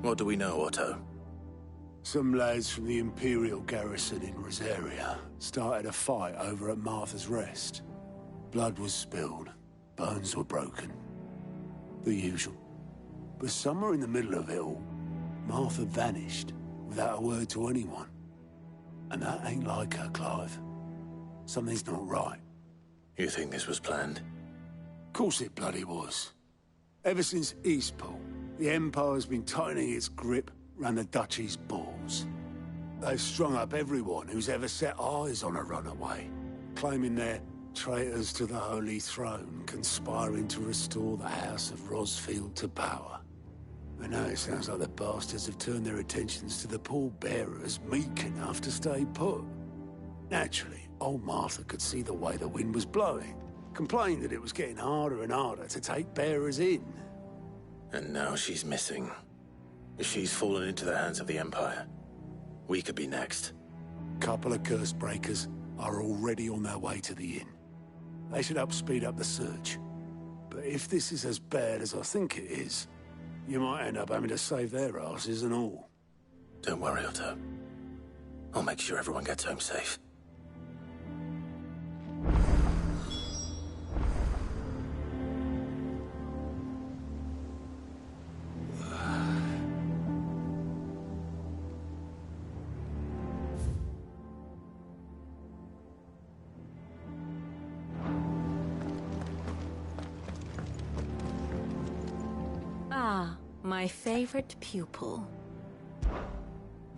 What do we know, Otto? Some lads from the Imperial garrison in Rosaria started a fight over at Martha's Rest. Blood was spilled, bones were broken. The usual. But somewhere in the middle of it all, Martha vanished without a word to anyone. And that ain't like her, Clive. Something's not right. You think this was planned? Course it bloody was. Ever since Eastpool, the Empire's been tightening its grip round the Duchy's balls. They've strung up everyone who's ever set eyes on a runaway, claiming they're traitors to the Holy Throne, conspiring to restore the House of Rosfield to power. And now it sounds like the bastards have turned their attentions to the pallbearers meek enough to stay put. Naturally, old Martha could see the way the wind was blowing, complained that it was getting harder and harder to take bearers in. And now she's missing. If she's fallen into the hands of the Empire, we could be next. Couple of curse breakers are already on their way to the inn. They should help speed up the search. But if this is as bad as I think it is, you might end up having to save their asses and all. Don't worry, Otto. I'll make sure everyone gets home safe. My favorite pupil.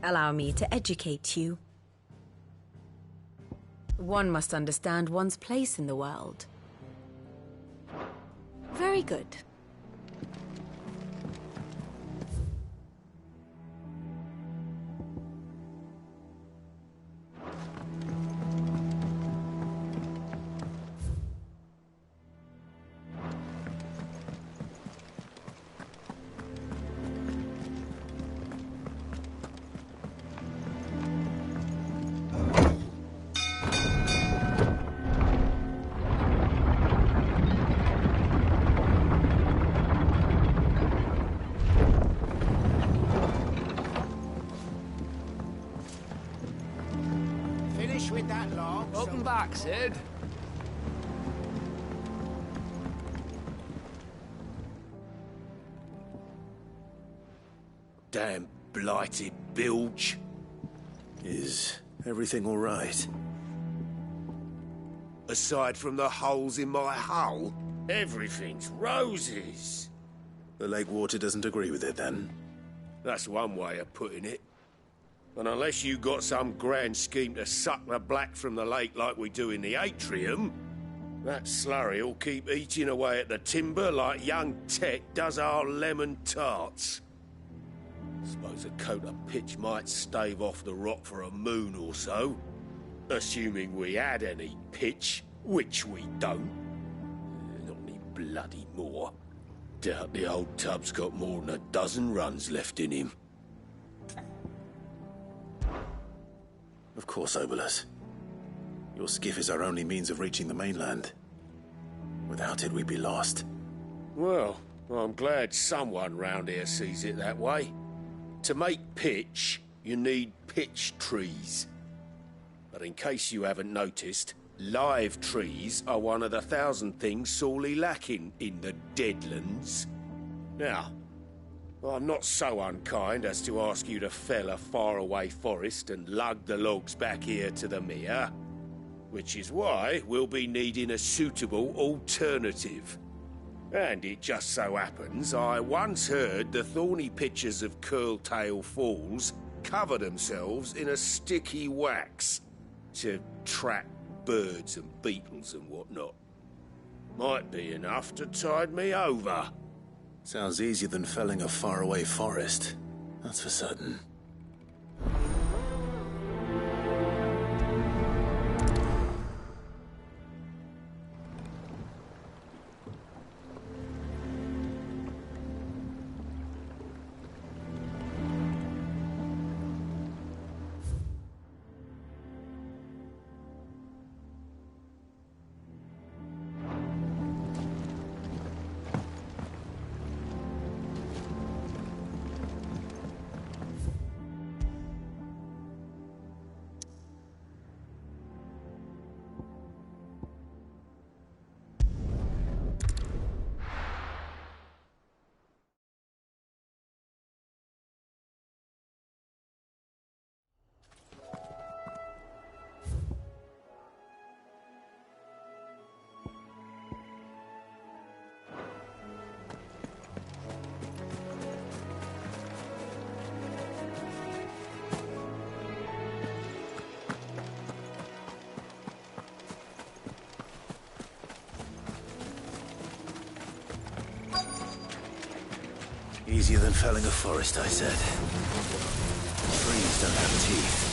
Allow me to educate you. One must understand one's place in the world. Very good. With that log. Welcome back, Sid. Damn blighted bilge. Is everything all right? Aside from the holes in my hull, everything's roses. The lake water doesn't agree with it, then? That's one way of putting it. And unless you got some grand scheme to suck the black from the lake like we do in the atrium, that slurry'll keep eating away at the timber like young Tech does our lemon tarts. Suppose a coat of pitch might stave off the rot for a moon or so, assuming we had any pitch, which we don't. Not any bloody more. Doubt the old tub's got more than a dozen runs left in him. Of course, Obolus. Your skiff is our only means of reaching the mainland. Without it, we'd be lost. Well, I'm glad someone round here sees it that way. To make pitch, you need pitch trees. But in case you haven't noticed, live trees are one of the 1,000 things sorely lacking in the Deadlands. Now, I'm not so unkind as to ask you to fell a faraway forest and lug the logs back here to the mere, which is why we'll be needing a suitable alternative. And it just so happens I once heard the thorny pitchers of Curltail Falls cover themselves in a sticky wax to trap birds and beetles and whatnot. Might be enough to tide me over. Sounds easier than felling a faraway forest. That's for certain. Easier than felling a forest, I said. Trees don't have teeth.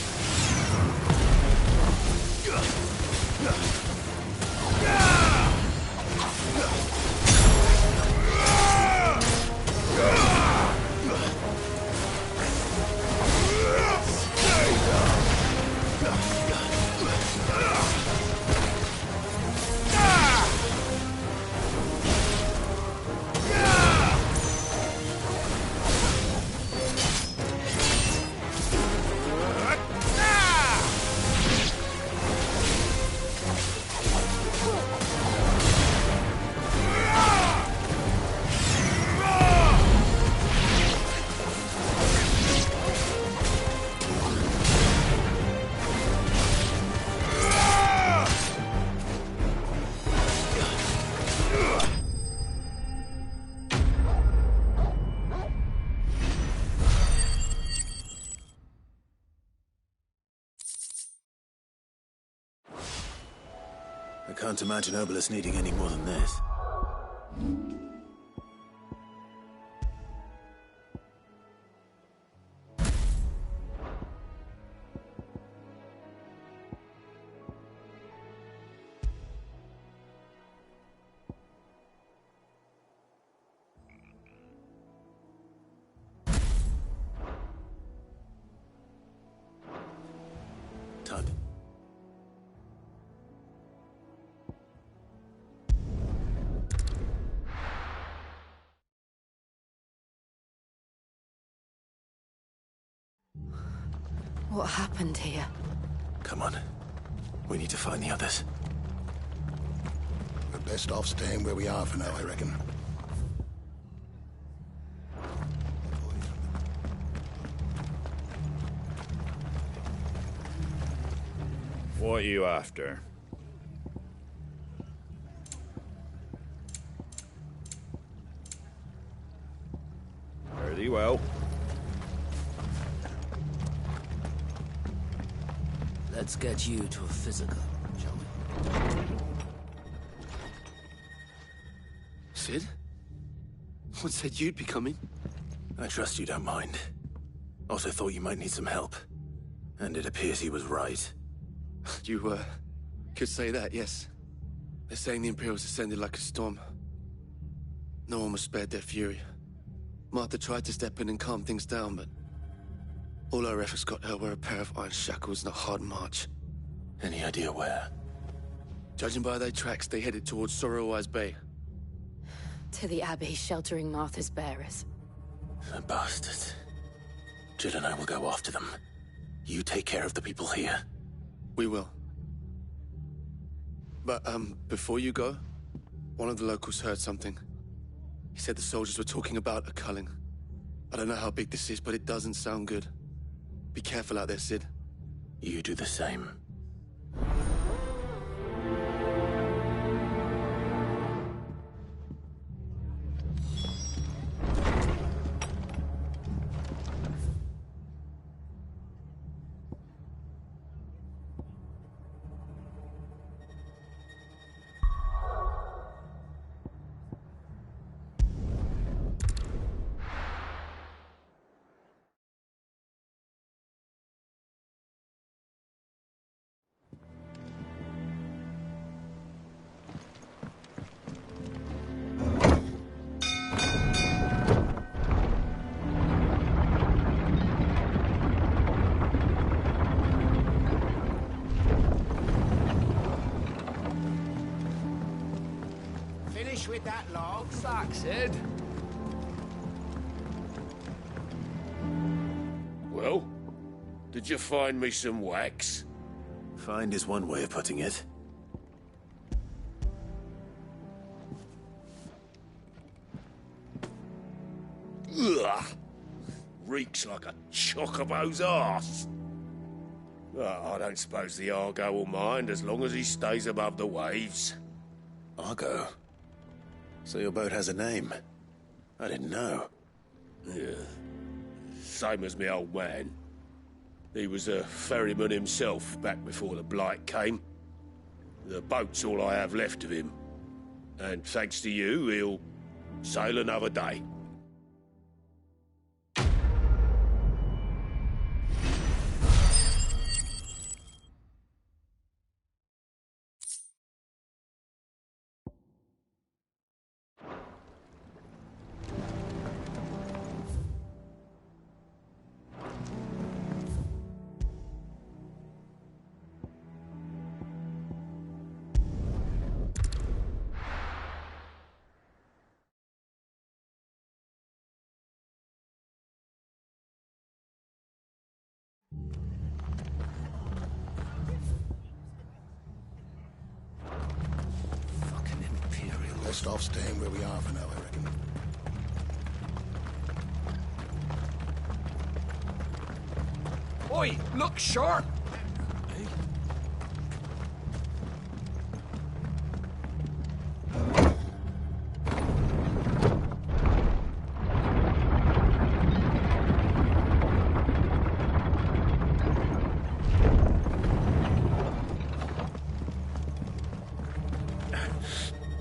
I can't imagine Obelus needing any more than this. Tug. What happened here? Come on. We need to find the others. We're best off staying where we are for now, I reckon. What are you after? Very well. Let's get you to a physical, shall we? Sid? What said you'd be coming? I trust you don't mind. Also thought you might need some help. And it appears he was right. You, could say that, yes. They're saying the Imperials ascended like a storm. No one was spared their fury. Martha tried to step in and calm things down, but all our efforts got her were a pair of iron shackles and a hard march. Any idea where? Judging by their tracks, they headed towards Sorrowwise Bay. To the Abbey sheltering Martha's bearers. The bastards. Jill and I will go after them. You take care of the people here. We will. But, before you go, one of the locals heard something. He said the soldiers were talking about a culling. I don't know how big this is, but it doesn't sound good. Be careful out there, Sid. You do the same. Finish with that log. Sack, Sid. Well, did you find me some wax? Find is one way of putting it. Ugh! Reeks like a chocobo's arse. I don't suppose the Argo will mind as long as he stays above the waves. Argo? So your boat has a name? I didn't know. Yeah. Same as me old man. He was a ferryman himself back before the Blight came. The boat's all I have left of him. And thanks to you, he'll sail another day. Best off staying where we are for now, I reckon. Oi, look sharp!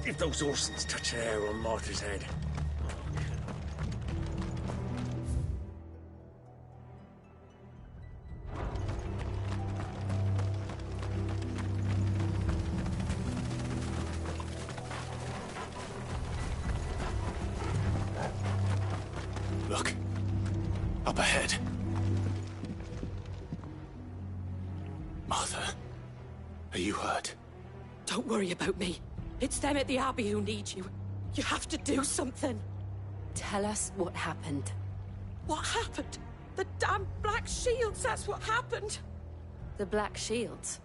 If those Orsons touch hair on Martha's head. Look. Up ahead. Martha, are you hurt? Don't worry about me. It's them at the Abbey who need you. You have to do something. Tell us what happened. What happened? The damn Black Shields, that's what happened. The Black Shields?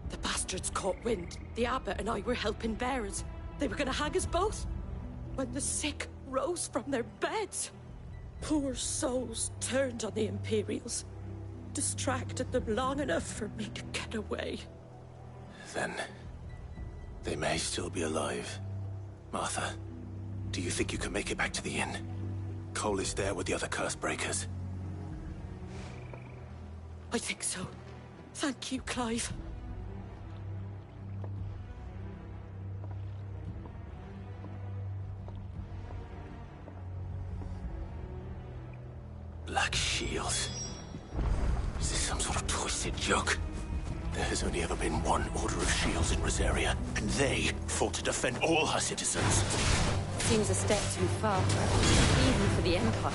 The bastards caught wind. The Abbot and I were helping bearers. They were gonna hang us both. When the sick rose from their beds. Poor souls turned on the Imperials. Distracted them long enough for me to get away. Then... they may still be alive. Martha, do you think you can make it back to the inn? Cole is there with the other curse breakers. I think so. Thank you, Clive. Black Shields. Is this some sort of twisted joke? There has only ever been one Order of Shields in Rosaria, and they fought to defend all her citizens. Seems a step too far, even for the Empire.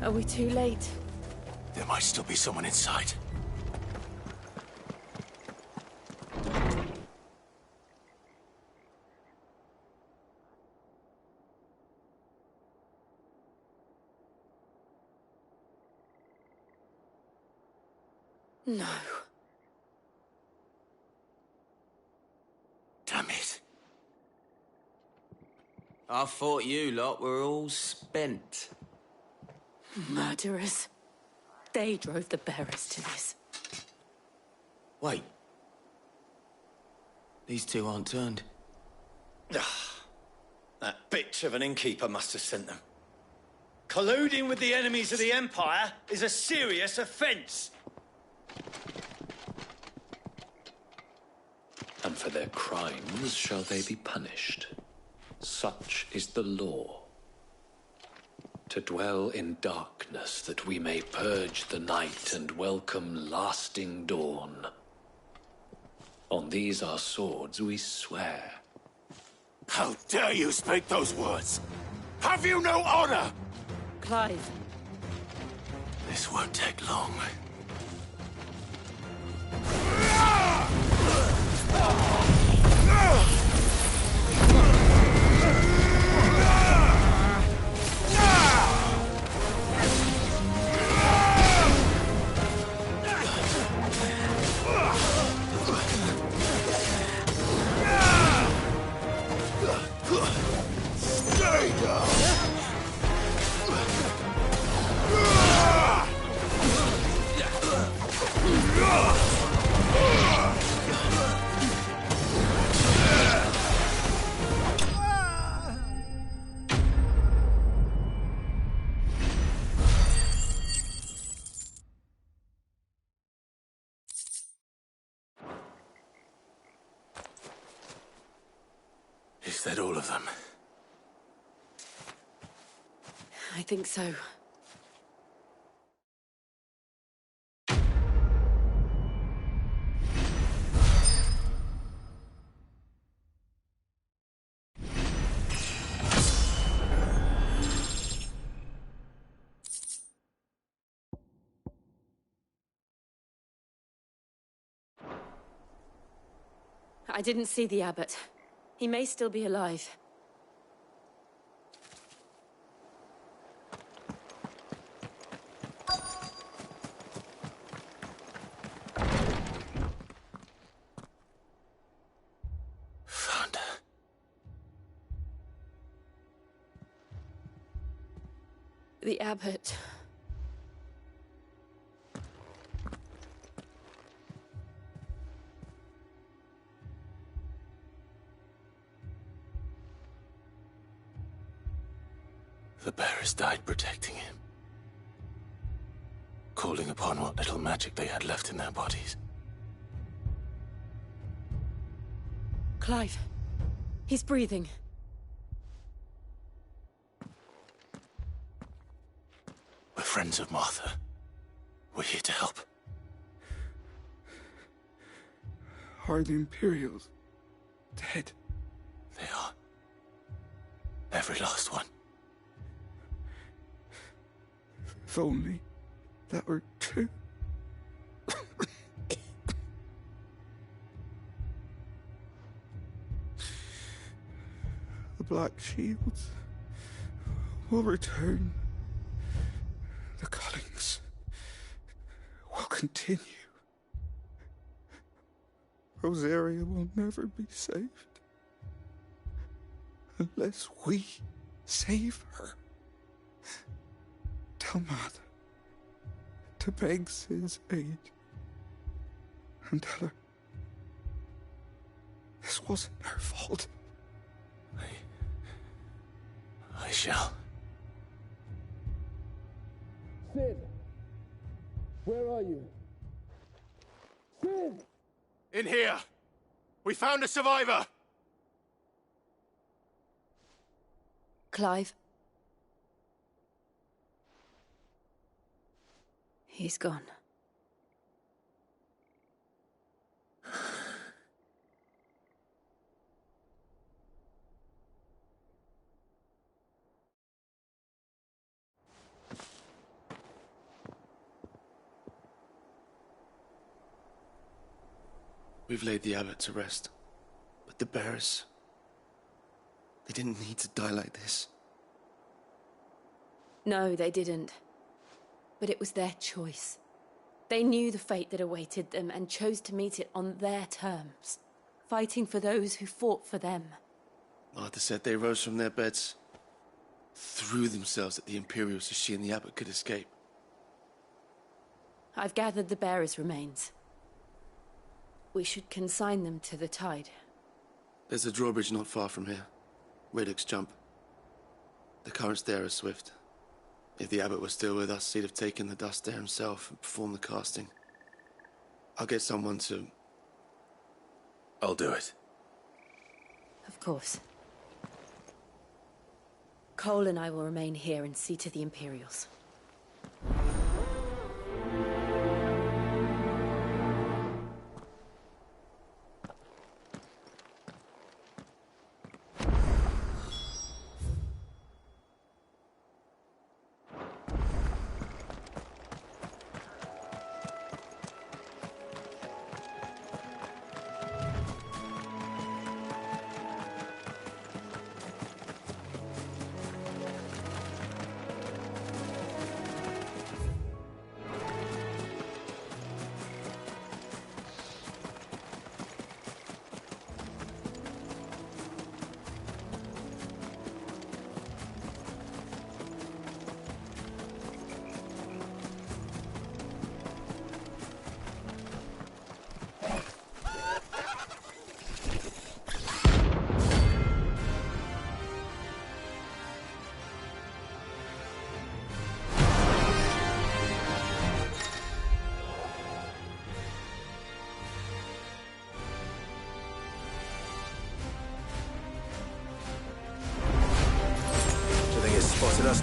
Are we too late? There might still be someone inside. No. Damn it. I thought you lot were all spent. Murderers. They drove the bearers to this. Wait. These two aren't turned. That bitch of an innkeeper must have sent them. Colluding with the enemies of the Empire is a serious offence. And for their crimes shall they be punished. Such is the law. To dwell in darkness that we may purge the night and welcome lasting dawn. On these our swords we swear. How dare you speak those words? Have you no honor? Clive. This won't take long. that all of them? I think so. I didn't see the abbot. He may still be alive. Found her. The abbot. The bearers died protecting him. Calling upon what little magic they had left in their bodies. Clive. He's breathing. We're friends of Martha. We're here to help. Are the Imperials dead? They are. Every last one. If only that were true. The Black Shields will return. The cuttings will continue. Rosaria will never be saved unless we save her. Tell Mother to beg Sid's aid and tell her this wasn't her fault. I shall. Sid! Where are you? Sid! In here! We found a survivor! Clive. He's gone. We've laid the abbot to rest. But the bearers... they didn't need to die like this. No, they didn't. But it was their choice. They knew the fate that awaited them and chose to meet it on their terms, fighting for those who fought for them. Martha said they rose from their beds, threw themselves at the Imperials so she and the abbot could escape. I've gathered the bearers' remains. We should consign them to the tide. There's a drawbridge not far from here. Radix jump. The currents there are swift. If the abbot was still with us, he'd have taken the dust there himself and performed the casting. I'll get someone to... I'll do it. Of course. Cole and I will remain here and see to the Imperials.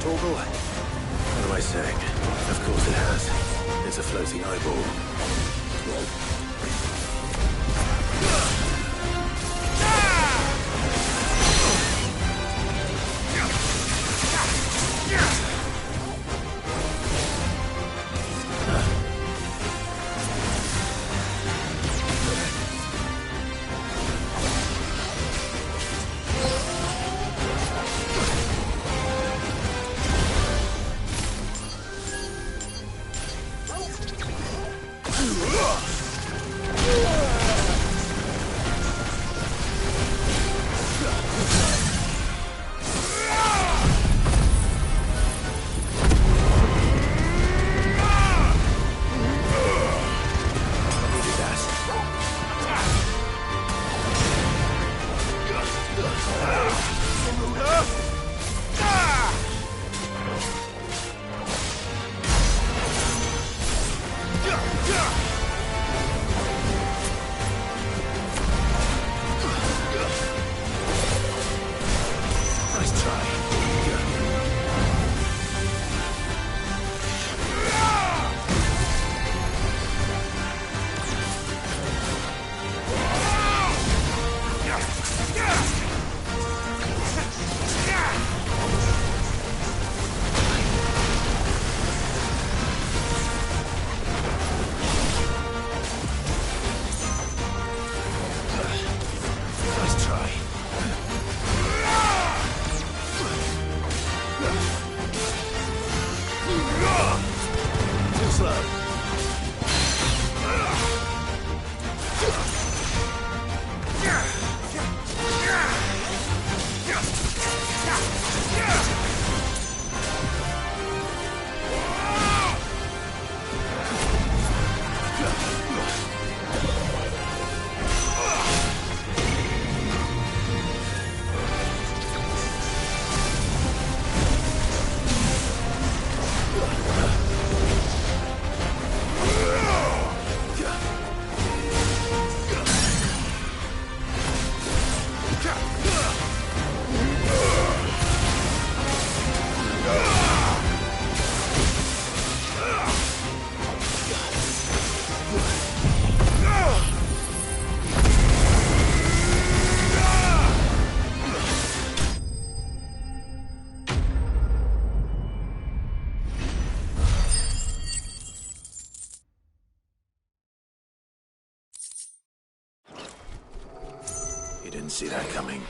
Torgal? What am I saying? Of course it has. It's a floating eyeball. Didn't see that coming.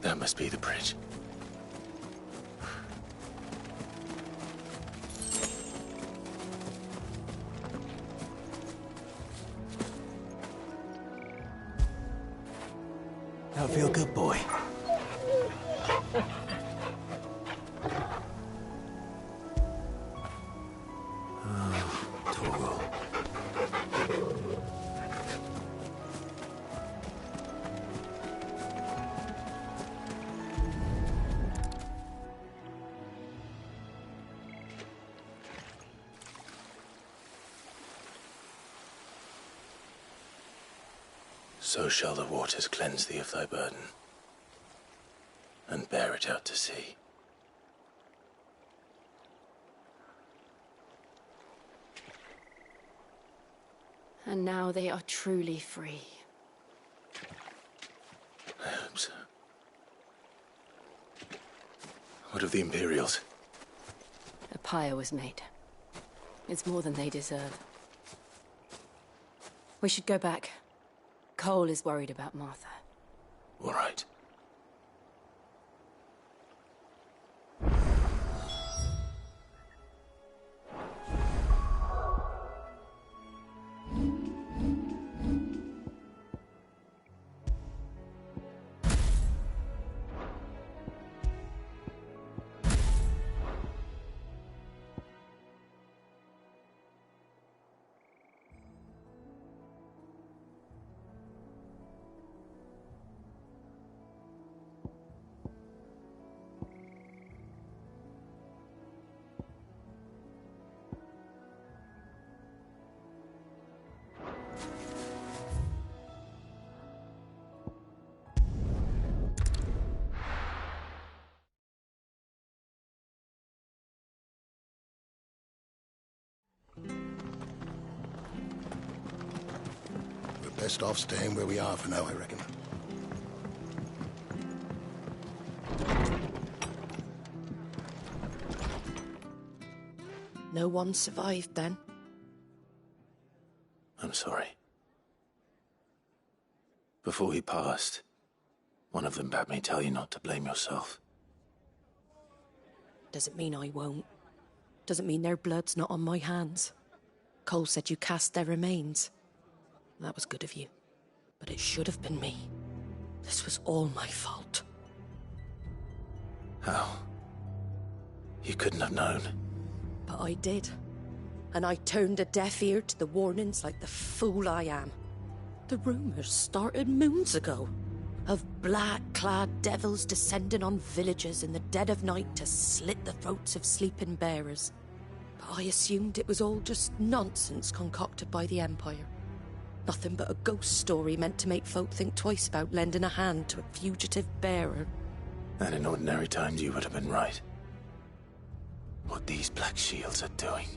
That must be the bridge. Now feel good, boy. Oh, Torgal. So shall the waters cleanse thee of thy burden, and bear it out to sea. And now they are truly free. I hope so. What of the Imperials? A pyre was made. It's more than they deserve. We should go back. Cole is worried about Martha. All right. best off staying where we are for now, I reckon. No one survived then? I'm sorry. Before he passed, one of them bade me tell you not to blame yourself. Doesn't mean I won't. Doesn't mean their blood's not on my hands. Cole said you cast their remains. That was good of you. But it should have been me. This was all my fault. How? You couldn't have known. But I did. And I turned a deaf ear to the warnings like the fool I am. The rumours started moons ago. Of black-clad devils descending on villages in the dead of night to slit the throats of sleeping bearers. But I assumed it was all just nonsense concocted by the Empire. Nothing but a ghost story meant to make folk think twice about lending a hand to a fugitive bearer. And in ordinary times you would have been right. What these Black Shields are doing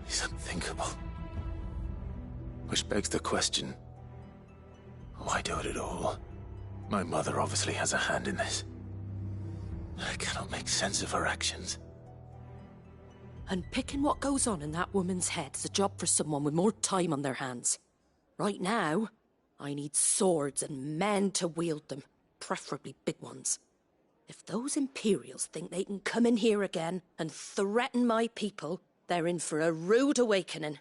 is unthinkable. Which begs the question, why do it at all? My mother obviously has a hand in this. I cannot make sense of her actions. Unpicking what goes on in that woman's head is a job for someone with more time on their hands. Right now, I need swords and men to wield them, preferably big ones. If those Imperials think they can come in here again and threaten my people, they're in for a rude awakening.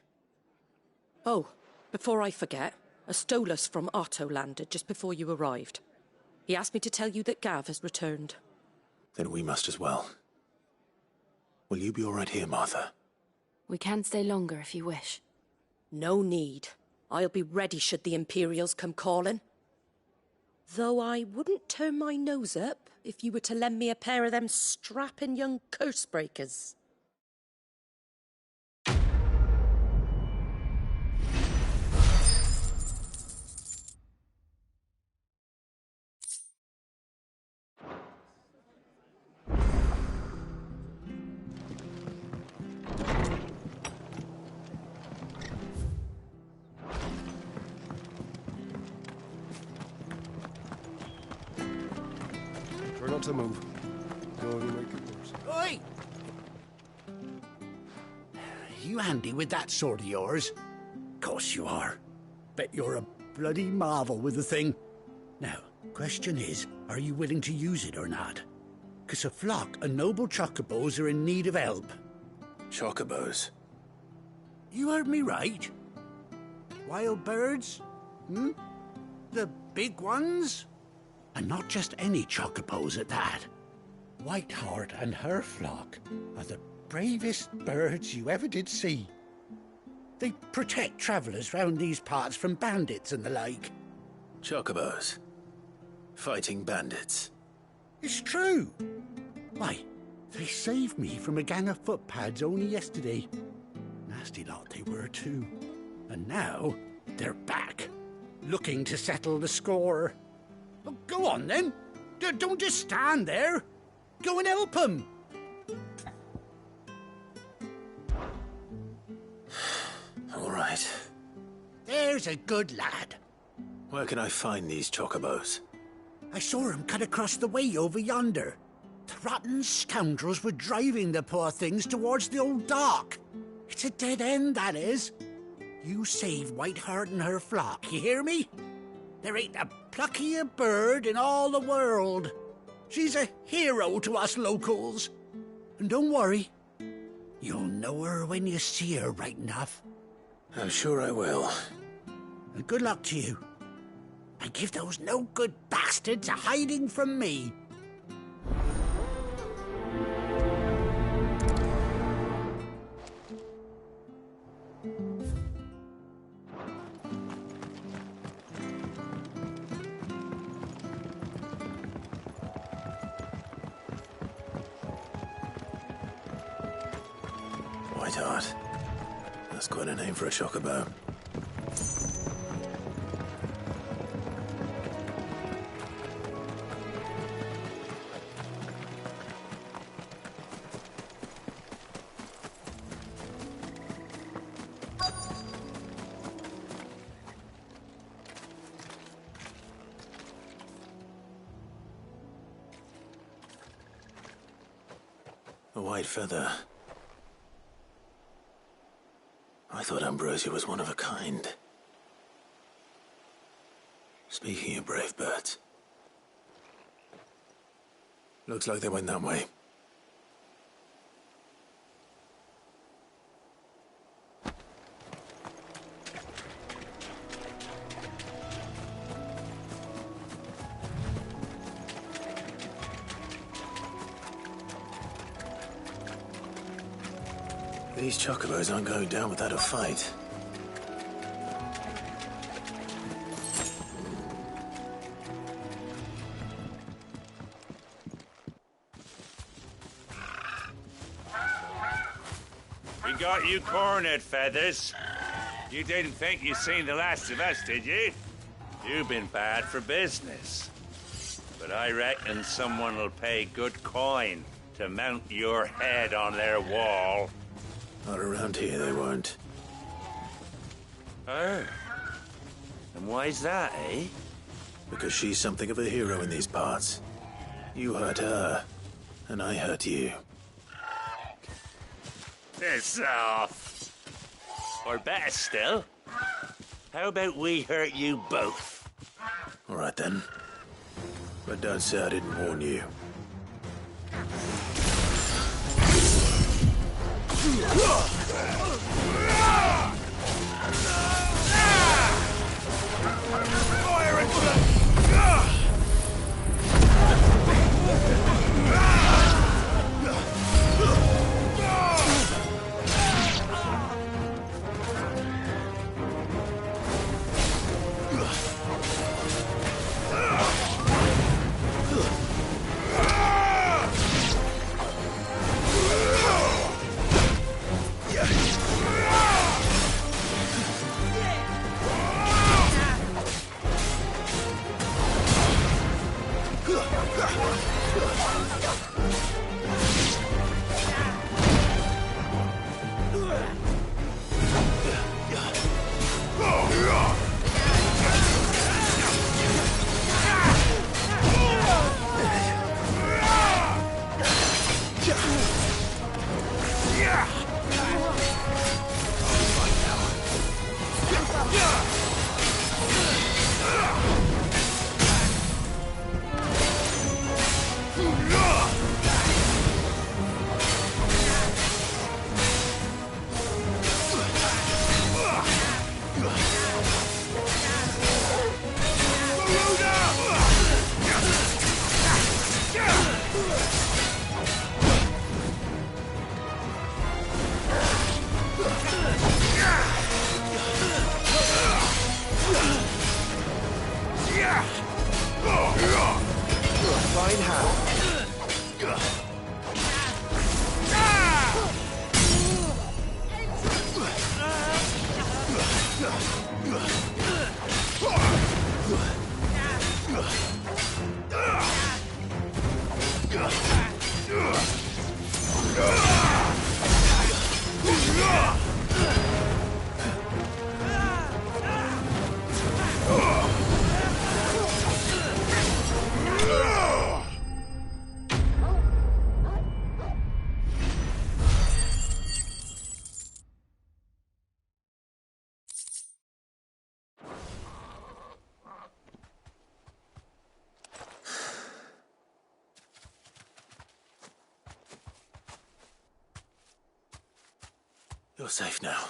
Oh, before I forget, a Stolas from Otto landed just before you arrived. He asked me to tell you that Gav has returned. Then we must as well. Will you be all right here, Martha? We can stay longer if you wish. No need. I'll be ready should the Imperials come calling. Though I wouldn't turn my nose up if you were to lend me a pair of them strapping young curse-breakers. Try not to move. Go and make it worse. Oi! You handy with that sword of yours? Course you are. Bet you're a bloody marvel with the thing. Now, question is, are you willing to use it or not? 'Cause a flock of noble chocobos are in need of help. Chocobos? You heard me right. Wild birds? The big ones? And not just any chocobos at that. Whiteheart and her flock are the bravest birds you ever did see. They protect travellers round these parts from bandits and the like. Chocobos? Fighting bandits? It's true. Why, they saved me from a gang of footpads only yesterday. Nasty lot they were too. And now they're back, looking to settle the score. Well, go on then. Don't just stand there. Go and help them. All right. There's a good lad. Where can I find these chocobos? I saw him cut across the way over yonder. The rotten scoundrels were driving the poor things towards the old dock. It's a dead end, that is. You save Whiteheart and her flock, you hear me? There ain't a pluckier bird in all the world. She's a hero to us locals. And don't worry, you'll know her when you see her right enough. I'm sure I will. And good luck to you. And give those no-good bastards a hiding from me. Whiteheart. That's quite a name for a chocobo. A white feather. I thought Ambrosia was one of a kind. Speaking of brave birds, looks like they went that way. These chocobos aren't going down without a fight. We got you cornered, Feathers. You didn't think you'd seen the last of us, did you? You've been bad for business. But I reckon someone will pay good coin to mount your head on their wall. Not around here, they won't. Oh. And why's that, eh? Because she's something of a hero in these parts. You hurt her, and I hurt you. Piss off. Or better still, how about we hurt you both? All right, then. But don't say I didn't warn you. Fire and You're safe now.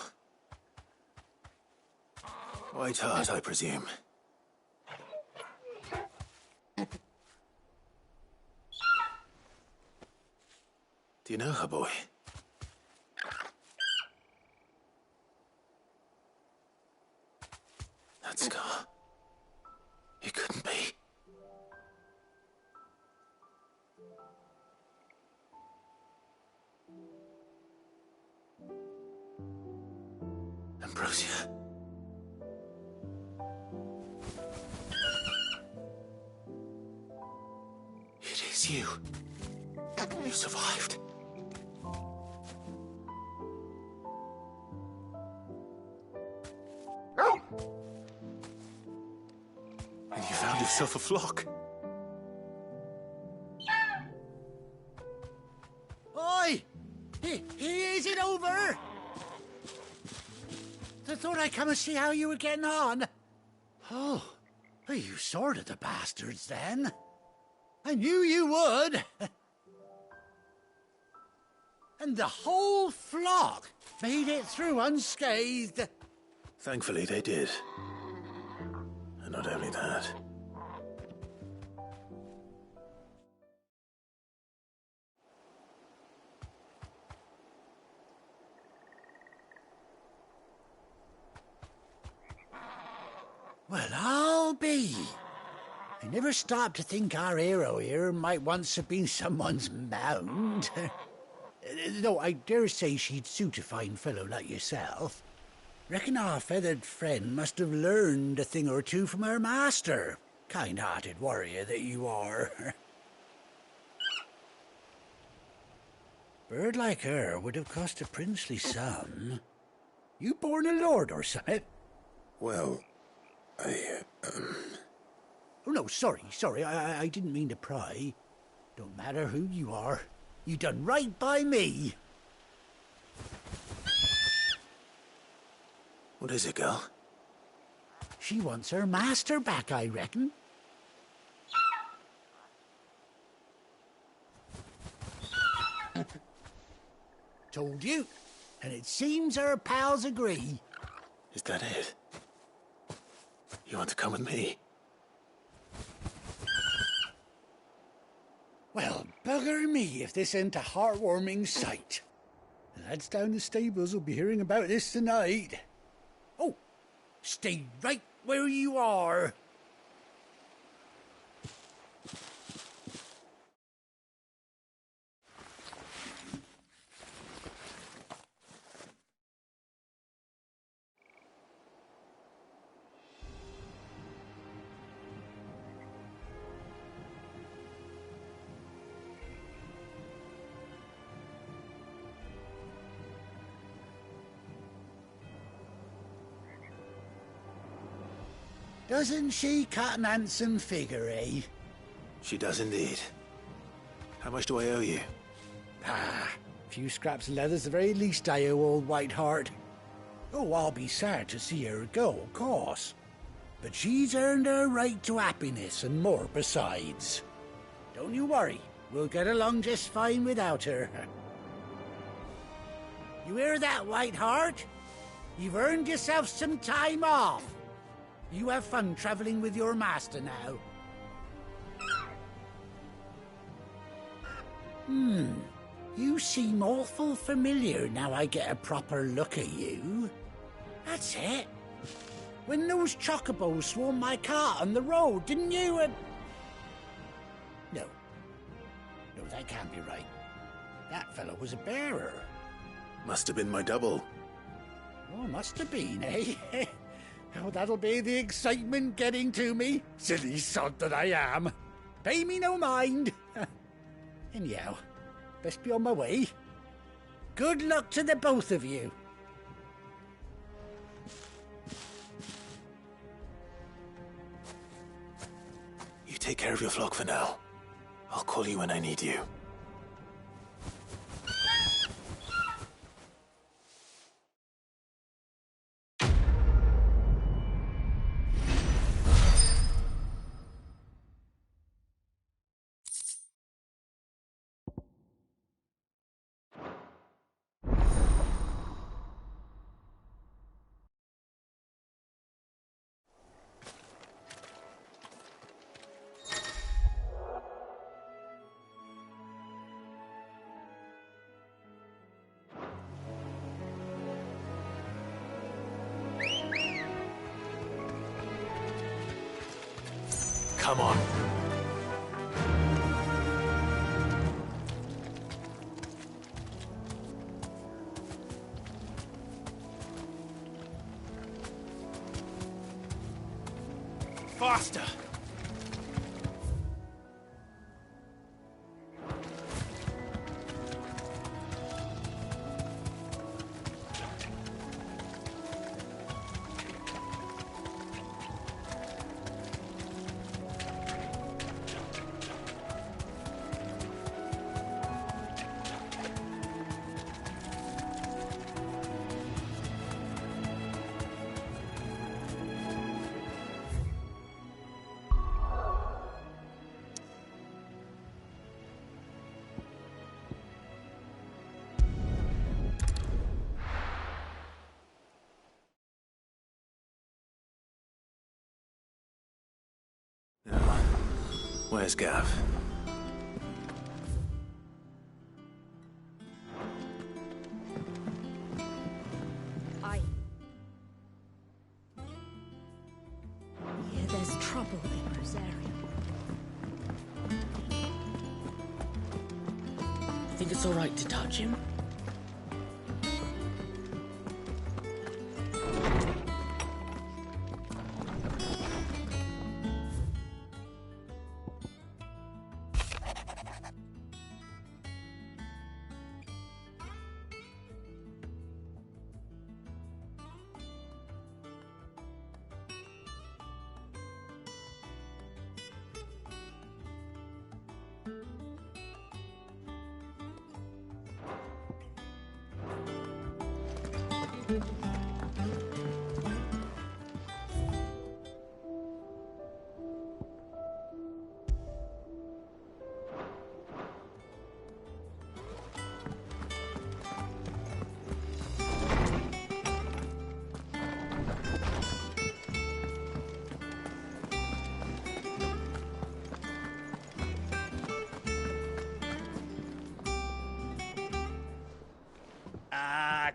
White Heart, I presume. Do you know her, boy? That scar. It couldn't be. Ambrosia. It is you. You survived. And you found yourself a flock. Oi! Is it over? I thought I'd come and see how you were getting on. Oh, well, you sorted the bastards then. I knew you would. And the whole flock made it through unscathed. Thankfully they did. And not only that. Well, I'll be. I never stopped to think our hero here might once have been someone's mount. Though I dare say she'd suit a fine fellow like yourself. Reckon our feathered friend must have learned a thing or two from her master. Kind-hearted warrior that you are. Bird like her would have cost a princely sum. You born a lord or something? Well, Oh, no, sorry. I didn't mean to pry. Don't matter who you are. You done right by me. What is it, girl? She wants her master back, I reckon. Told you. And it seems her pals agree. Is that it? You want to come with me? Well, bugger me if this ain't a heartwarming sight. The lads down the stables will be hearing about this tonight. Oh, stay right where you are. Doesn't she cut an handsome figure, eh? She does indeed. How much do I owe you? A few scraps of leather's the very least I owe old Whiteheart. Oh, I'll be sad to see her go, of course. But she's earned her right to happiness and more besides. Don't you worry, we'll get along just fine without her. You hear that, Whiteheart? You've earned yourself some time off. You have fun traveling with your master now. You seem awful familiar now I get a proper look at you. That's it. When those chocobos swarmed my cart on the road, didn't you? No, that can't be right. That fellow was a bearer. Must have been my double. Oh, must have been, eh? Oh, that'll be the excitement getting to me. Silly sod that I am. Pay me no mind. Anyhow, best be on my way. Good luck to the both of you. You take care of your flock for now. I'll call you when I need you. Come on. Faster! Where's Gav? Yeah, there's trouble in this area. Think it's all right to touch him?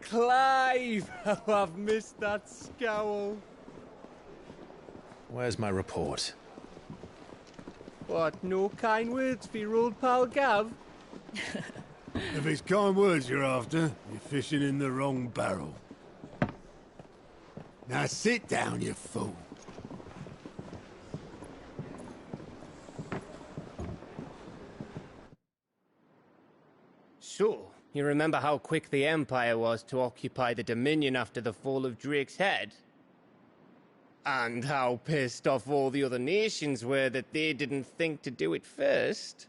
Clive! Oh, I've missed that scowl. Where's my report? What, no kind words for your old pal Gav? If it's kind words you're after, you're fishing in the wrong barrel. Now sit down, you fool. So, you remember how quick the Empire was to occupy the Dominion after the fall of Drake's head? And how pissed off all the other nations were that they didn't think to do it first?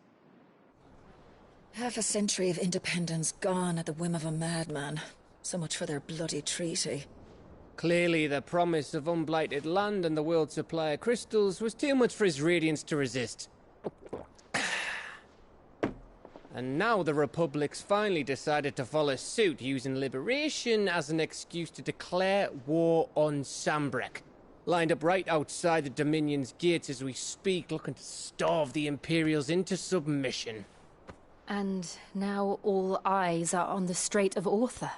Half a century of independence gone at the whim of a madman. So much for their bloody treaty. Clearly, the promise of unblighted land and the world's supply of crystals was too much for his radiance to resist. And now the Republic's finally decided to follow suit, using liberation as an excuse to declare war on Sambrek. Lined up right outside the Dominion's gates as we speak, looking to starve the Imperials into submission. And now all eyes are on the Strait of Author.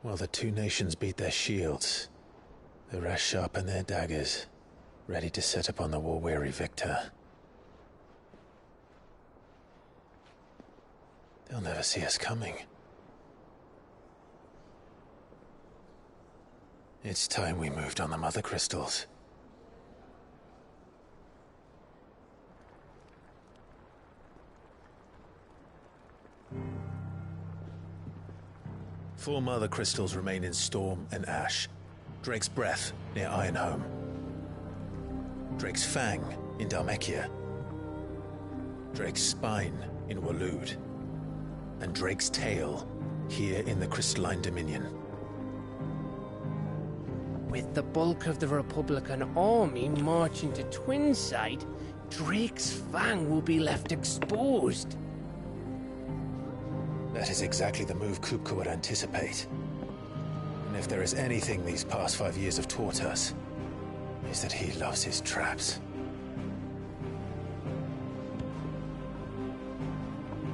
Well, the two nations beat their shields. The rest sharpen their daggers, ready to set upon the war-weary victor. They'll never see us coming. It's time we moved on the Mother Crystals. Four Mother Crystals remain in Storm and Ash. Drake's Breath near Ironhome. Drake's Fang in Dhalmekia. Drake's Spine in Waloed. And Drake's Tail here in the Crystalline Dominion. With the bulk of the Republican army marching to Twinside, Drake's Fang will be left exposed. That is exactly the move Kupka would anticipate. And if there is anything these past 5 years have taught us, is that he loves his traps.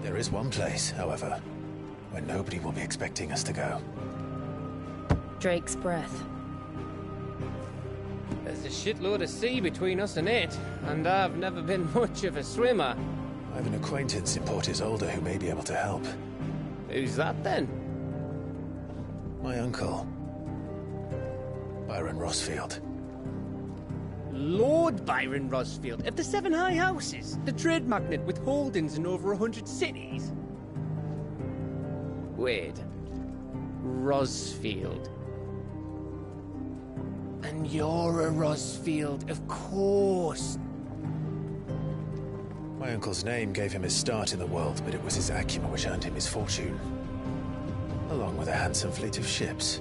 There is one place, however, where nobody will be expecting us to go. Drake's Breath. There's a shitload of sea between us and it, and I've never been much of a swimmer. I have an acquaintance in Port Isolde who may be able to help. Who's that then? My uncle, Byron Rosfield. Lord Byron Rosfield of the Seven High Houses, the trade magnate with holdings in over 100 cities. Wait, Rosfield. And you're a Rosfield, of course. My uncle's name gave him his start in the world, but it was his acumen which earned him his fortune, along with a handsome fleet of ships.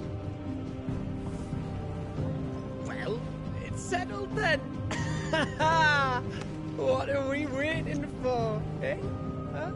Well, it's settled then. What are we waiting for, eh? Huh?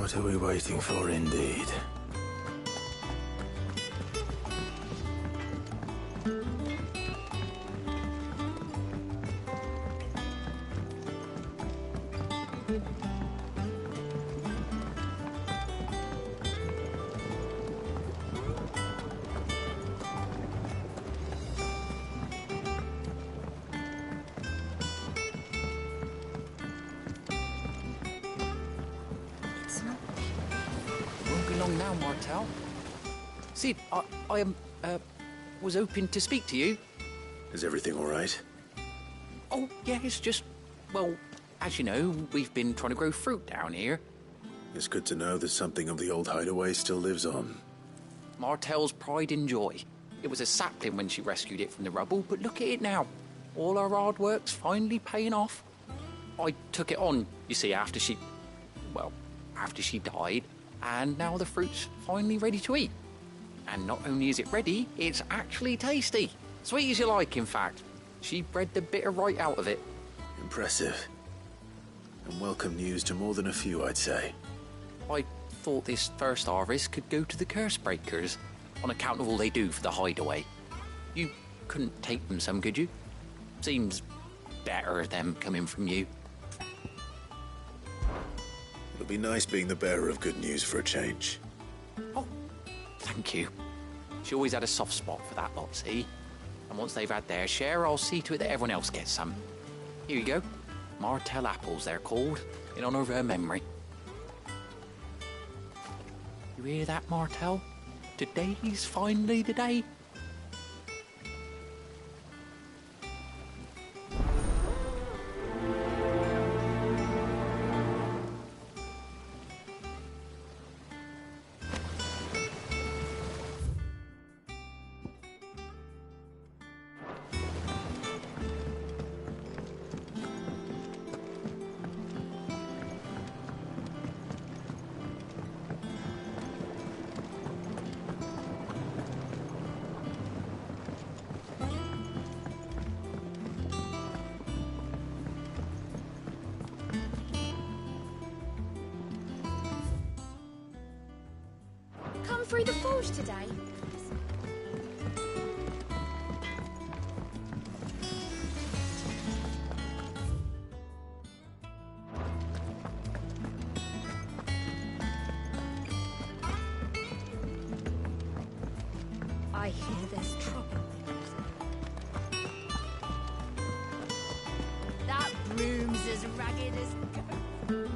What are we waiting for, indeed? Won't be long now, Martel. Sid, I was hoping to speak to you. Is everything all right? Oh, yeah, it's just, well, as you know, we've been trying to grow fruit down here. It's good to know that something of the old hideaway still lives on. Martel's pride and joy. It was a sapling when she rescued it from the rubble, but look at it now. All our hard work's finally paying off. I took it on, you see, after she died, and now the fruit's finally ready to eat. And not only is it ready, it's actually tasty. Sweet as you like, in fact. She bred the bitter right out of it. Impressive. And welcome news to more than a few, I'd say. I thought this first harvest could go to the curse breakers, on account of all they do for the hideaway. You couldn't take them some, could you? Seems better them coming from you. It'll be nice being the bearer of good news for a change. Oh, thank you. She always had a soft spot for that lot, see? And once they've had their share, I'll see to it that everyone else gets some. Here you go. Martel apples, they're called, in honour of her memory. You hear that, Martel? Today's finally the day. Come through the forge today? I hear there's trouble. That room's as ragged as go.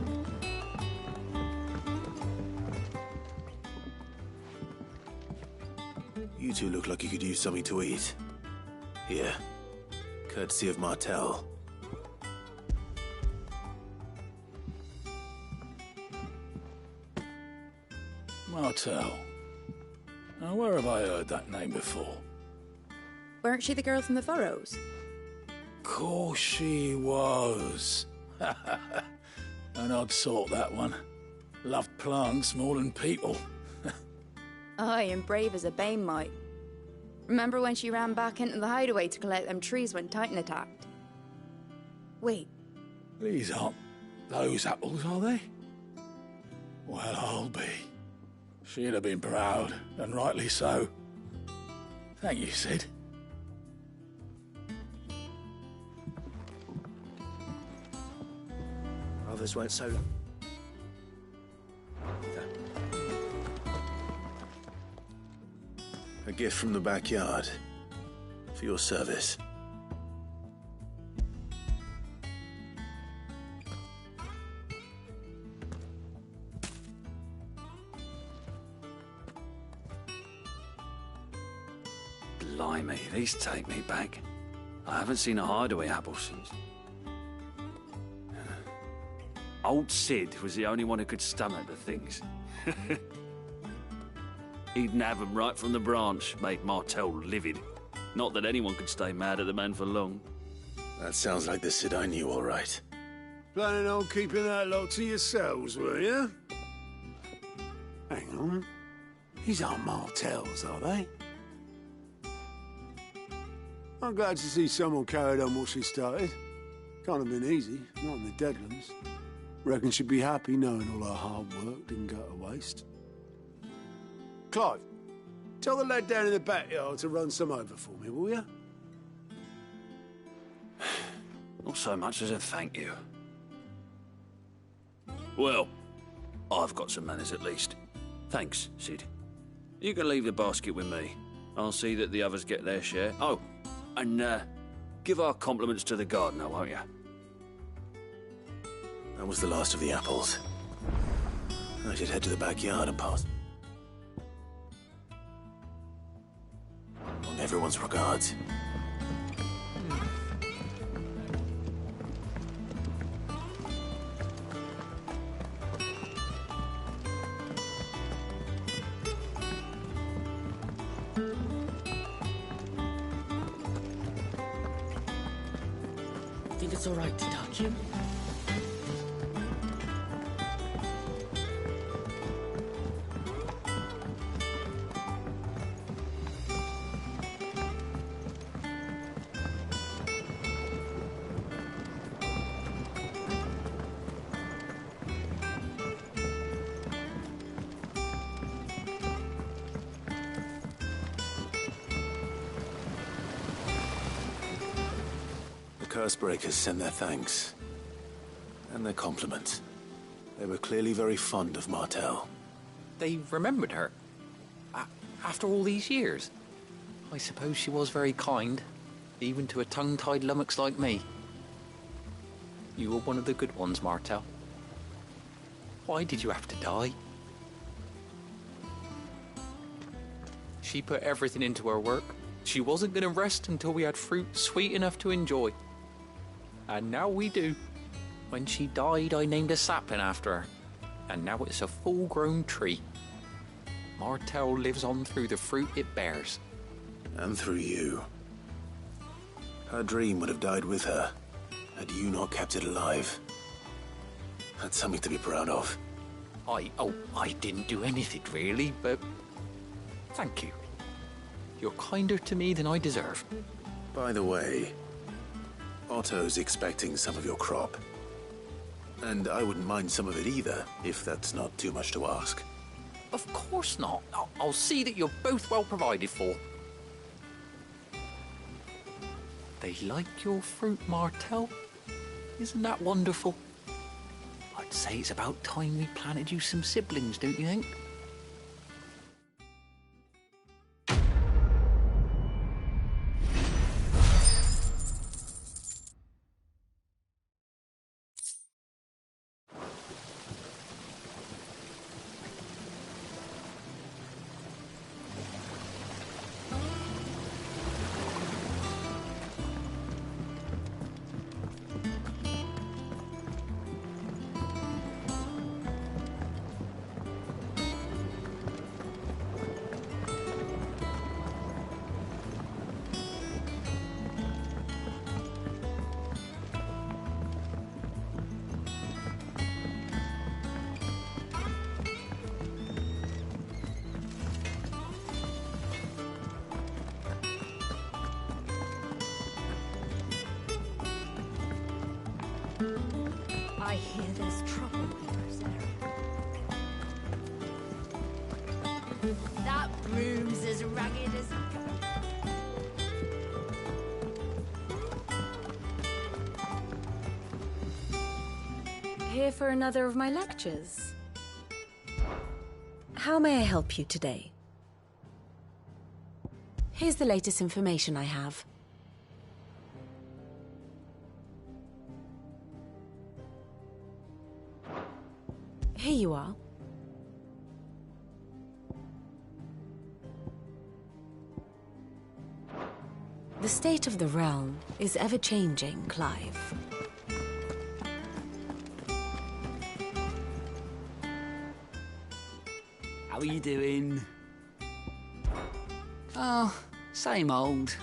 You two look like you could use something to eat. Here. Courtesy of Martel. Martel. Now, where have I heard that name before? Weren't she the girl from the Furrows? Course she was. An odd sort, that one. Loved plants more than people. Aye, and brave as a bane might. Remember when she ran back into the hideaway to collect them trees when Titan attacked? Wait. These aren't those apples, are they? Well, I'll be. She'd have been proud, and rightly so. Thank you, Sid. Others weren't so... A gift from the backyard. For your service. Blimey, these take me back. I haven't seen a hideaway apple since. Old Sid was the only one who could stomach the things. He'd nab them right from the branch, made Martel livid. Not that anyone could stay mad at the man for long. That sounds like the Sid I knew, all right. Planning on keeping that lot to yourselves, were you? Hang on. These aren't Martels, are they? I'm glad to see someone carried on what she started. Can't have been easy, not in the Deadlands. Reckon she'd be happy knowing all her hard work didn't go to waste. Clive, tell the lad down in the backyard to run some over for me, will you? Not so much as a thank you. Well, I've got some manners at least. Thanks, Sid. You can leave the basket with me. I'll see that the others get their share. Oh, and give our compliments to the gardener, won't you? That was the last of the apples. I should head to the backyard and pass. On everyone's regards. Think it's all right to touch him? Cursebreakers sent their thanks. And their compliments. They were clearly very fond of Martel. They remembered her. After all these years. I suppose she was very kind, even to a tongue-tied lummox like me. You were one of the good ones, Martel. Why did you have to die? She put everything into her work. She wasn't going to rest until we had fruit sweet enough to enjoy. And now we do. When she died, I named a sapling after her. And now it's a full-grown tree. Martel lives on through the fruit it bears. And through you. Her dream would have died with her, had you not kept it alive. That's something to be proud of. I didn't do anything really, but thank you. You're kinder to me than I deserve. By the way, Otto's expecting some of your crop. And I wouldn't mind some of it either, if that's not too much to ask. Of course not. I'll see that you're both well provided for. They like your fruit, Martel. Isn't that wonderful? I'd say it's about time we planted you some siblings, don't you think? I hear there's trouble in this area. That broom's as ragged as... Here for another of my lectures. How may I help you today? Here's the latest information I have. Here you are. The state of the realm is ever-changing, Clive. How are you doing? Oh, same old.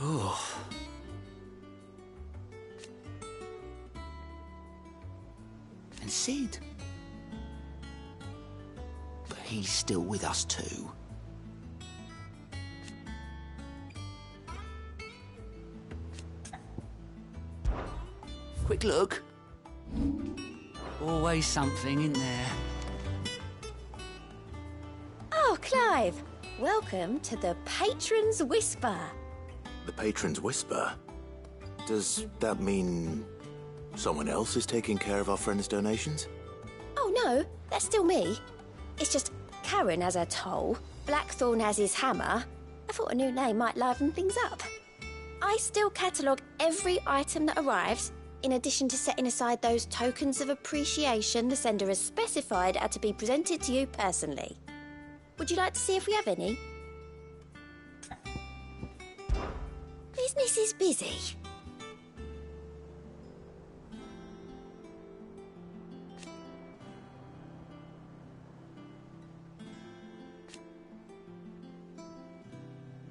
Oh. And Sid. But he's still with us too. Quick look. Always something in there. Oh, Clive. Welcome to the Patron's Whisper. The Patron's Whisper? Does that mean someone else is taking care of our friend's donations? Oh, no. That's still me. It's just Karen has her toll, Blackthorn has his hammer. I thought a new name might liven things up. I still catalogue every item that arrives, in addition to setting aside those tokens of appreciation the sender has specified are to be presented to you personally. Would you like to see if we have any? Business is busy.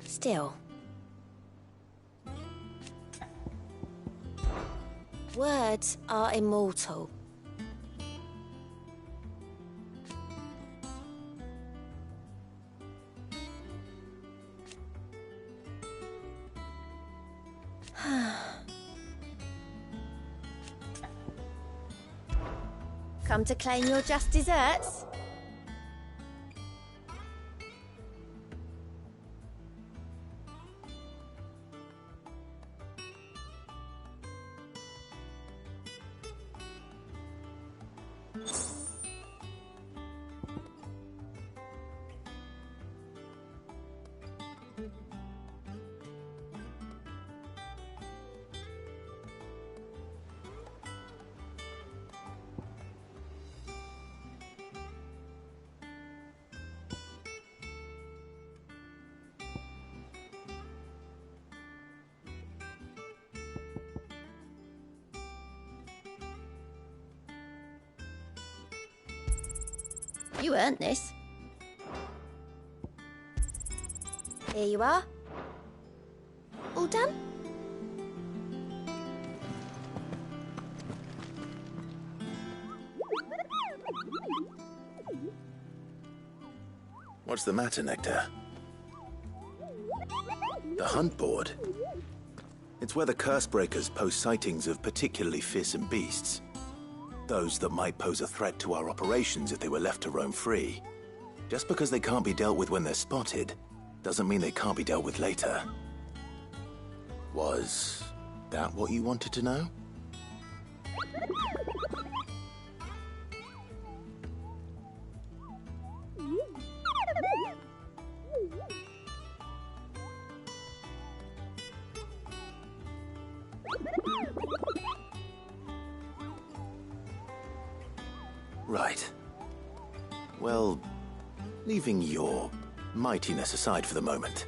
Still. Words are immortal. Come to claim your just desserts? You earned this. Here you are. All done? What's the matter, Nectar? The hunt board? It's where the Cursebreakers post sightings of particularly fearsome beasts. Those that might pose a threat to our operations if they were left to roam free. Just because they can't be dealt with when they're spotted, doesn't mean they can't be dealt with later. Was that what you wanted to know? Right. Well, leaving your mightiness aside for the moment,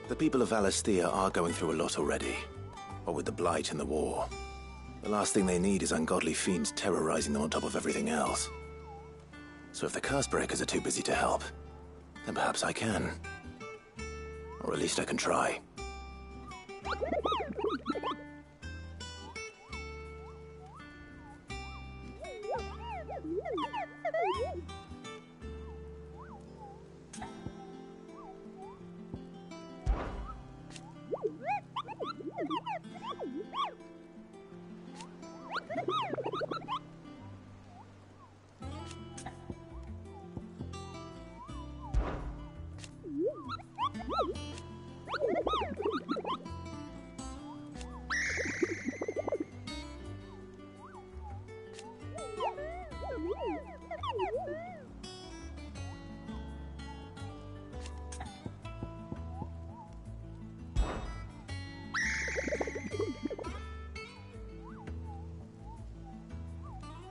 the people of Valisthea are going through a lot already. What with the Blight and the war, the last thing they need is ungodly fiends terrorizing them on top of everything else. So if the Cursebreakers are too busy to help, then perhaps I can. Or at least I can try.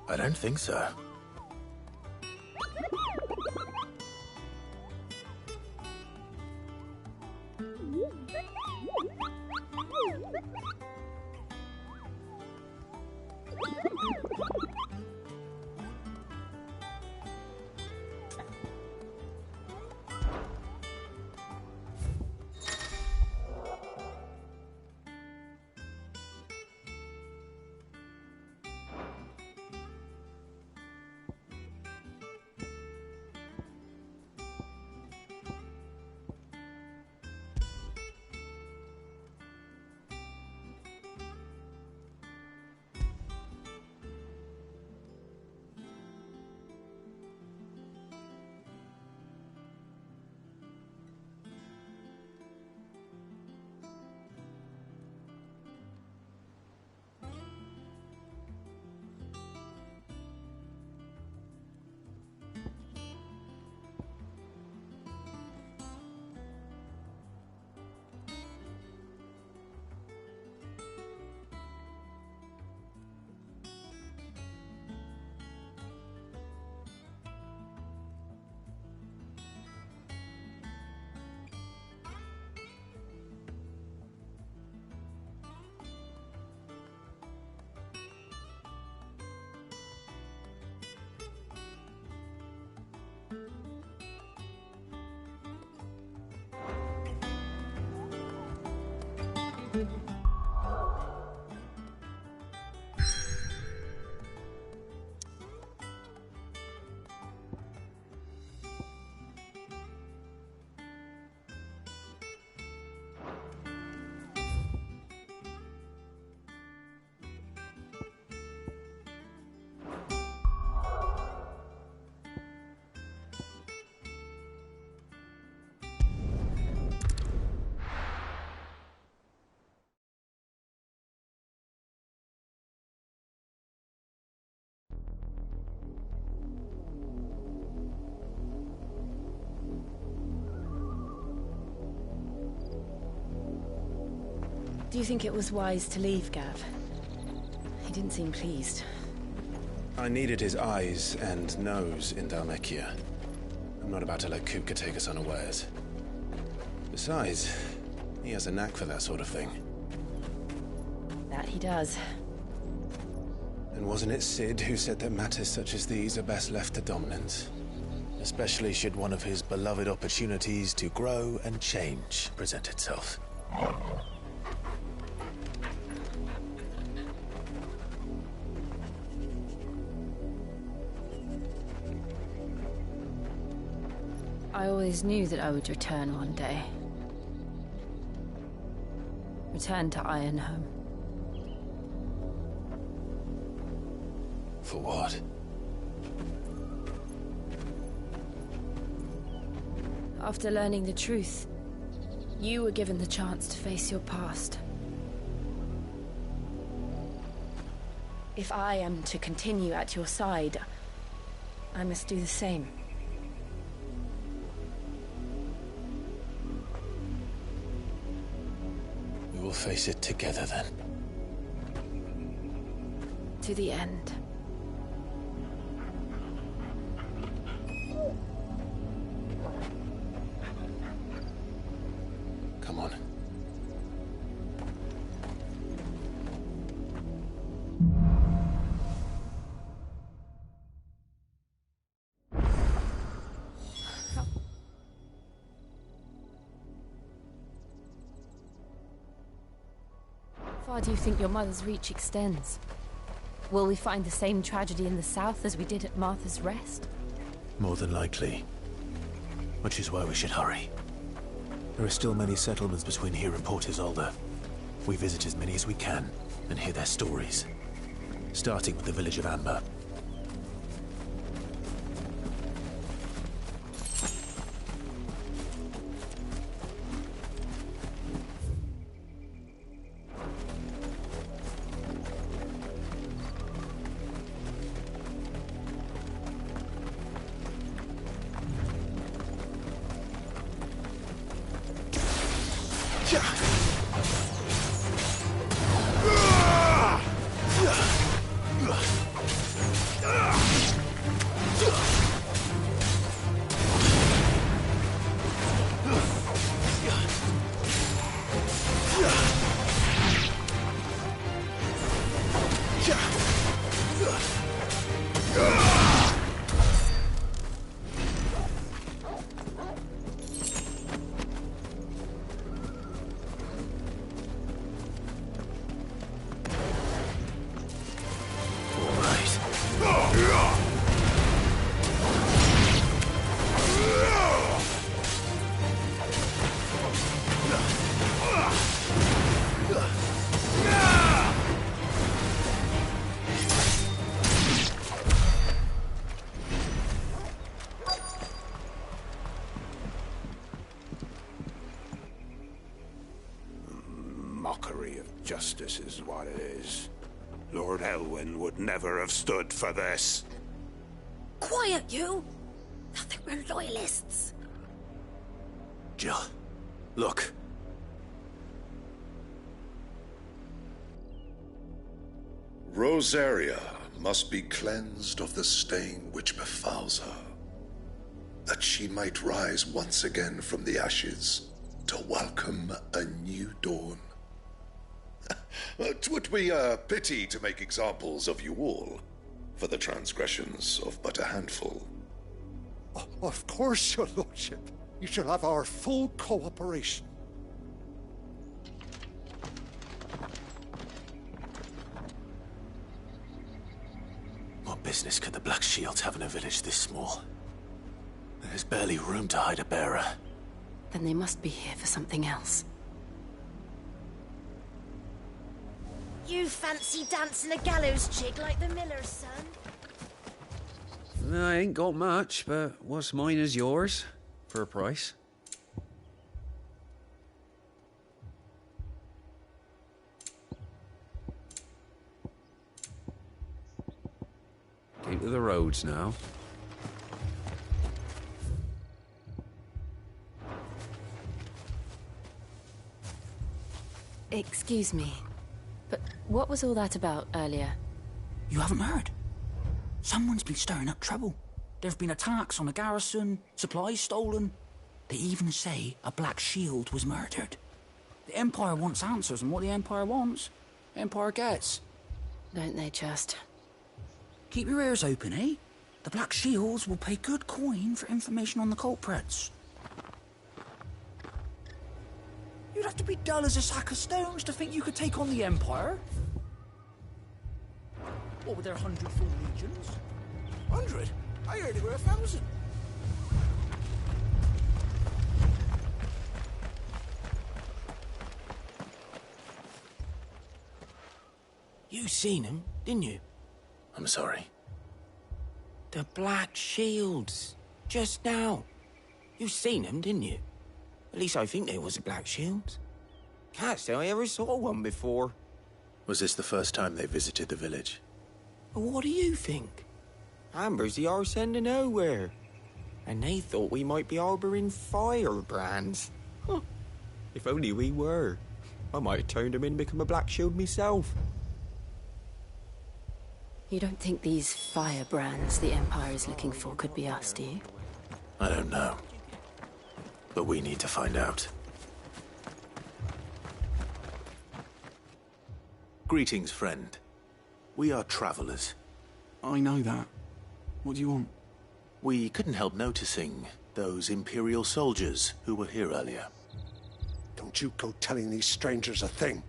I don't think so. Do you think it was wise to leave, Gav? He didn't seem pleased. I needed his eyes and nose in Dhalmekia. I'm not about to let Kupka take us unawares. Besides, he has a knack for that sort of thing. That he does. And wasn't it Sid who said that matters such as these are best left to dominance? Especially should one of his beloved opportunities to grow and change present itself. I always knew that I would return one day. Return to Ironhome. For what? After learning the truth, you were given the chance to face your past. If I am to continue at your side, I must do the same. We will face it together then. To the end. Come on. How far do you think your mother's reach extends? Will we find the same tragedy in the south as we did at Martha's Rest? More than likely. Which is why we should hurry. There are still many settlements between here and Port Isolde. We visit as many as we can and hear their stories. Starting with the village of Amber. Mockery of justice is what it is. Lord Elwyn would never have stood for this. Quiet, you! I think we're loyalists. Jill, look. Rosaria must be cleansed of the stain which befouls her, that she might rise once again from the ashes to welcome a new dawn. 'Twould be a pity to make examples of you all for the transgressions of but a handful. Of course, your lordship. You shall have our full cooperation. What business could the Black Shields have in a village this small? There's barely room to hide a bearer. Then they must be here for something else. You fancy dancing a gallows jig like the miller's son? I ain't got much, but what's mine is yours, for a price. Keep to the roads now. Excuse me, but what was all that about earlier? You haven't heard? Someone's been stirring up trouble. There've been attacks on the garrison, supplies stolen. They even say a Black Shield was murdered. The Empire wants answers, and what the Empire wants, the Empire gets. Don't they just? Keep your ears open, eh? The Black Shields will pay good coin for information on the culprits. You'd have to be dull as a sack of stones to think you could take on the Empire. What were their 100 full legions? 100? I heard they were 1,000. You seen them, didn't you? I'm sorry. The Black Shields. Just now. You seen them, didn't you? At least I think they was the Black Shields. Can't say I ever saw one before. Was this the first time they visited the village? What do you think? Amber's the arse end of nowhere. And they thought we might be harbouring firebrands. Huh. If only we were. I might have turned them in and become a Black Shield myself. You don't think these firebrands the Empire is looking for could be us, do you? I don't know. But we need to find out. Greetings, friend. We are travelers. I know that. What do you want? We couldn't help noticing those Imperial soldiers who were here earlier. Don't you go telling these strangers a thing.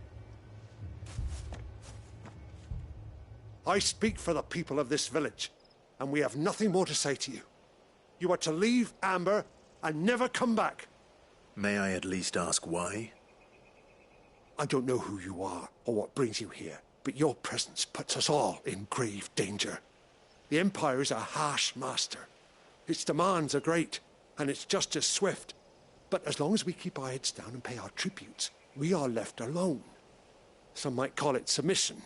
I speak for the people of this village, and we have nothing more to say to you. You are to leave Amber and never come back. May I at least ask why? I don't know who you are or what brings you here, but your presence puts us all in grave danger. The Empire is a harsh master. Its demands are great, and its justice swift. But as long as we keep our heads down and pay our tributes, we are left alone. Some might call it submission.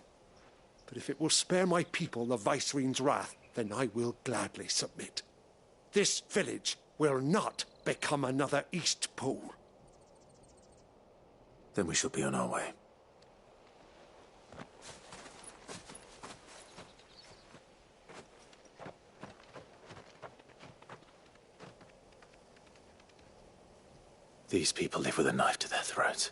But if it will spare my people the Viceroy's wrath, then I will gladly submit. This village will not become another Eastpool. Then we shall be on our way. These people live with a knife to their throats.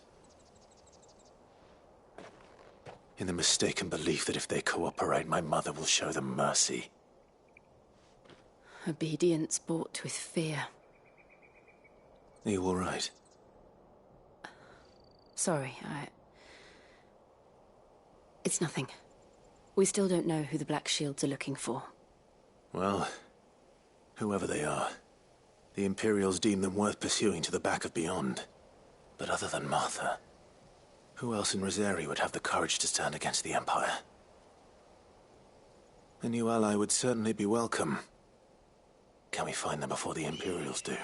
In the mistaken belief that if they cooperate, my mother will show them mercy. Obedience bought with fear. Are you all right? Sorry, It's nothing. We still don't know who the Black Shields are looking for. Well, whoever they are, the Imperials deem them worth pursuing to the back of beyond. But other than Martha, who else in Rosari would have the courage to stand against the Empire? A new ally would certainly be welcome. Can we find them before the Imperials do?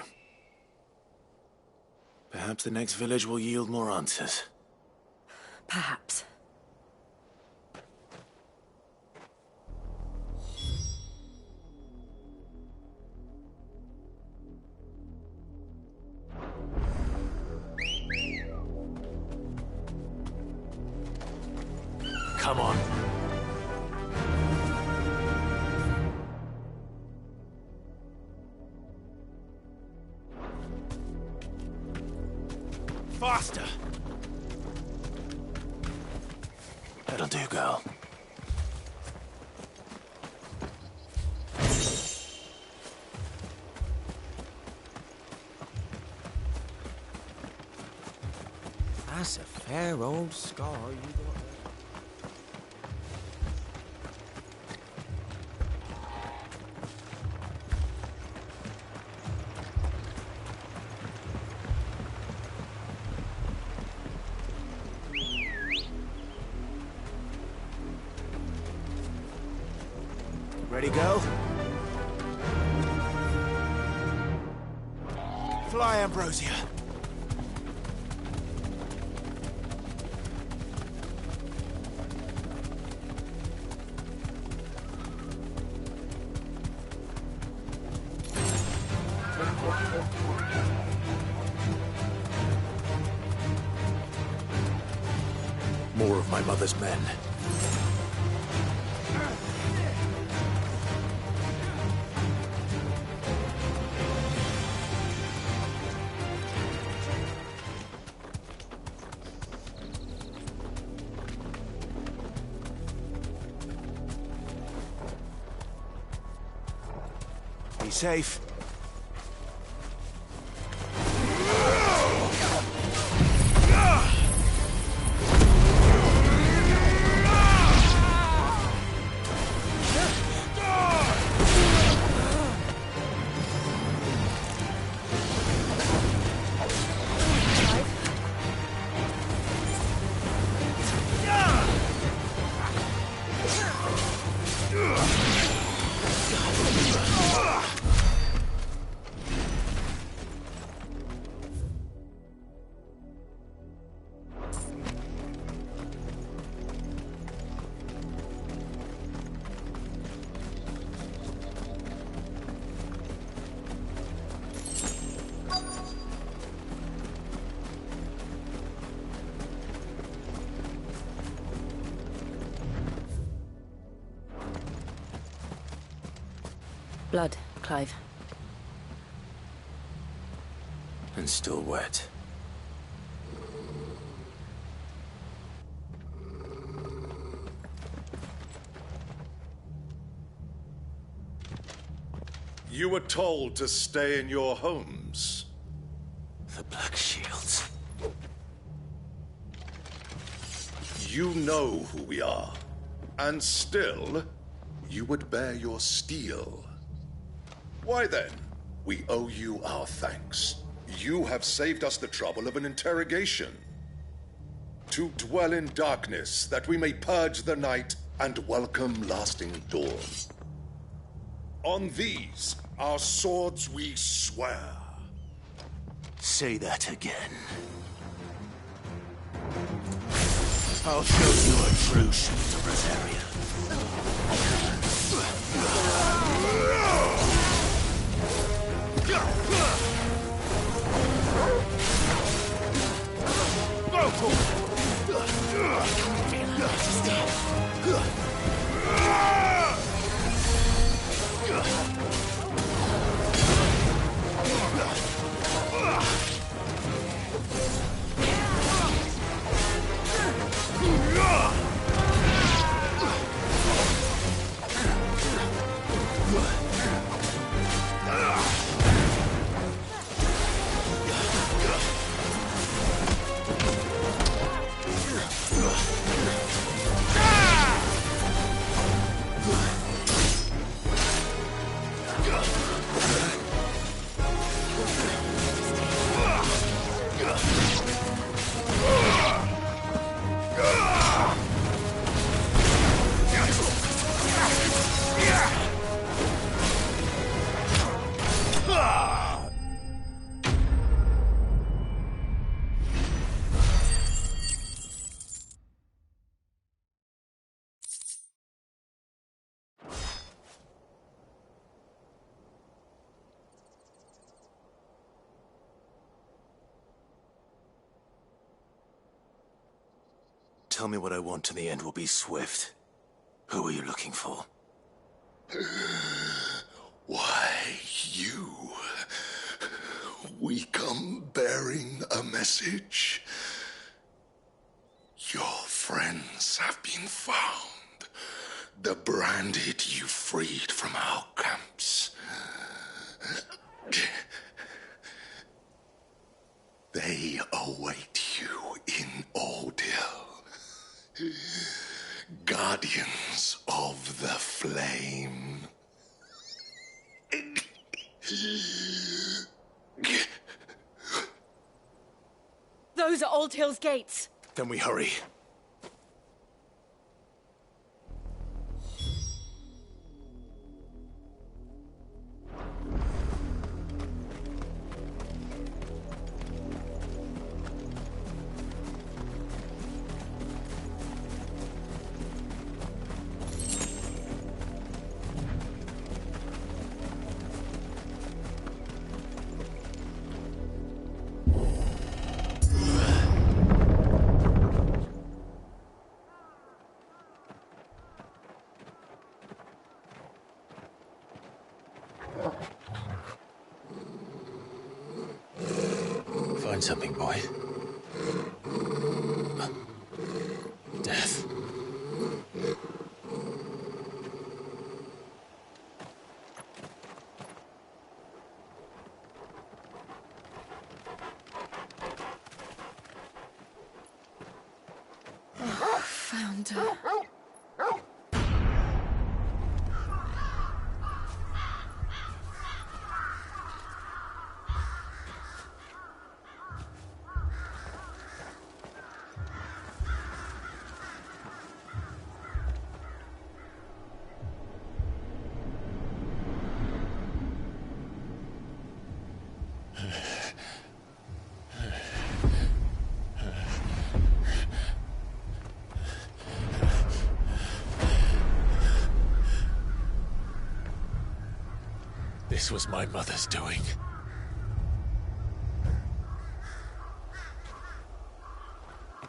Perhaps the next village will yield more answers. Perhaps. Come on. Faster! That'll do, girl. That's a fair old scar you got there. Ready, go? Fly, Ambrosia. More of my mother's men. Be safe. Blood, Clive. And still wet. You were told to stay in your homes. The Black Shields. You know who we are. And still, you would bear your steel. Why then, we owe you our thanks. You have saved us the trouble of an interrogation. To dwell in darkness, that we may purge the night and welcome lasting dawn. On these, our swords we swear. Say that again. I'll show you a true shooter, Rosaria. Tell me what I want and the end will be swift. Who are you looking for? Why, you. We come bearing a message. Your friends have been found. The branded you freed from our camps. They await you in guardians of the flame. Those are Old Hill's gates. Then we hurry. Find something, boy. Death. Oh, found her. This was my mother's doing.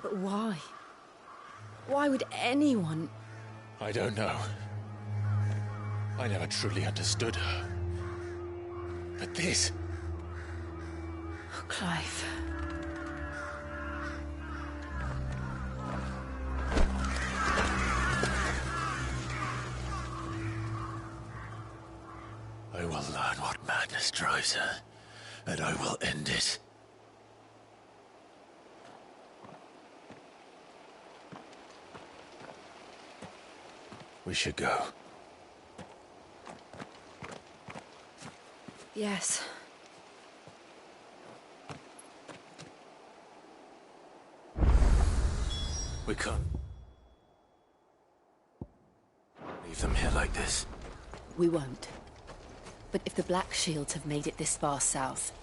But why? Why would anyone... I don't know. I never truly understood her. But this... Oh, Clive. I will learn what madness drives her, and I will end it. We should go. Yes. We can't leave them here like this. We won't. But if the Black Shields have made it this far south,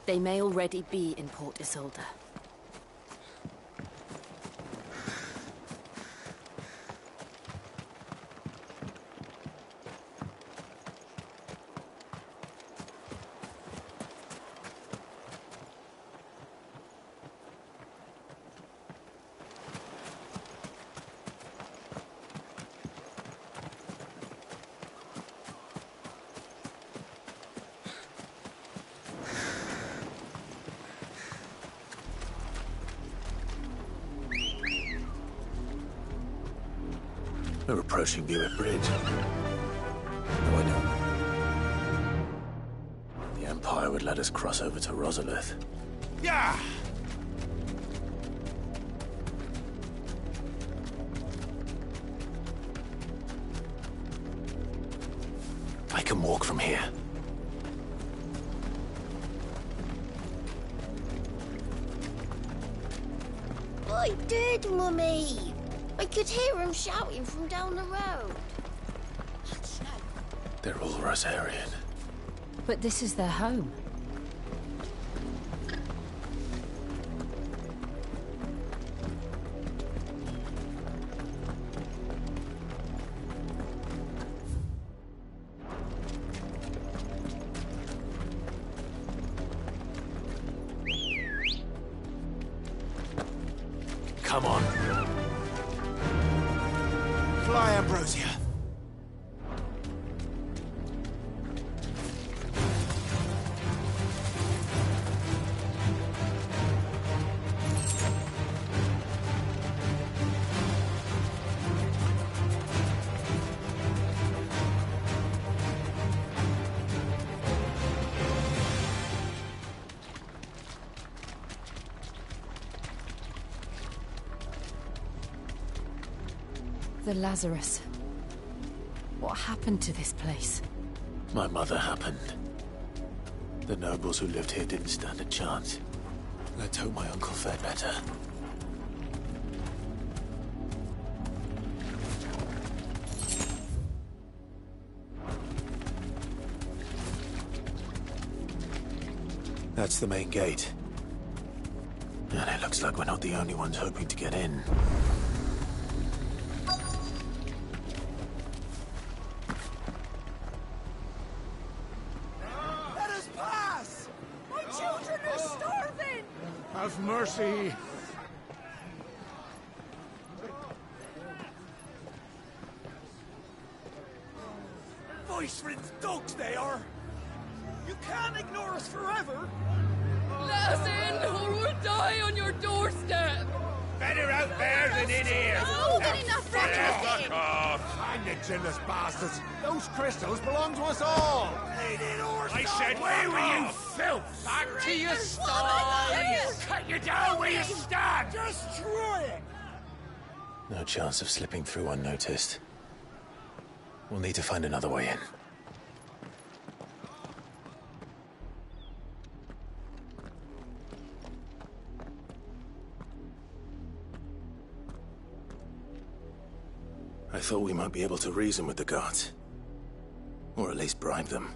they may already be in Port Isolde. We're approaching Buick Bridge. No, I know. The Empire would let us cross over to Rosalith. Yeah! I can walk from here. I did, Mummy. I could hear him shouting from down the road. They're all Rosarian. But this is their home. Come on. Fly, Ambrosia. The Lazarus. What happened to this place? My mother happened. The nobles who lived here didn't stand a chance. Let's hope my uncle fared better. That's the main gate. And it looks like we're not the only ones hoping to get in. Let us pass! My children are starving! Have mercy! Voice-ridden dogs they are! You can't ignore us forever! Let us in, or we'll die on your doorstep! Better out there than in here! Oh, get enough Fuck off! Find the jealous bastards! Those crystals belong to us all! I said, where were you, filth? Back to your sties! Cut you down where you stand! Destroy it! No chance of slipping through unnoticed. We'll need to find another way in. I thought we might be able to reason with the guards. Or at least bribe them.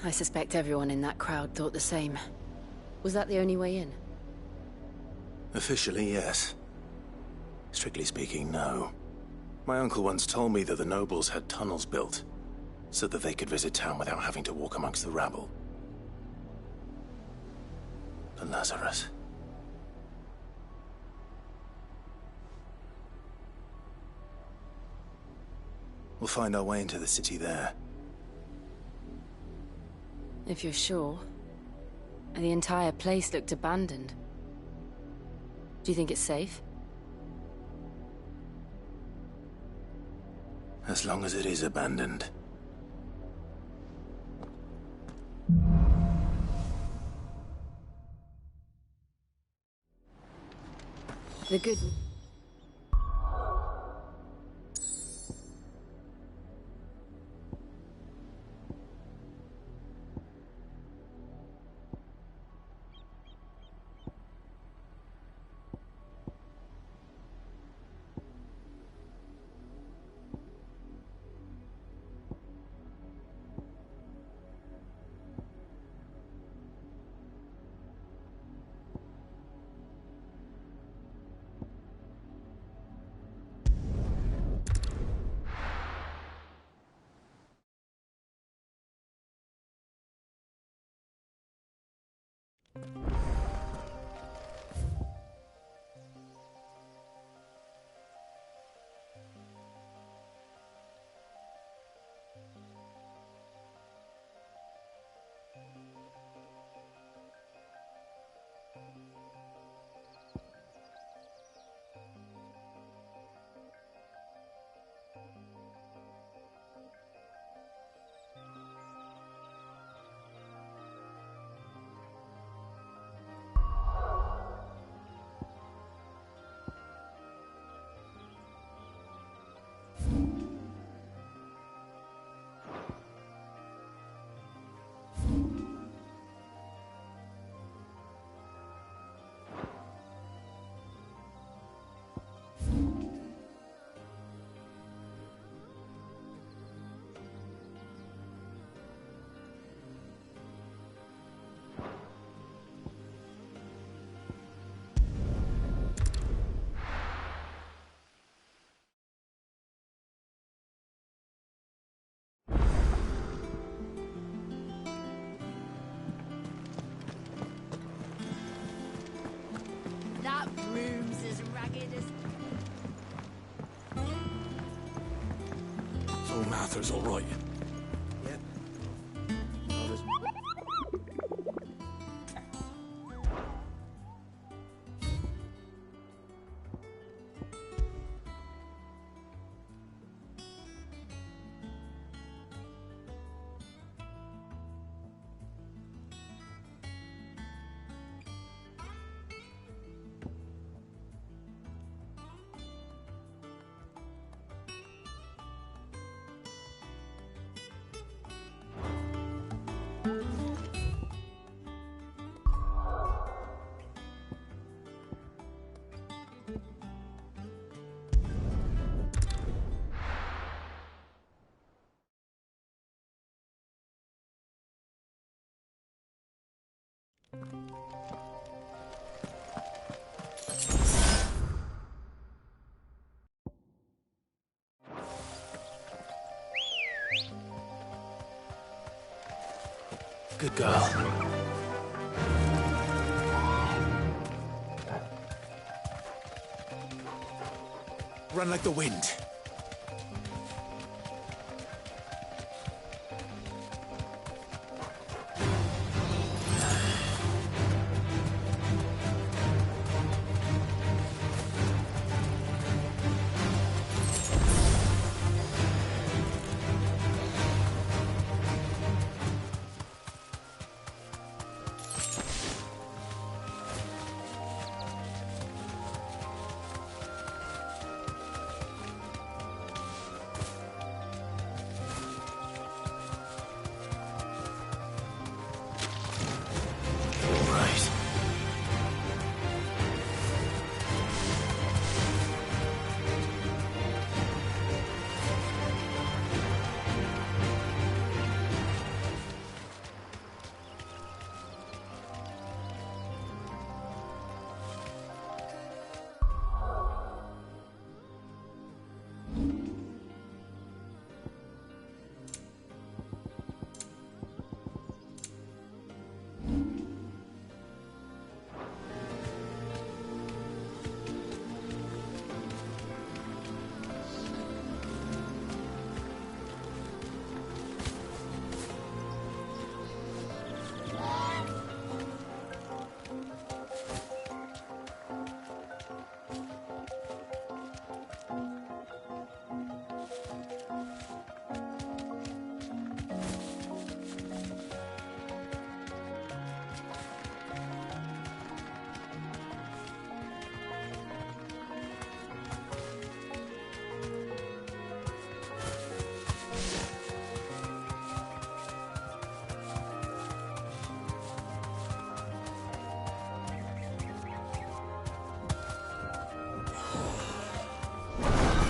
I suspect everyone in that crowd thought the same. Was that the only way in? Officially, yes. Strictly speaking, no. My uncle once told me that the nobles had tunnels built, so that they could visit town without having to walk amongst the rabble. The Lazarus. We'll find our way into the city there. If you're sure. The entire place looked abandoned. Do you think it's safe? As long as it is abandoned. The good... That room's as ragged as... So Mather's all right. Yep. Good girl. Run like the wind.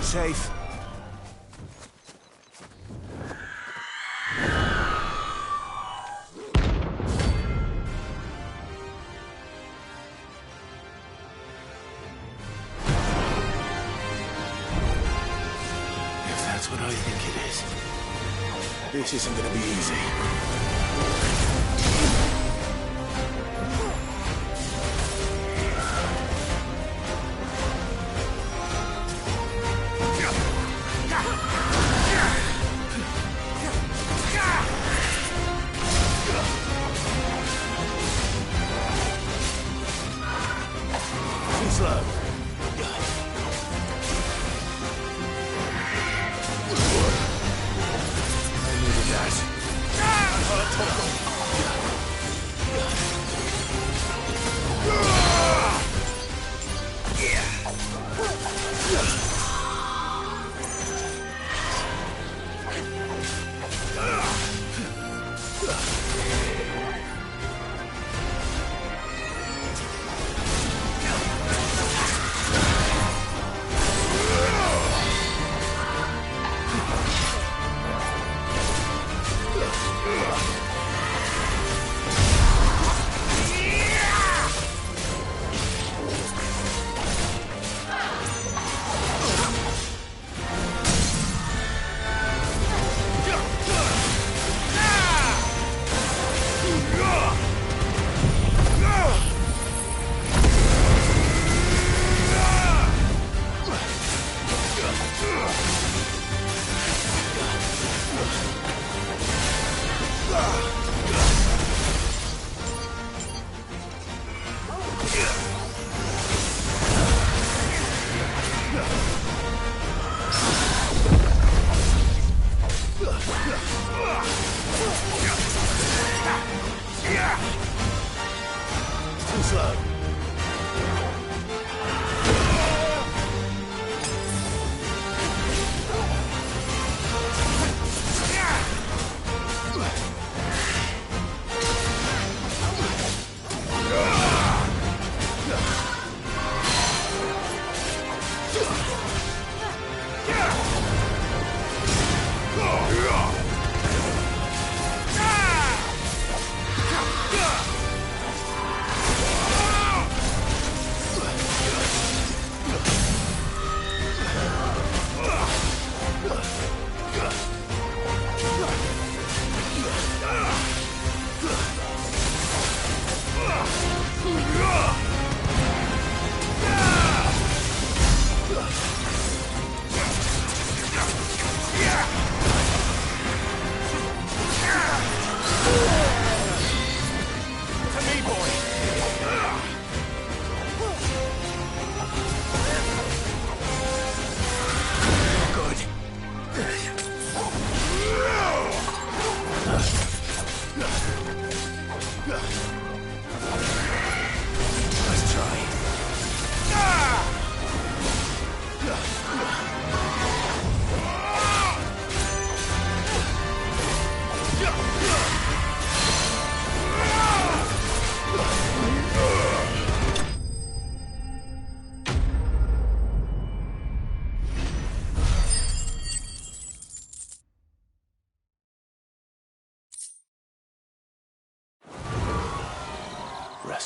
Safe. If that's what I think it is, this isn't gonna be easy.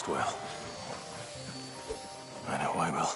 Ghost will. I know I will.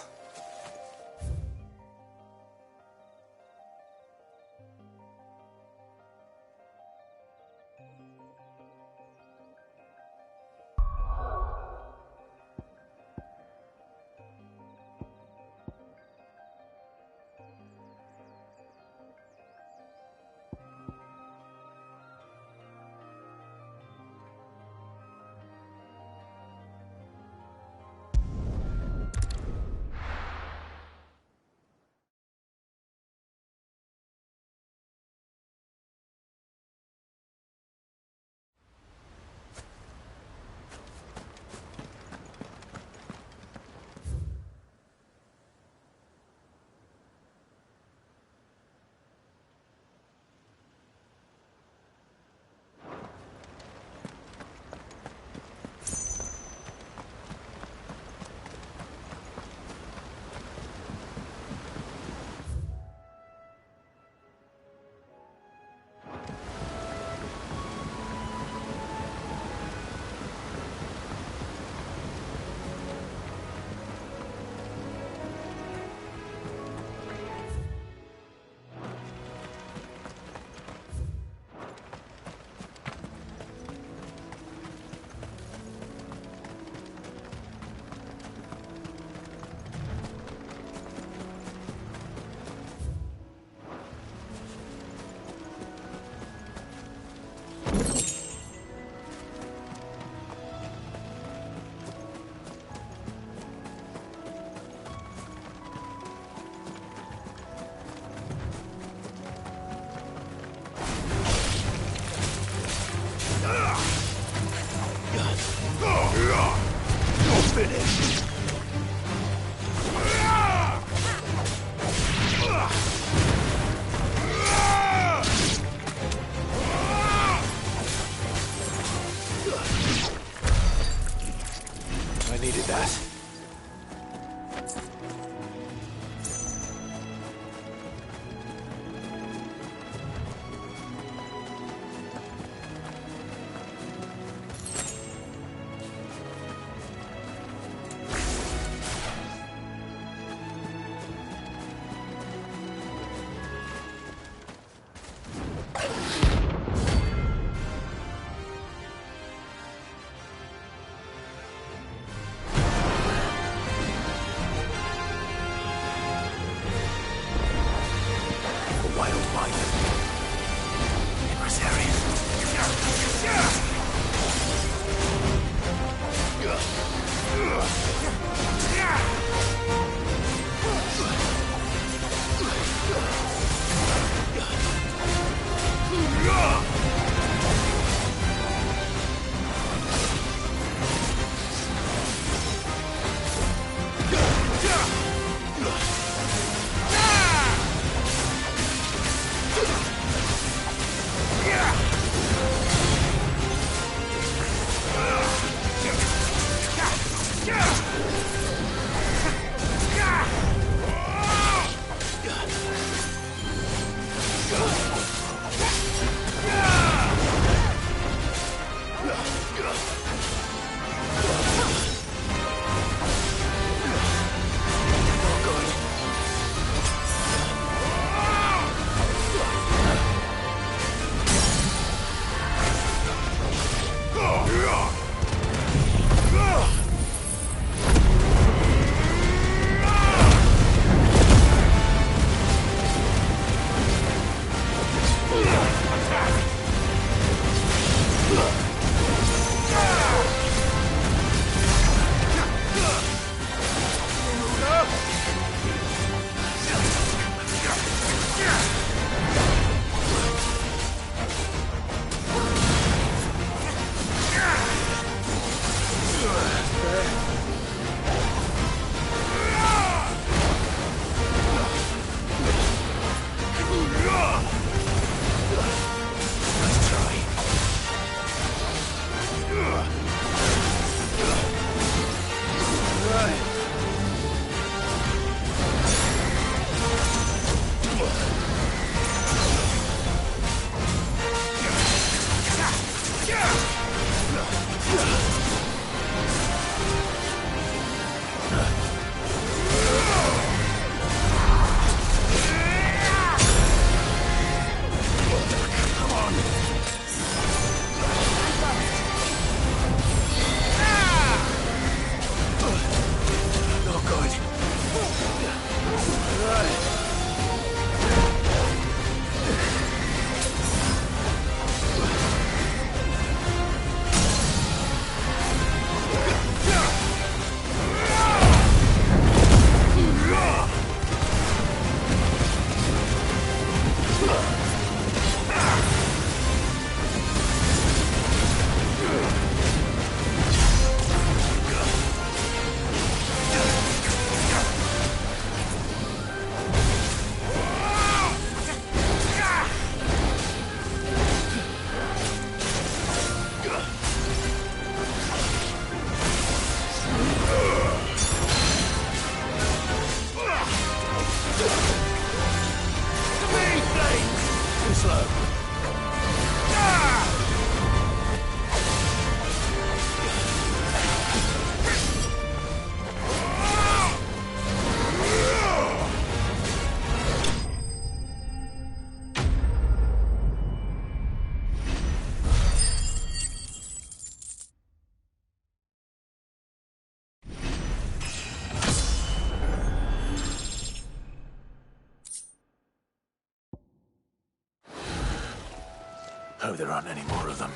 Hope there aren't any more of them.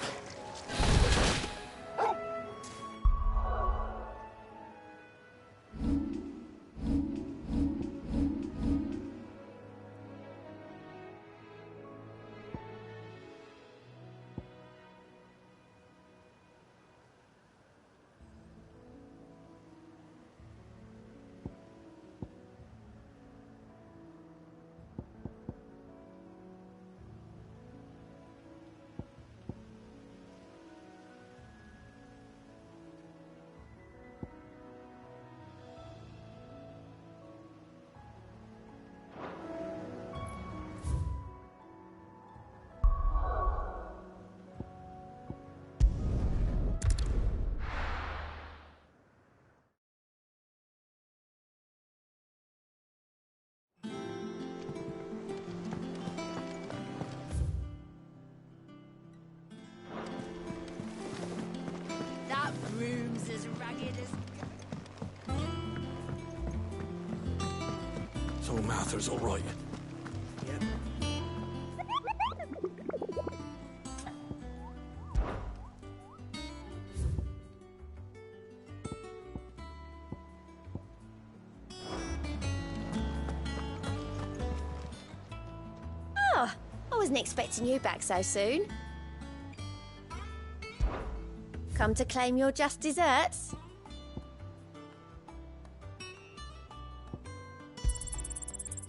That room's as ragged as... So Martha's all right. Yep. Oh, I wasn't expecting you back so soon. Come to claim your just desserts?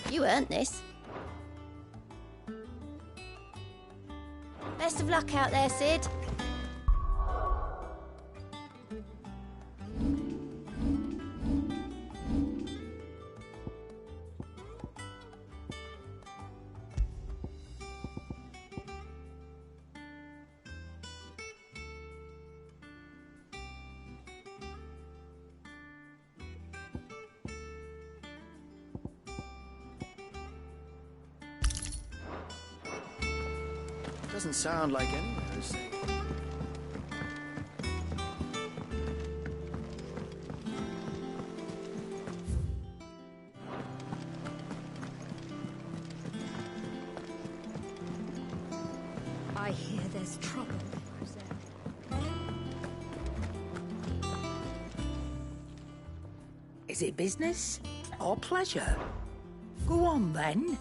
You earned this. Best of luck out there, Sid. Doesn't sound like anyone who's saying. I hear there's trouble. Is it business or pleasure? Go on then.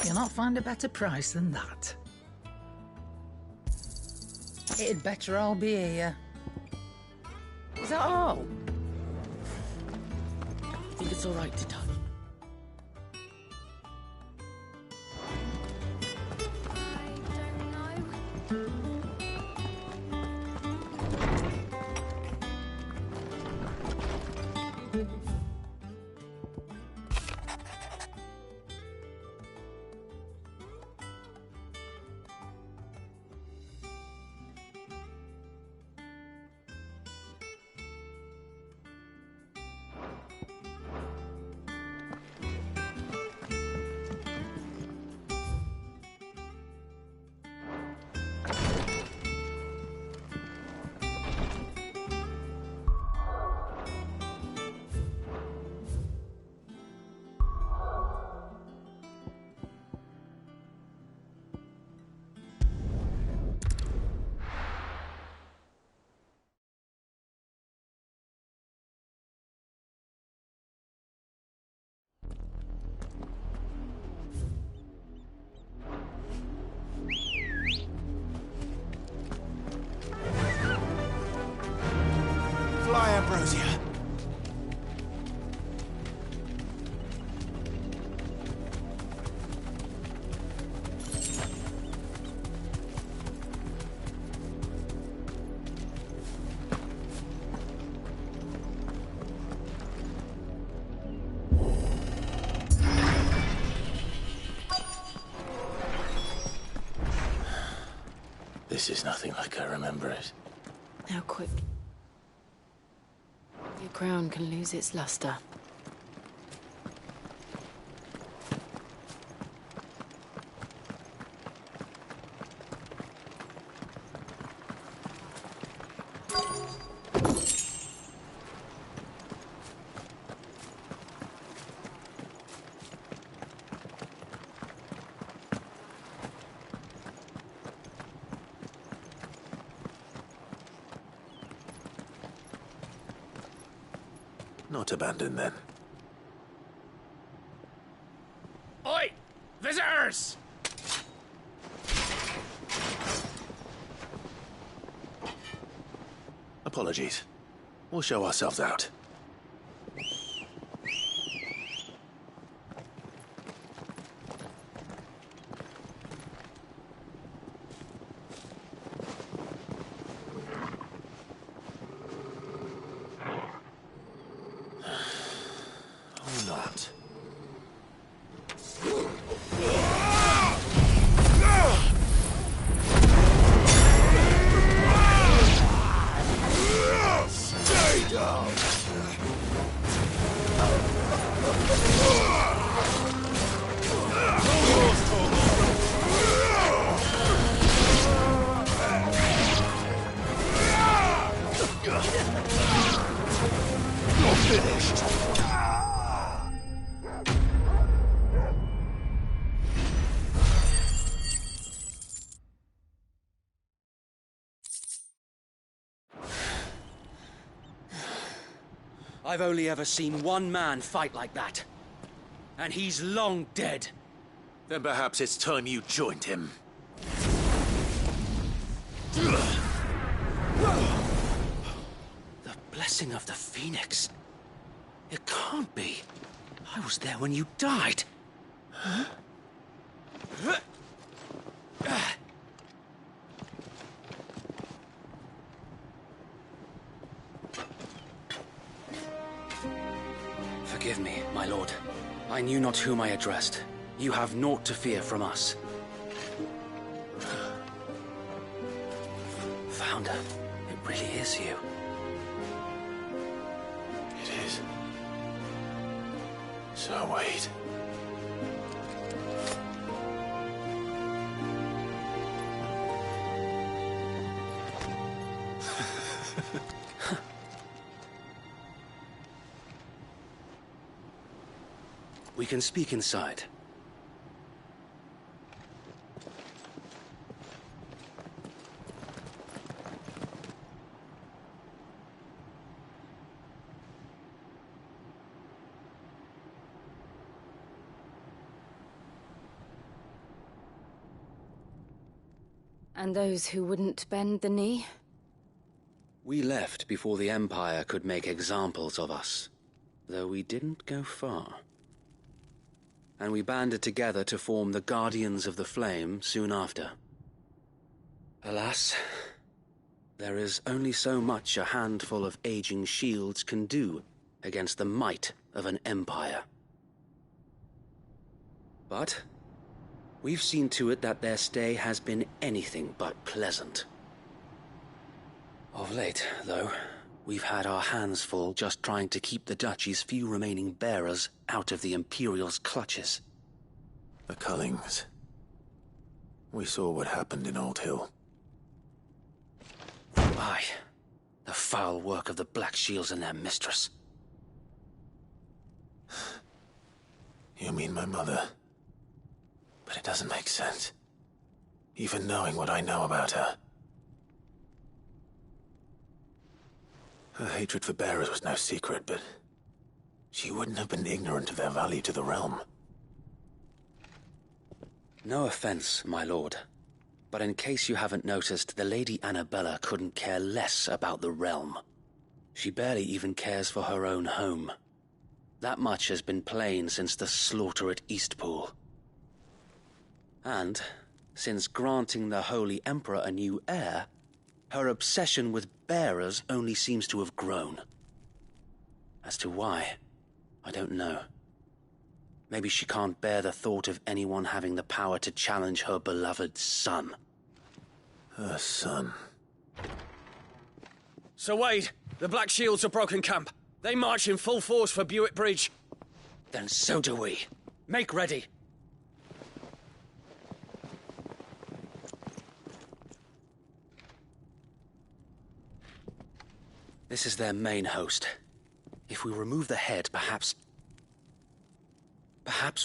You'll not find a better price than that. It'd better all be here. Is that all? I think it's all right to touch. Fly, Ambrosia. This is nothing like I remember it. Now quick. Your crown can lose its luster. Not abandoned, then. Oi! Visitors! Apologies. We'll show ourselves out. Or not. Stay down! You're finished! I've only ever seen one man fight like that. And he's long dead. Then perhaps it's time you joined him. The blessing of the Phoenix. It can't be. I was there when you died. Huh? Forgive me, my lord. I knew not whom I addressed. You have naught to fear from us. Founder, it really is you. It is. So wait. We can speak inside. And those who wouldn't bend the knee? We left before the Empire could make examples of us, though we didn't go far. And we banded together to form the Guardians of the Flame soon after. Alas, there is only so much a handful of aging shields can do against the might of an empire. But we've seen to it that their stay has been anything but pleasant. Of late, though, we've had our hands full just trying to keep the Duchy's few remaining bearers out of the Imperial's clutches. The Cullings. We saw what happened in Old Hill. Aye. The foul work of the Black Shields and their mistress. You mean my mother? But it doesn't make sense. Even knowing what I know about her. Her hatred for bearers was no secret, but she wouldn't have been ignorant of their value to the realm. No offense, my lord, but in case you haven't noticed, the Lady Annabella couldn't care less about the realm. She barely even cares for her own home. That much has been plain since the slaughter at Eastpool. And, since granting the Holy Emperor a new heir, her obsession with bearers only seems to have grown. As to why, I don't know. Maybe she can't bear the thought of anyone having the power to challenge her beloved son. Her son. Sir Wade, the Black Shields have broken camp. They march in full force for Buick Bridge. Then so do we. Make ready. This is their main host. If we remove the head, perhaps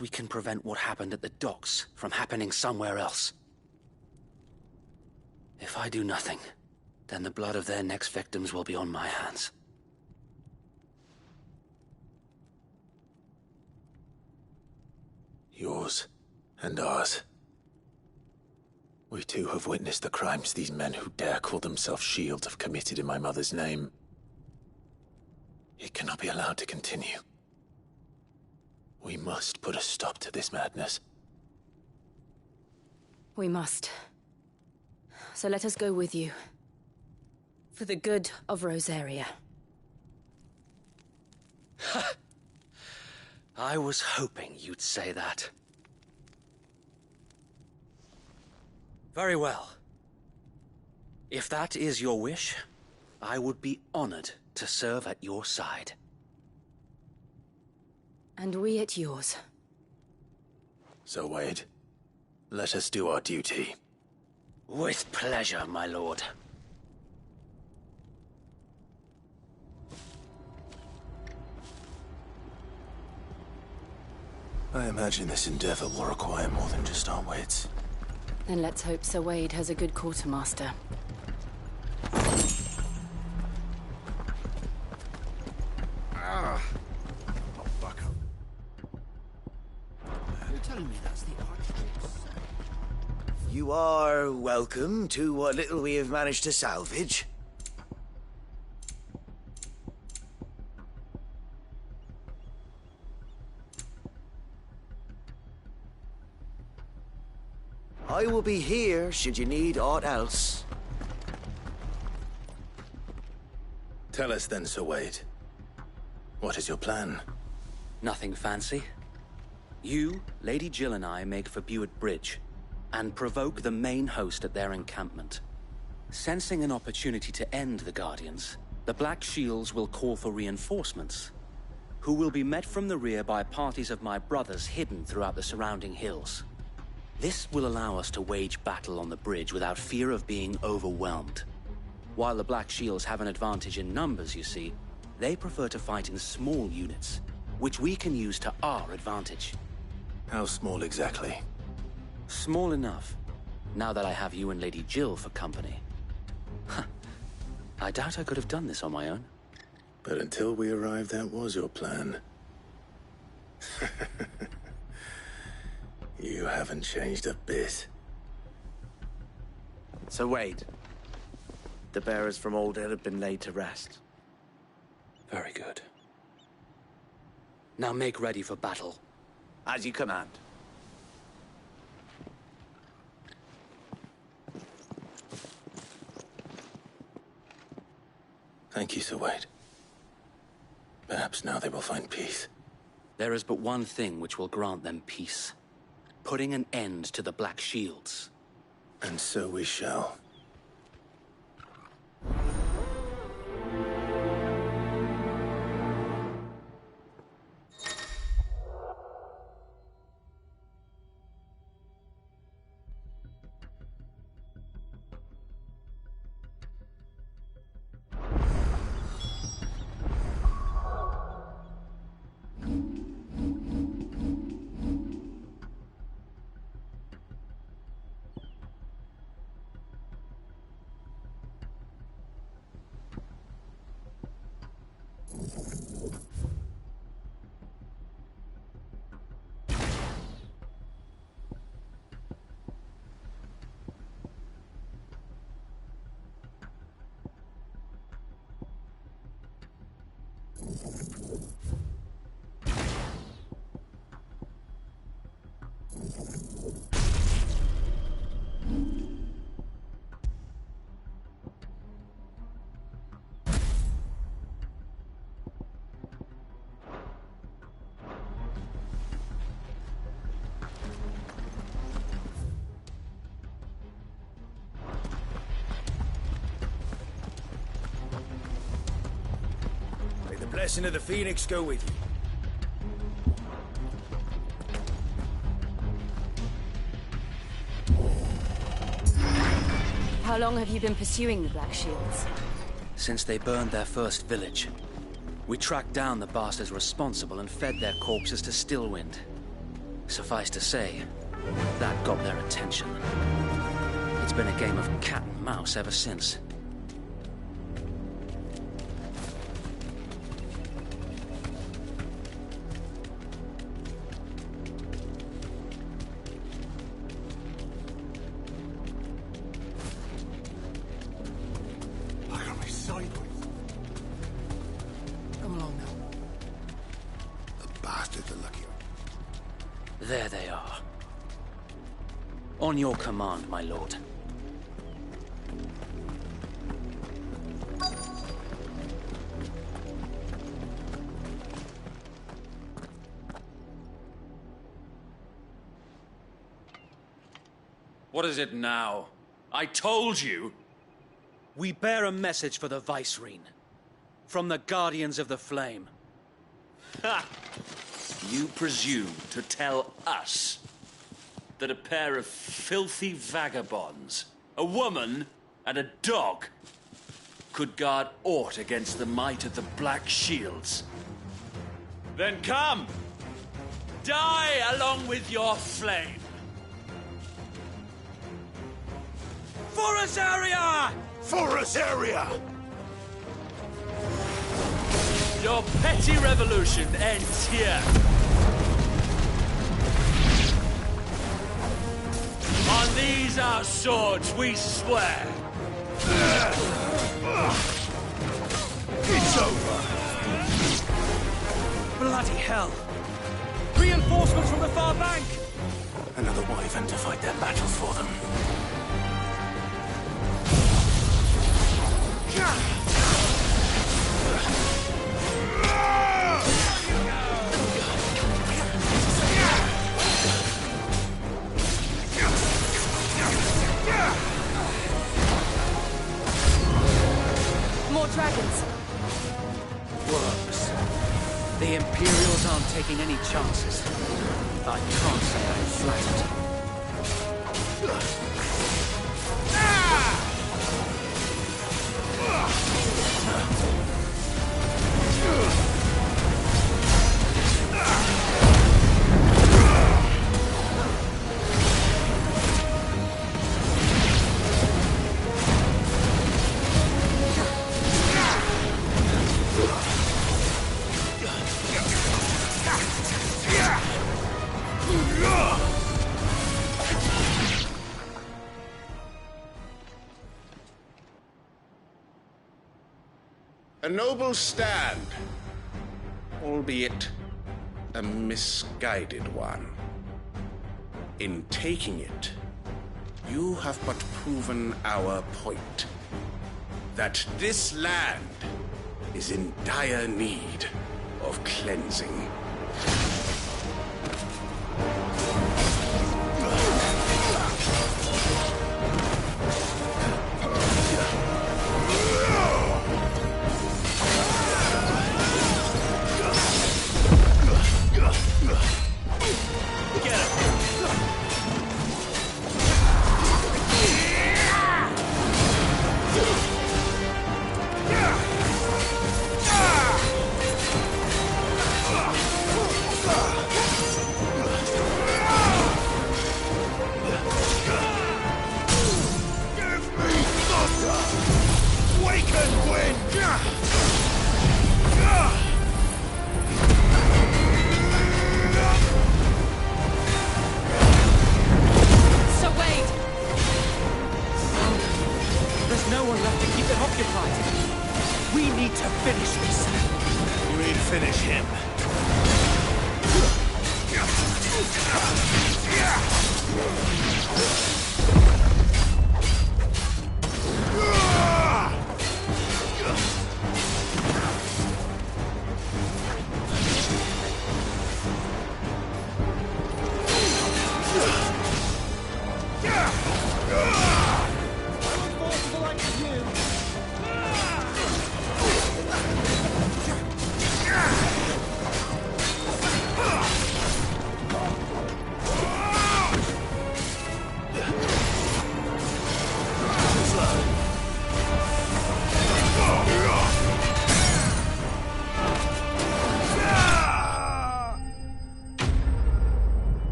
we can prevent what happened at the docks from happening somewhere else. If I do nothing, then the blood of their next victims will be on my hands. Yours and ours. We too have witnessed the crimes these men who dare call themselves shields have committed in my mother's name. It cannot be allowed to continue. We must put a stop to this madness. We must. So let us go with you. For the good of Rosaria. I was hoping you'd say that. Very well. If that is your wish, I would be honored to serve at your side. And we at yours. So, Wade, let us do our duty. With pleasure, my lord. I imagine this endeavor will require more than just our wits. Then let's hope Sir Wade has a good quartermaster. Back up. You're telling me that's the Archduke's son? You are welcome to what little we have managed to salvage. I will be here should you need aught else. Tell us then, Sir Wade. What is your plan? Nothing fancy. You, Lady Jill and I make for Buett Bridge and provoke the main host at their encampment. Sensing an opportunity to end the Guardians, the Black Shields will call for reinforcements, who will be met from the rear by parties of my brothers hidden throughout the surrounding hills. This will allow us to wage battle on the bridge without fear of being overwhelmed. While the Black Shields have an advantage in numbers, you see, they prefer to fight in small units, which we can use to our advantage. How small exactly? Small enough, now that I have you and Lady Jill for company. I doubt I could have done this on my own. But until we arrived, that was your plan. You haven't changed a bit. So Wade, the bearers from Old Hill have been laid to rest. Very good. Now make ready for battle. As you command. Thank you, Sir Wade. Perhaps now they will find peace. There is but one thing which will grant them peace. Putting an end to the Black Shields. And so we shall. Blessing of the Phoenix go with you. How long have you been pursuing the Black Shields? Since they burned their first village. We tracked down the bastards responsible and fed their corpses to Stillwind. Suffice to say, that got their attention. It's been a game of cat and mouse ever since. There they are. On your command, my lord. What is it now? I told you! We bear a message for the Vicereine. From the Guardians of the Flame. Ha! You presume to tell us that a pair of filthy vagabonds, a woman and a dog, could guard aught against the might of the Black Shields? Then come! Die along with your flame! For Azaria! For Azaria! Your petty revolution ends here. On these our swords we swear. It's over. Bloody hell! Reinforcements from the far bank! Another wyvern to fight their battle for them. More dragons. Worms. The Imperials aren't taking any chances. I can't say I'm flattered. A noble stand, albeit a misguided one. In taking it, you have but proven our point. That this land is in dire need of cleansing.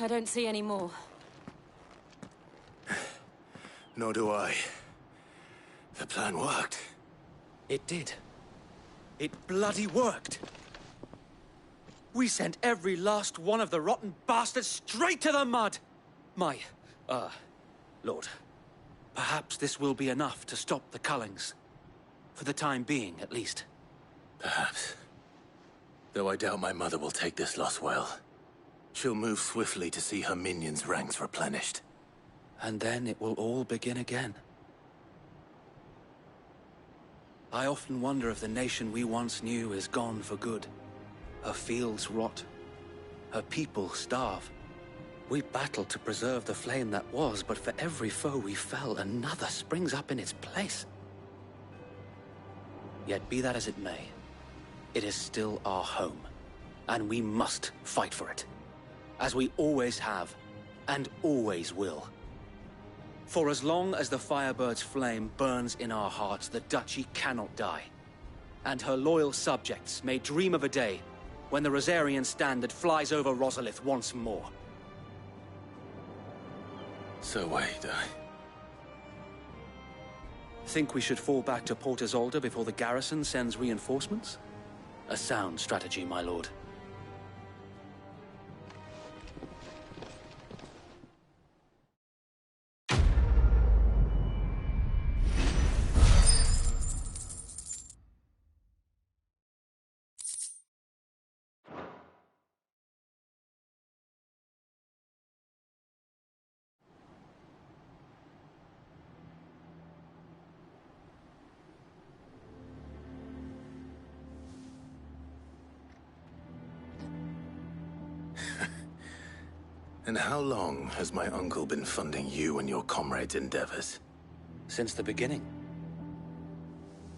I don't see any more. Nor do I. The plan worked. It did. It bloody worked. We sent every last one of the rotten bastards straight to the mud! Lord, perhaps this will be enough to stop the Cullings. For the time being, at least. Perhaps. Though I doubt my mother will take this loss well. She'll move swiftly to see her minions' ranks replenished. And then it will all begin again. I often wonder if the nation we once knew is gone for good. Her fields rot. Her people starve. We battled to preserve the flame that was, but for every foe we fell, another springs up in its place. Yet be that as it may, it is still our home, and we must fight for it, as we always have, and always will. For as long as the Firebird's flame burns in our hearts, the Duchy cannot die, and her loyal subjects may dream of a day when the Rosarian standard flies over Rosalith once more. So wait, Think we should fall back to Port Isolde before the garrison sends reinforcements? A sound strategy, my lord. And how long has my uncle been funding you and your comrades' endeavors? Since the beginning.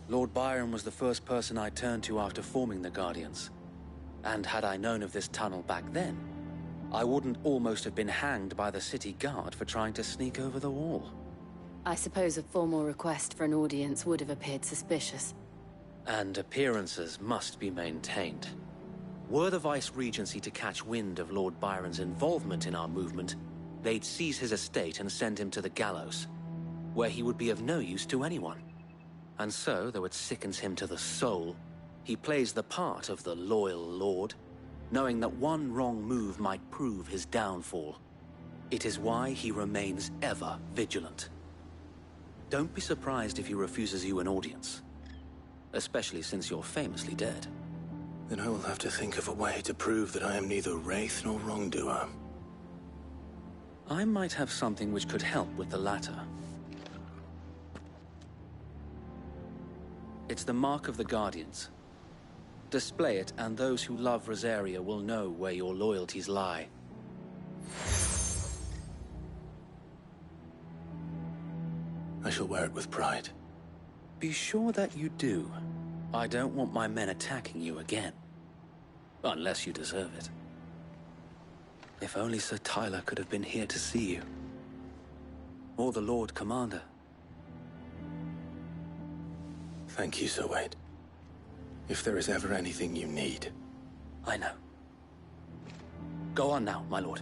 Lord Byron was the first person I turned to after forming the Guardians. And had I known of this tunnel back then, I wouldn't almost have been hanged by the city guard for trying to sneak over the wall. I suppose a formal request for an audience would have appeared suspicious. And appearances must be maintained. Were the Vice-Regency to catch wind of Lord Byron's involvement in our movement, they'd seize his estate and send him to the gallows, where he would be of no use to anyone. And so, though it sickens him to the soul, he plays the part of the loyal lord, knowing that one wrong move might prove his downfall. It is why he remains ever vigilant. Don't be surprised if he refuses you an audience, especially since you're famously dead. Then I will have to think of a way to prove that I am neither wraith nor wrongdoer. I might have something which could help with the latter. It's the mark of the Guardians. Display it, and those who love Rosaria will know where your loyalties lie. I shall wear it with pride. Be sure that you do. I don't want my men attacking you again. Unless you deserve it. If only Sir Tyler could have been here to see you. Or the Lord Commander. Thank you, Sir Wade. If there is ever anything you need. I know. Go on now, my lord.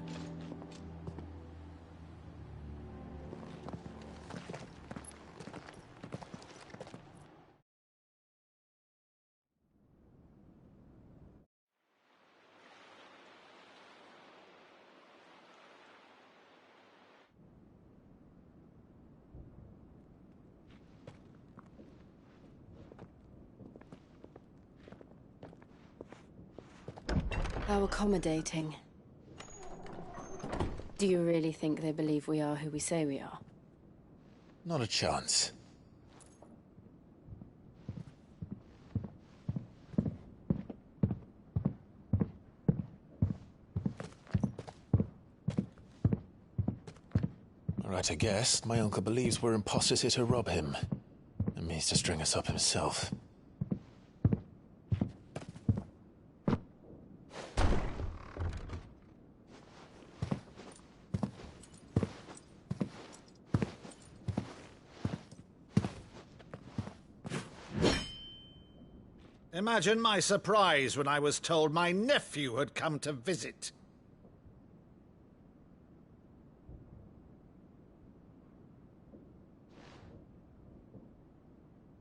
How accommodating. Do you really think they believe we are who we say we are? Not a chance. Right, I guess. My uncle believes we're imposters here to rob him. And means to string us up himself. Imagine my surprise when I was told my nephew had come to visit.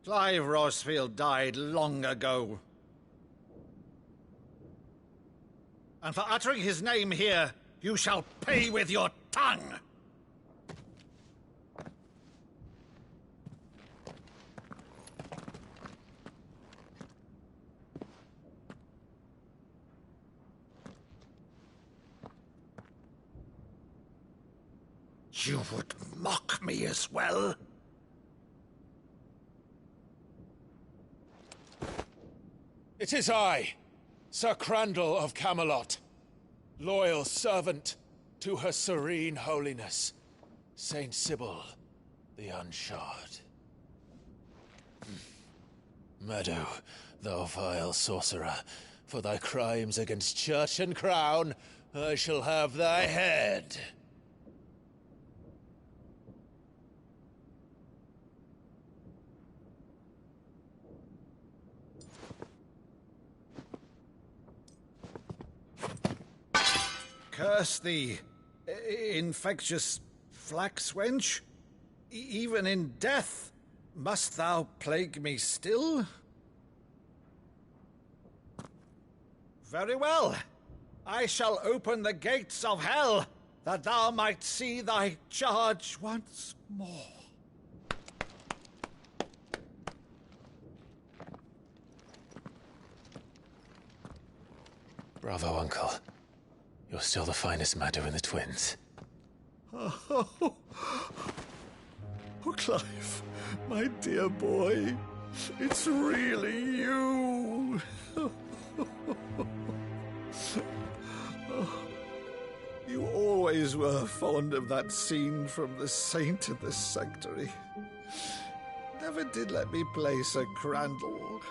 Clive Rosfield died long ago. and for uttering his name here, you shall pay with your tongue! You would mock me as well? It is I, Sir Crandall of Camelot, loyal servant to her serene holiness, Saint Sybil the Unshod. Meadow, thou vile sorcerer, for thy crimes against church and crown, I shall have thy head. Curse thee, infectious flax wench. Even in death, must thou plague me still? Very well. I shall open the gates of hell, that thou might see thy charge once more. Bravo, Uncle. You're still the finest Meadow in the twins. Oh, Clive, my dear boy, it's really you. You always were fond of that scene from The Saint of the Sanctuary. Never did let me play Sir Crandall.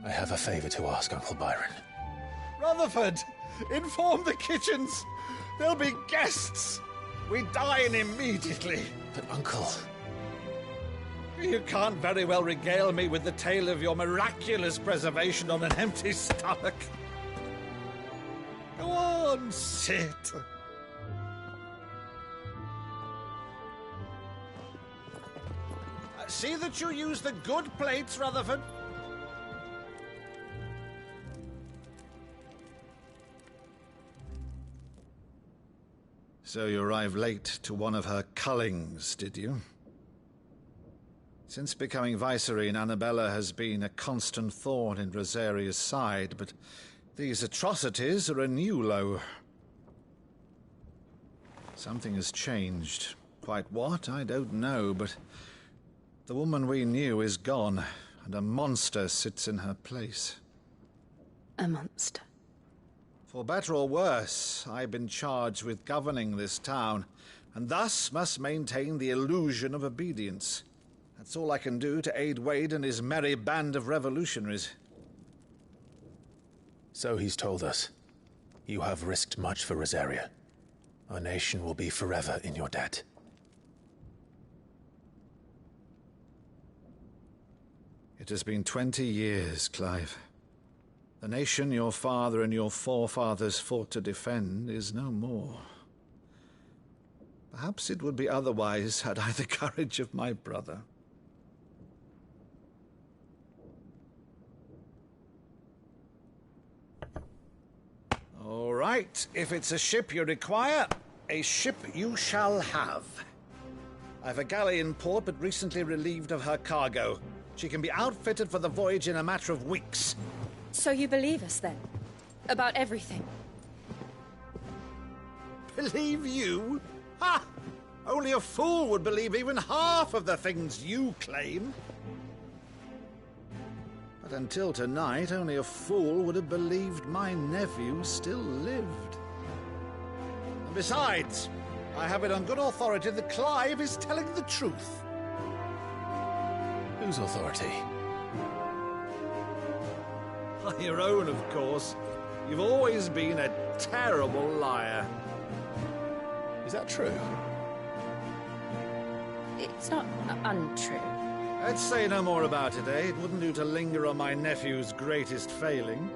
I have a favor to ask, Uncle Byron. Rutherford, inform the kitchens. There'll be guests. We dine immediately. But, Uncle... You can't very well regale me with the tale of your miraculous preservation on an empty stomach. Go on, sit. See that you use the good plates, Rutherford. So you arrived late to one of her cullings, did you? Since becoming Vicereine, Annabella has been a constant thorn in Rosaria's side, but these atrocities are a new low. Something has changed. Quite what, I don't know, but the woman we knew is gone, and a monster sits in her place. A monster? For better or worse, I've been charged with governing this town, and thus must maintain the illusion of obedience. That's all I can do to aid Wade and his merry band of revolutionaries. So he's told us. You have risked much for Rosaria. Our nation will be forever in your debt. It has been 20 years, Clive. The nation your father and your forefathers fought to defend is no more. Perhaps it would be otherwise had I the courage of my brother. All right, if it's a ship you require, a ship you shall have. I've a galley in port, but recently relieved of her cargo. She can be outfitted for the voyage in a matter of weeks. So you believe us, then? About everything? Believe you? Ha! Only a fool would believe even half of the things you claim. But until tonight, only a fool would have believed my nephew still lived. And besides, I have it on good authority that Clive is telling the truth. Whose authority? Your own, of course. You've always been a terrible liar. Is that true? It's not untrue. Let's say no more about it, eh? It wouldn't do to linger on my nephew's greatest failing.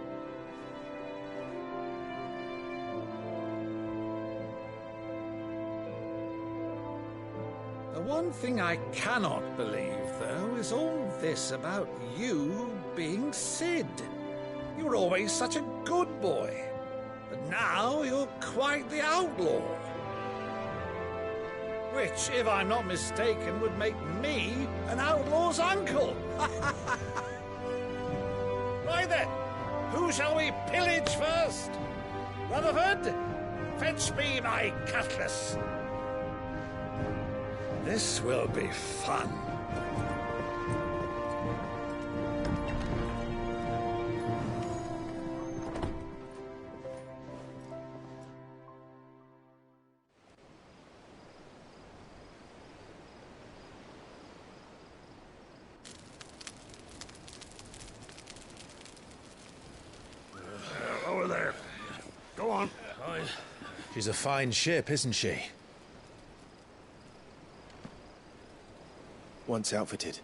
The one thing I cannot believe, though, is all this about you being Sid. You were always such a good boy, but now you're quite the outlaw. Which, if I'm not mistaken, would make me an outlaw's uncle. Right then, who shall we pillage first? Rutherford, fetch me my cutlass. This will be fun. Over there. Go on. She's a fine ship, isn't she? Once outfitted,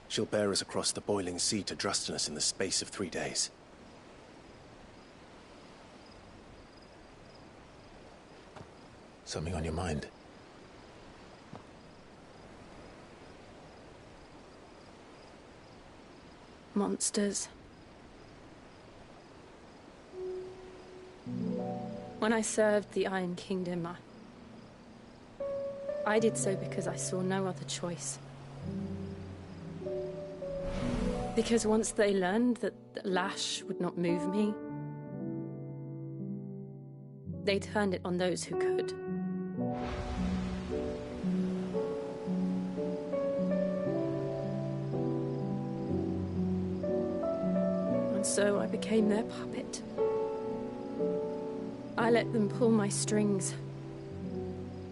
she'll bear us across the boiling sea to Drustinus in the space of 3 days. Something on your mind? Monsters. When I served the Iron Kingdom, I did so because I saw no other choice. Because once they learned that the lash would not move me, they turned it on those who could. And so I became their puppet. I let them pull my strings,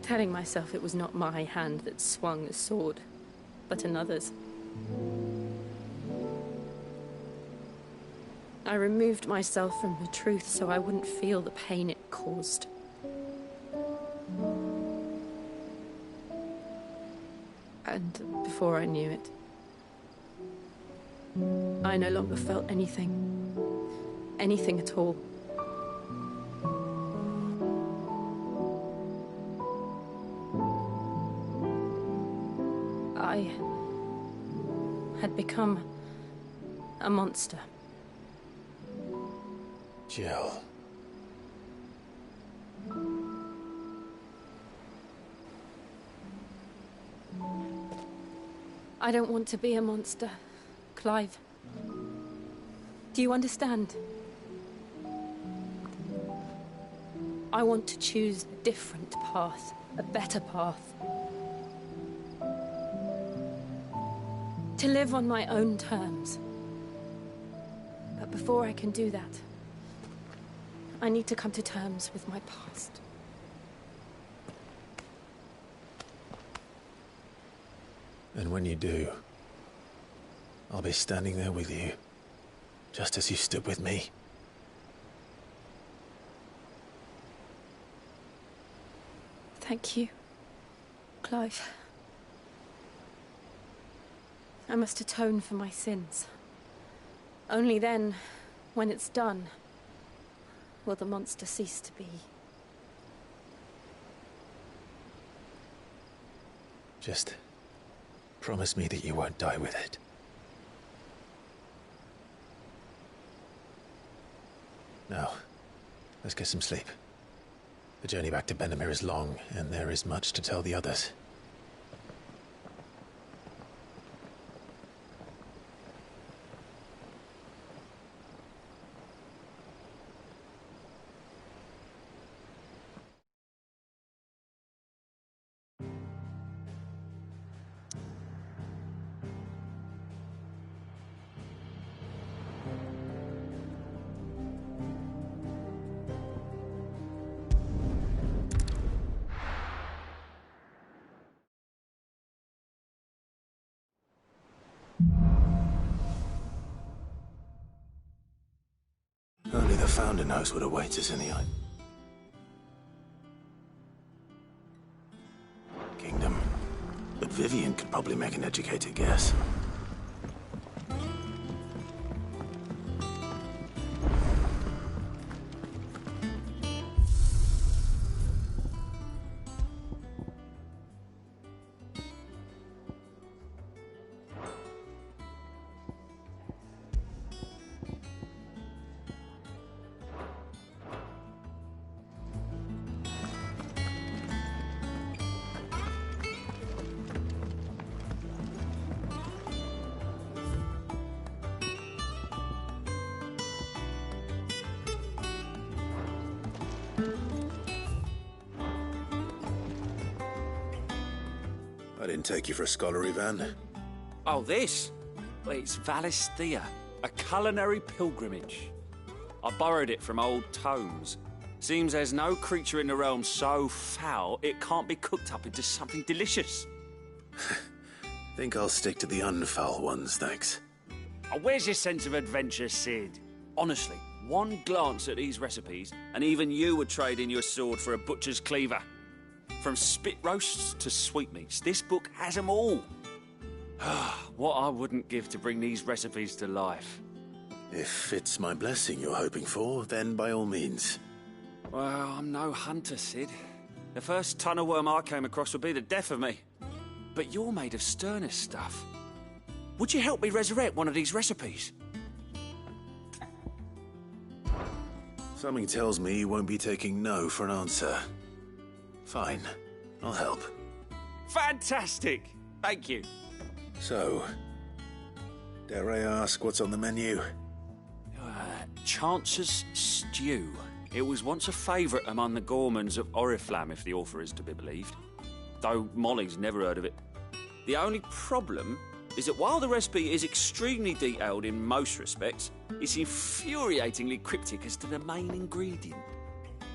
telling myself it was not my hand that swung the sword, but another's. I removed myself from the truth so I wouldn't feel the pain it caused. And before I knew it, I no longer felt anything. Anything at all. I had become a monster. Jill. I don't want to be a monster, Clive. Do you understand? I want to choose a different path, a better path. To live on my own terms. But before I can do that, I need to come to terms with my past. And when you do, I'll be standing there with you, just as you stood with me. Thank you, Clive. I must atone for my sins. Only then, when it's done, will the monster cease to be. Just promise me that you won't die with it. Now, let's get some sleep. The journey back to Benamir is long, and there is much to tell the others. Only the Founder knows what awaits us in the Kingdom. But Vivian could probably make an educated guess. I didn't take you for a scholarly van. Oh, this? Well, it's Valisthea, a culinary pilgrimage. I borrowed it from old tomes. Seems there's no creature in the realm so foul it can't be cooked up into something delicious. Think I'll stick to the unfoul ones, thanks. Oh, where's your sense of adventure, Sid? Honestly, one glance at these recipes, and even you would trade in your sword for a butcher's cleaver. From spit roasts to sweetmeats, this book has them all. What I wouldn't give to bring these recipes to life. If it's my blessing you're hoping for, then by all means. Well, I'm no hunter, Sid. The first tunnel worm I came across would be the death of me. But you're made of sterner stuff. Would you help me resurrect one of these recipes? Something tells me you won't be taking no for an answer. Fine, I'll help. Fantastic! Thank you. So, dare I ask what's on the menu? Chance's Stew. It was once a favourite among the gourmands of Oriflamme, if the author is to be believed. Though Molly's never heard of it. The only problem is that while the recipe is extremely detailed in most respects, it's infuriatingly cryptic as to the main ingredient.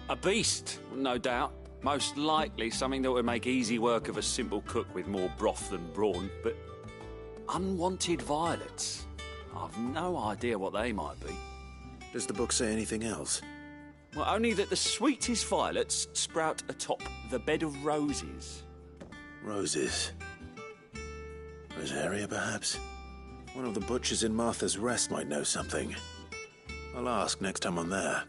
A beast, no doubt. Most likely something that would make easy work of a simple cook with more broth than brawn, but unwanted violets. I've no idea what they might be. Does the book say anything else? Well, only that the sweetest violets sprout atop the bed of roses. Roses. Rosaria, perhaps? One of the butchers in Martha's Rest might know something. I'll ask next time I'm there.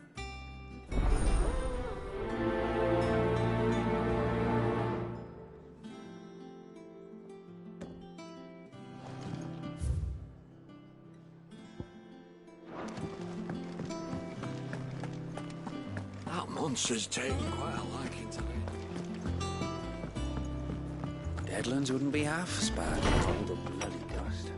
That monster's taken quite a liking to me. Deadlands wouldn't be half as bad with all the bloody dust.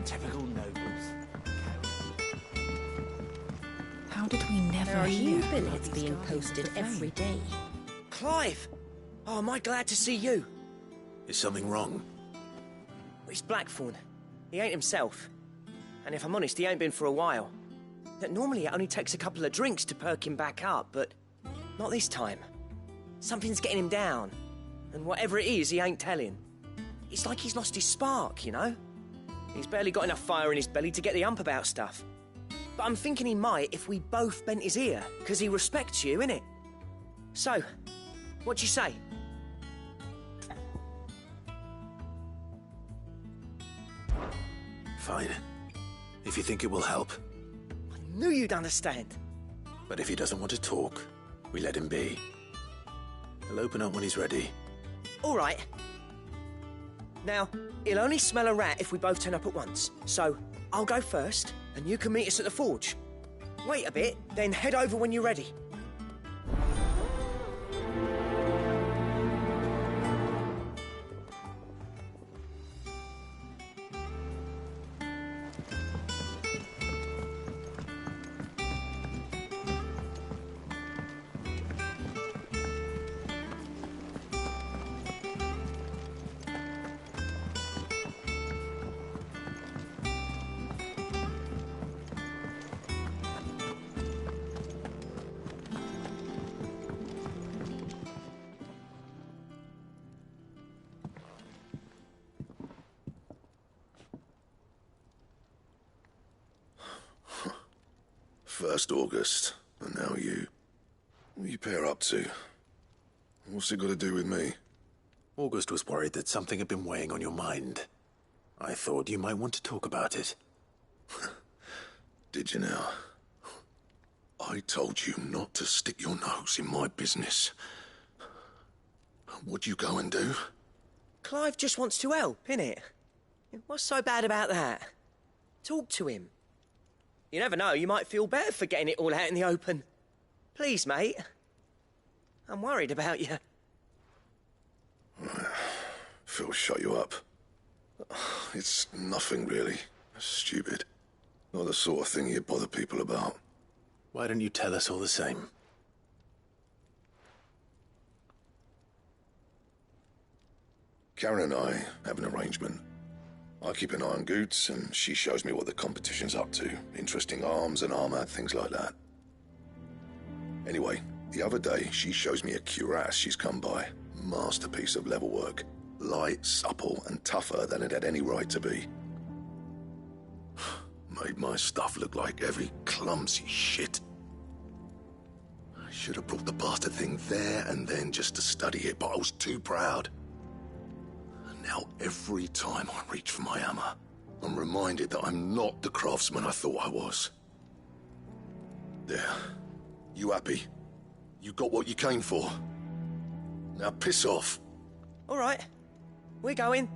Typical nobles. How did we never There are hear? new billets being posted every day. Clive! Oh, am I glad to see you? Is something wrong? It's Blackthorn. He ain't himself. And if I'm honest, he ain't been for a while. Normally it only takes a couple of drinks to perk him back up, but not this time. Something's getting him down. And whatever it is, he ain't telling. It's like he's lost his spark, you know? He's barely got enough fire in his belly to get the ump about stuff. But I'm thinking he might if we both bent his ear, because he respects you, innit? So, what you say? Fine. If you think it will help. I knew you'd understand. But if he doesn't want to talk, we let him be. He'll open up when he's ready. All right. Now, he'll only smell a rat if we both turn up at once. So, I'll go first, and you can meet us at the forge. Wait a bit, then head over when you're ready. First August, and now you. What are you pair up to? What's it got to do with me? August was worried that something had been weighing on your mind. I thought you might want to talk about it. Did you now? I told you not to stick your nose in my business. What'd you go and do? Clive just wants to help, innit? What's so bad about that? Talk to him. You never know, you might feel better for getting it all out in the open. Please, mate. I'm worried about you. Phil shut you up. It's nothing, really. Stupid. Not the sort of thing you bother people about. Why don't you tell us all the same? Karen and I have an arrangement. I keep an eye on Goots, and she shows me what the competition's up to. Interesting arms and armor, things like that. Anyway, the other day, she shows me a cuirass she's come by. Masterpiece of level work. Light, supple, and tougher than it had any right to be. Made my stuff look like heavy, clumsy shit. I should have brought the bastard thing there and then just to study it, but I was too proud. And now every time I reach for my hammer, I'm reminded that I'm not the craftsman I thought I was. There. You happy? You got what you came for. Now piss off. All right. We're going.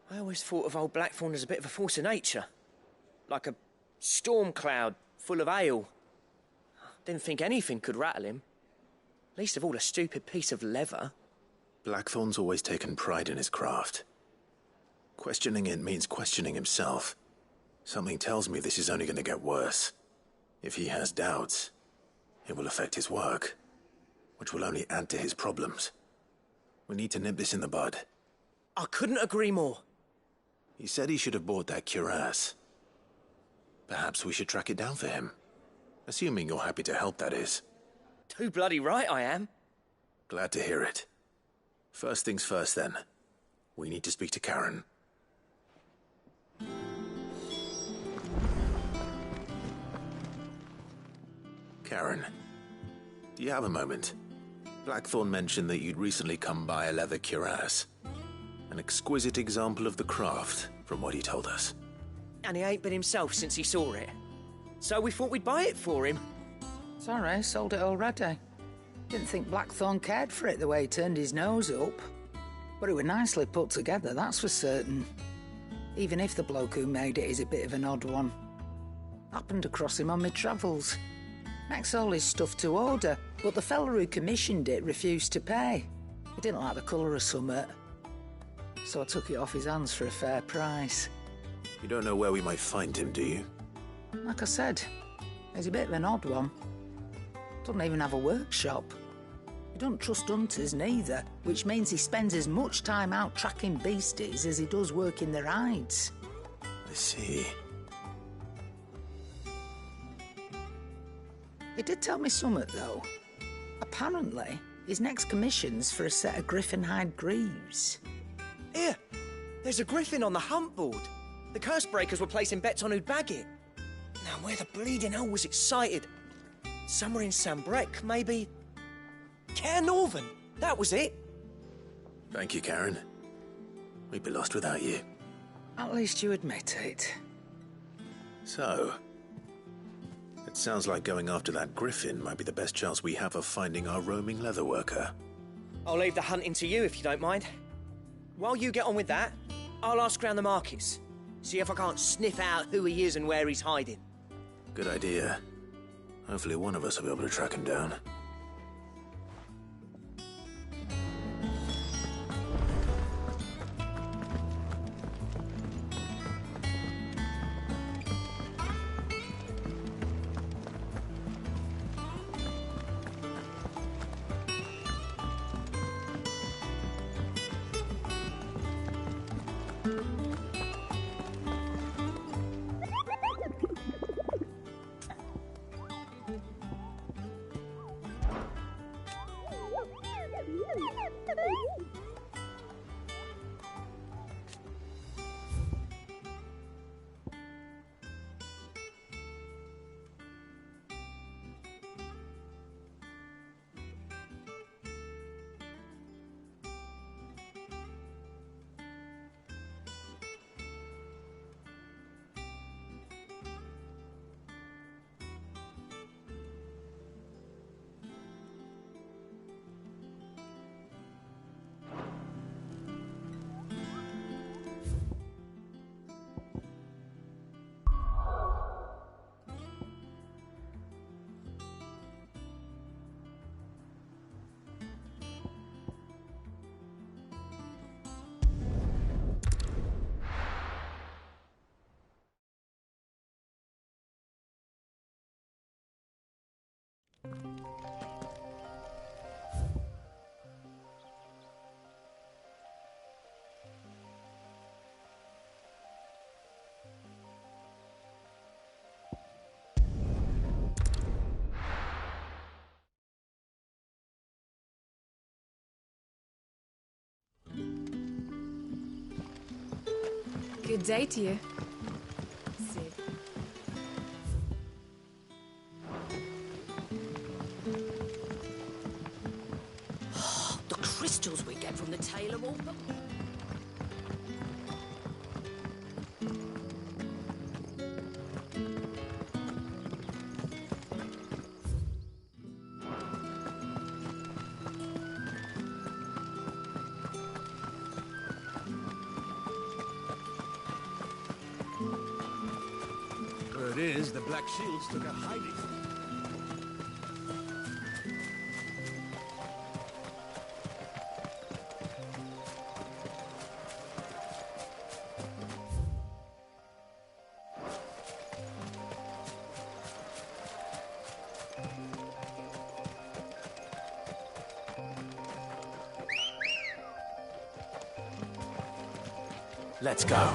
I always thought of old Blackthorn as a bit of a force of nature. Like a storm cloud full of ale. Didn't think anything could rattle him. Least of all a stupid piece of leather. Blackthorn's always taken pride in his craft. Questioning it means questioning himself. Something tells me this is only going to get worse. If he has doubts, it will affect his work, which will only add to his problems. We need to nip this in the bud. I couldn't agree more. He said he should have bought that cuirass. Perhaps we should track it down for him. Assuming you're happy to help, that is. Too bloody right I am. Glad to hear it. First things first, then. We need to speak to Karen. Karen, do you have a moment? Blackthorn mentioned that you'd recently come by a leather cuirass. An exquisite example of the craft, from what he told us. And he ain't been himself since he saw it. So we thought we'd buy it for him. Sorry, sold it already. Didn't think Blackthorn cared for it the way he turned his nose up. But it was nicely put together, that's for certain. Even if the bloke who made it is a bit of an odd one. Happened across him on my travels. Makes all his stuff to order, but the fella who commissioned it refused to pay. He didn't like the colour of summit. So I took it off his hands for a fair price. You don't know where we might find him, do you? Like I said, he's a bit of an odd one. Doesn't even have a workshop. He don't trust hunters neither, which means he spends as much time out tracking beasties as he does working their hides. I see. He did tell me something, though. Apparently, his next commission's for a set of griffin hide greaves. Here, there's a griffin on the hunt board. The curse breakers were placing bets on who'd bag it. Now, where the bleeding hell was excited? Somewhere in Sambrec, maybe... Care Northern, that was it. Thank you, Karen. We'd be lost without you. At least you admit it. So, it sounds like going after that griffin might be the best chance we have of finding our roaming leatherworker. I'll leave the hunting to you if you don't mind. While you get on with that, I'll ask around the markets. See if I can't sniff out who he is and where he's hiding. Good idea. Hopefully one of us will be able to track him down. Good day to you, Sid. The crystals we get from the tail of all the... Word is, the Black Shields took a hiding. Let's go.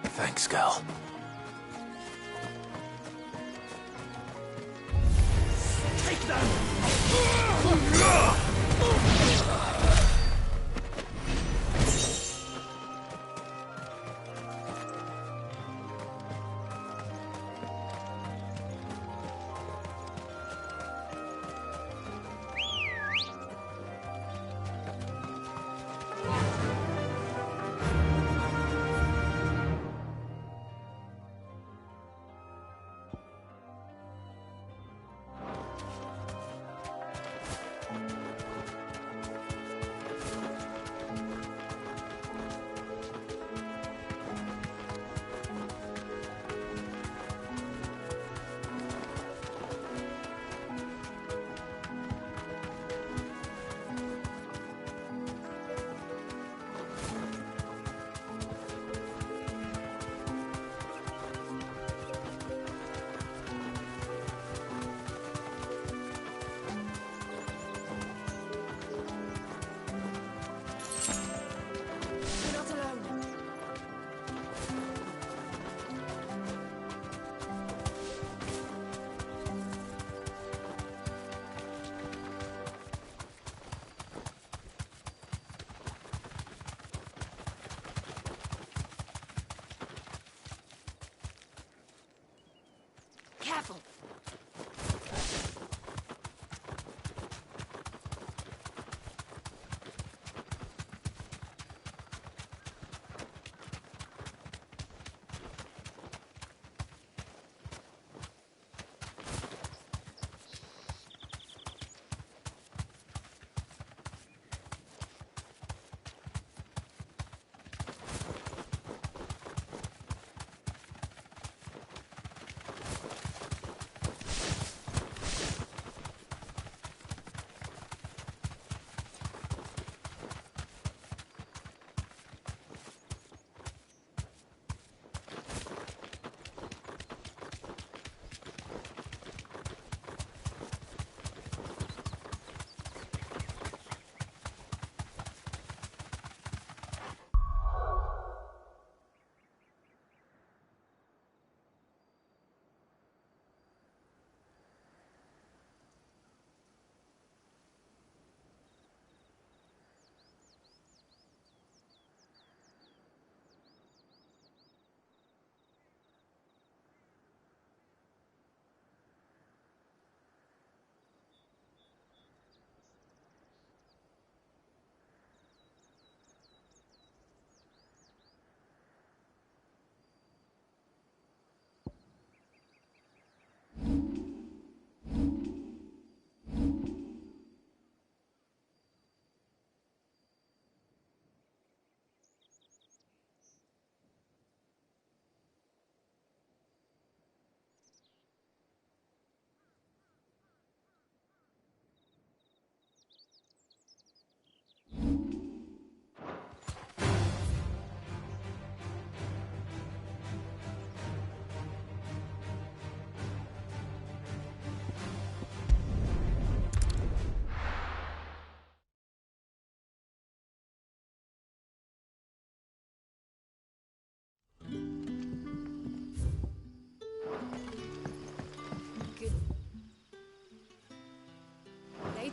Thanks, Gal. Take them! Careful.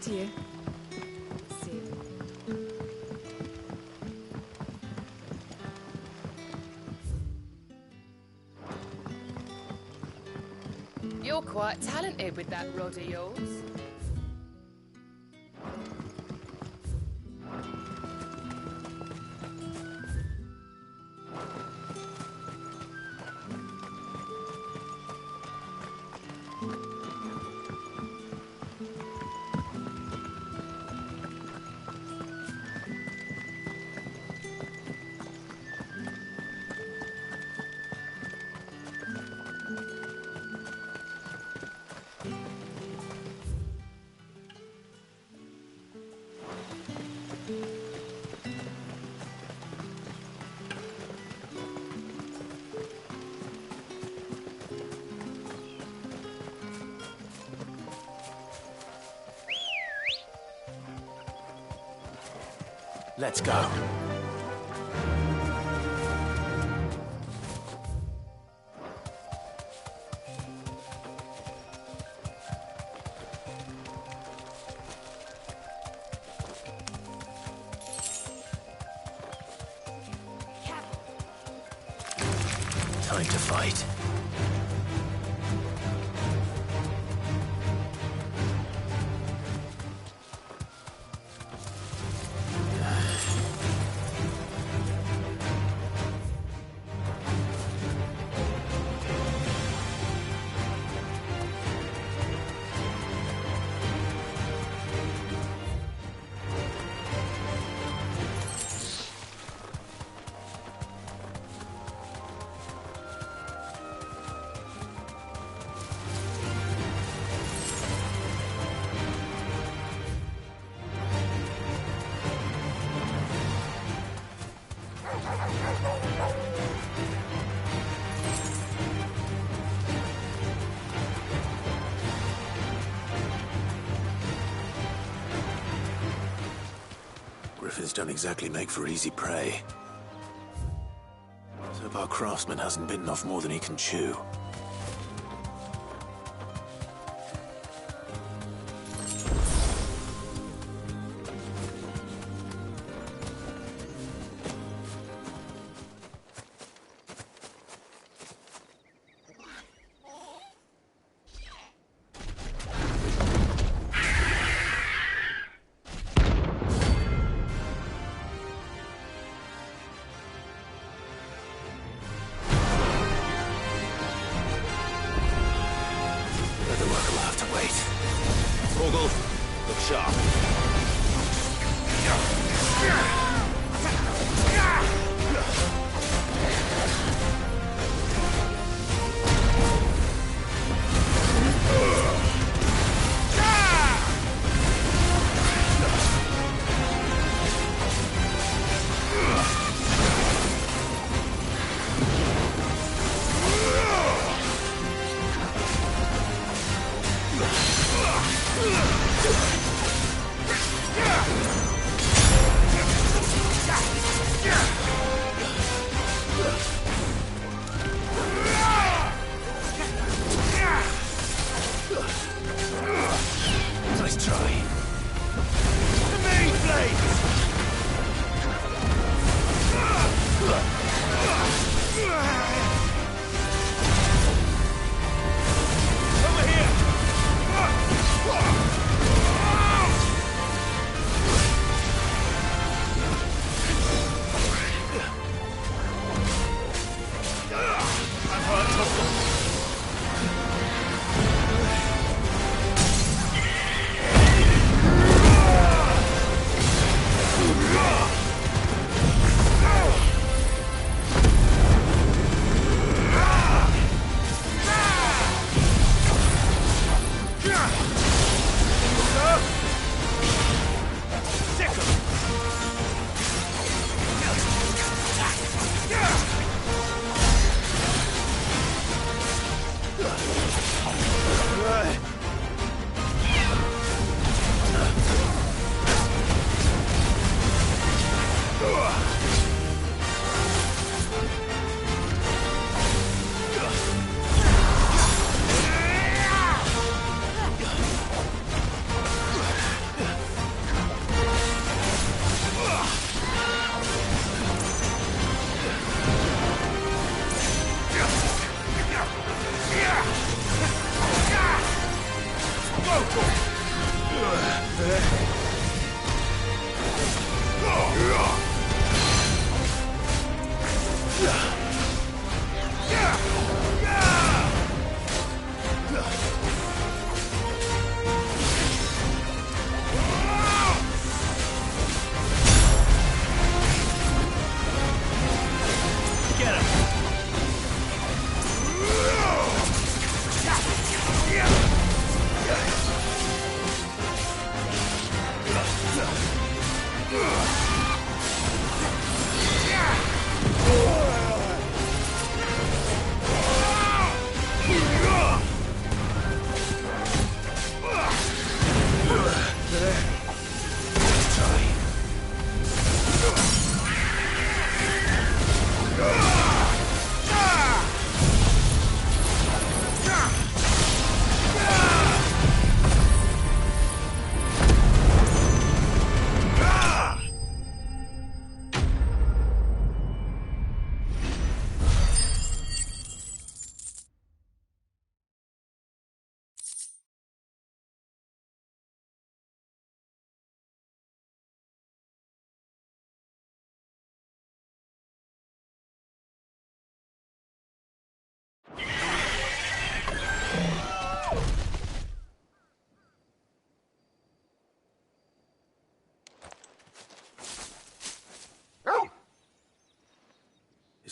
To you. See. You're quite talented with that rod of yours. Let's go. Time to fight. Griffins don't exactly make for easy prey. Let's hope our craftsman hasn't bitten off more than he can chew.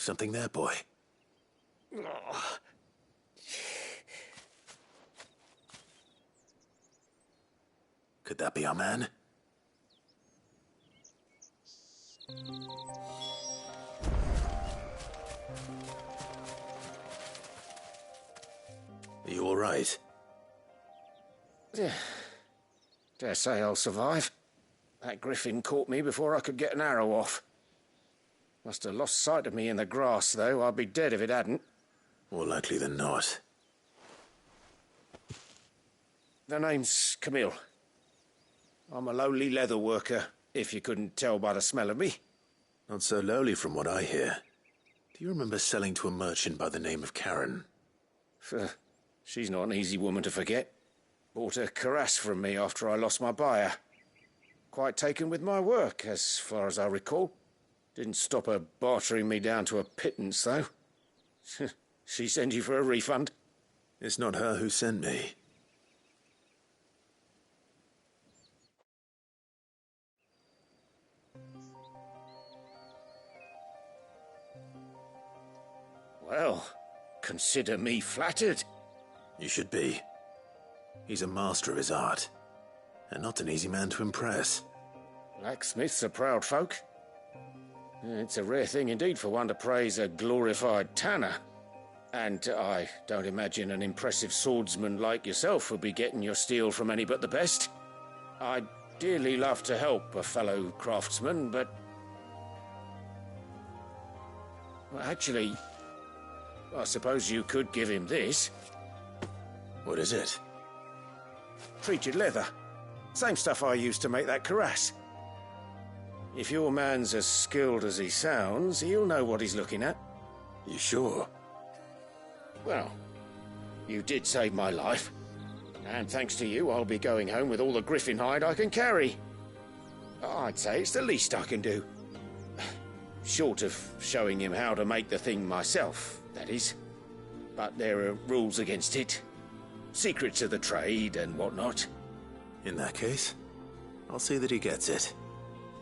Something there, boy? Oh. Could that be our man? Are you all right? Dare say I'll survive. That griffin caught me before I could get an arrow off. Must have lost sight of me in the grass, though. I'd be dead if it hadn't. More likely than not. The name's Camille. I'm a lowly leather worker, if you couldn't tell by the smell of me. Not so lowly from what I hear. Do you remember selling to a merchant by the name of Karen? She's not an easy woman to forget. Bought a cuirass from me after I lost my buyer. Quite taken with my work, as far as I recall. Didn't stop her bartering me down to a pittance, though. She send you for a refund? It's not her who sent me. Well, consider me flattered. You should be. He's a master of his art, and not an easy man to impress. Blacksmiths are proud folk. It's a rare thing indeed for one to praise a glorified tanner. And I don't imagine an impressive swordsman like yourself would be getting your steel from any but the best. I'd dearly love to help a fellow craftsman, but... Well, actually, I suppose you could give him this. What is it? Treated leather. Same stuff I used to make that cuirass. If your man's as skilled as he sounds, he'll know what he's looking at. You sure? Well, you did save my life. And thanks to you, I'll be going home with all the griffin hide I can carry. I'd say it's the least I can do. Short of showing him how to make the thing myself, that is. But there are rules against it. Secrets of the trade and whatnot. In that case, I'll see that he gets it.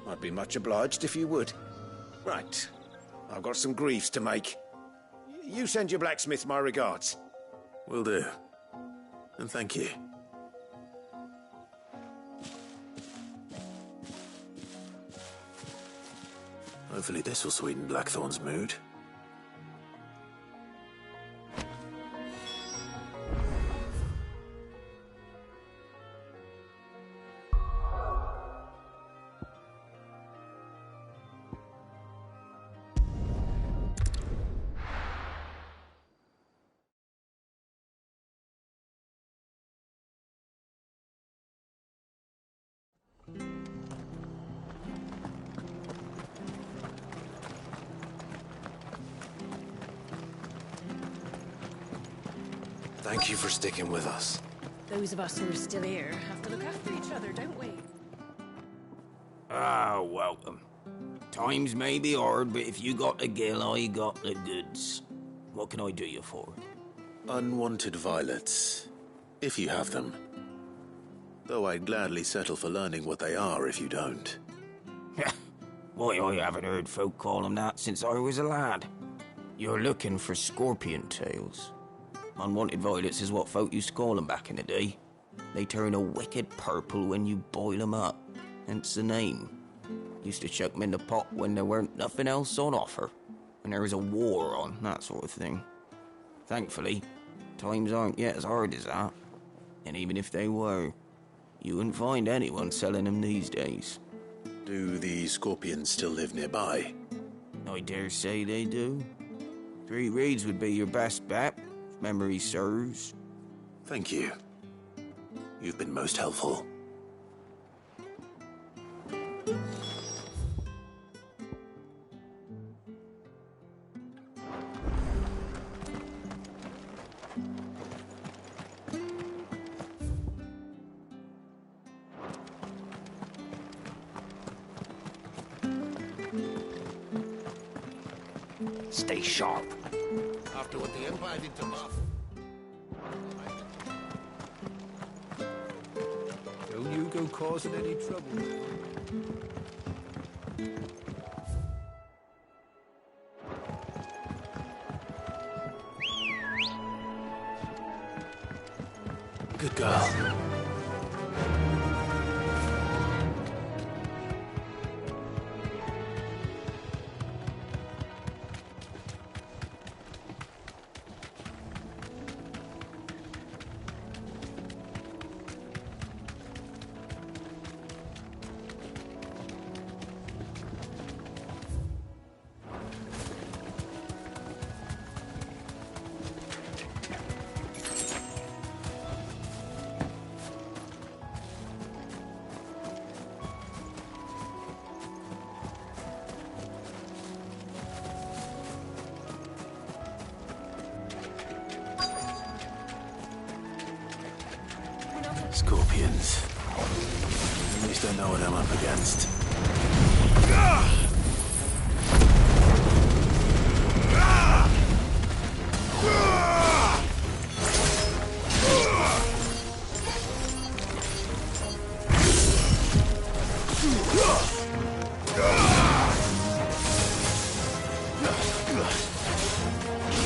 I'd be much obliged if you would. Right. I've got some greaves to make. You send your blacksmith my regards. Will do. And thank you. Hopefully this will sweeten Blackthorn's mood. Thank you for sticking with us. Those of us who are still here have to look after each other, don't we? Ah, welcome. Times may be hard, but if you got the gill, I got the goods. What can I do you for? Unwanted violets, if you have them. Though I'd gladly settle for learning what they are if you don't. Why, I haven't heard folk call them that since I was a lad. You're looking for scorpion tails. Unwanted violets is what folk used to call them back in the day. They turn a wicked purple when you boil them up, hence the name. Used to chuck them in the pot when there weren't nothing else on offer, when there was a war on, that sort of thing. Thankfully, times aren't yet as hard as that. And even if they were, you wouldn't find anyone selling them these days. Do the scorpions still live nearby? I dare say they do. 3 reeds would be your best bet, if memory serves. Thank you. You've been most helpful. Stay sharp. After what the Empire did to Muff. Don't you go causing any trouble. Scorpions. At least I know what I'm up against.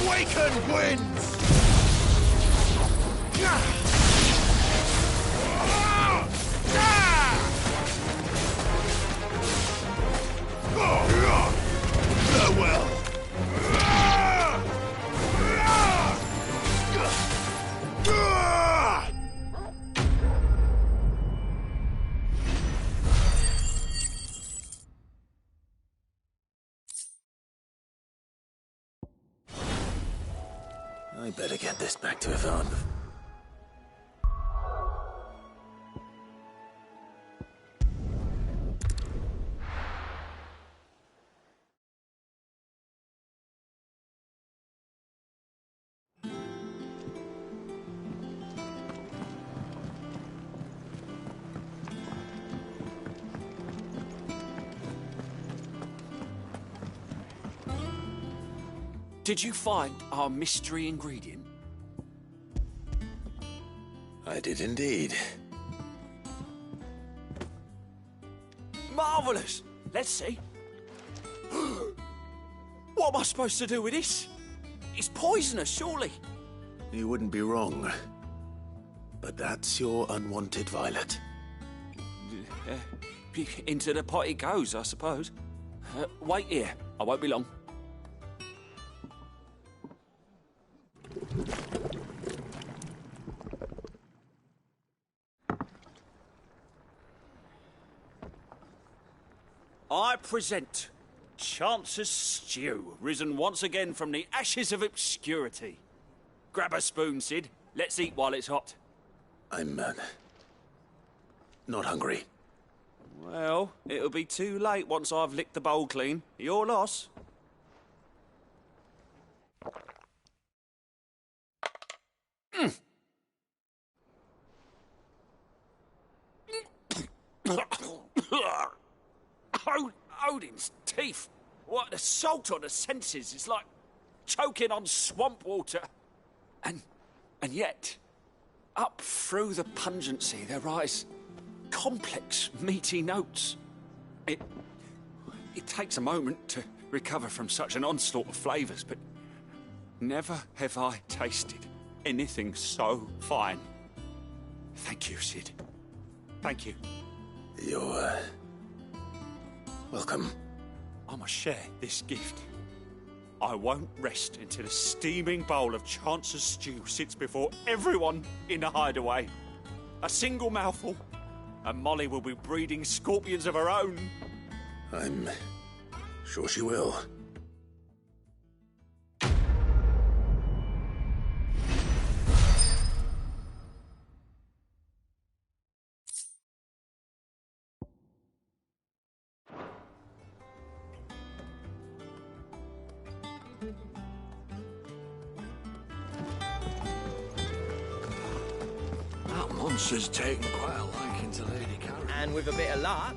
Waken winds! Farewell! I better get this back to Yvonne. Did you find our mystery ingredient? I did indeed. Marvellous! Let's see. What am I supposed to do with this? It's poisonous, surely. You wouldn't be wrong. But that's your unwanted violet. Into the pot it goes, I suppose. Wait here. I won't be long. I present Chance's Stew, risen once again from the ashes of obscurity. Grab a spoon, Sid. Let's eat while it's hot. I'm, not hungry. Well, it'll be too late once I've licked the bowl clean. Your loss. Odin's teeth. What, the salt on the senses. It's like choking on swamp water. And yet, up through the pungency, there rise complex, meaty notes. It takes a moment to recover from such an onslaught of flavours, but never have I tasted anything so fine. Thank you, Sid. Thank you. You're, welcome. I must share this gift. I won't rest until a steaming bowl of Chance's stew sits before everyone in the hideaway. A single mouthful, and Molly will be breeding scorpions of her own. I'm sure she will. That monster's taken quite a liking to Lady Karen. And with a bit of luck.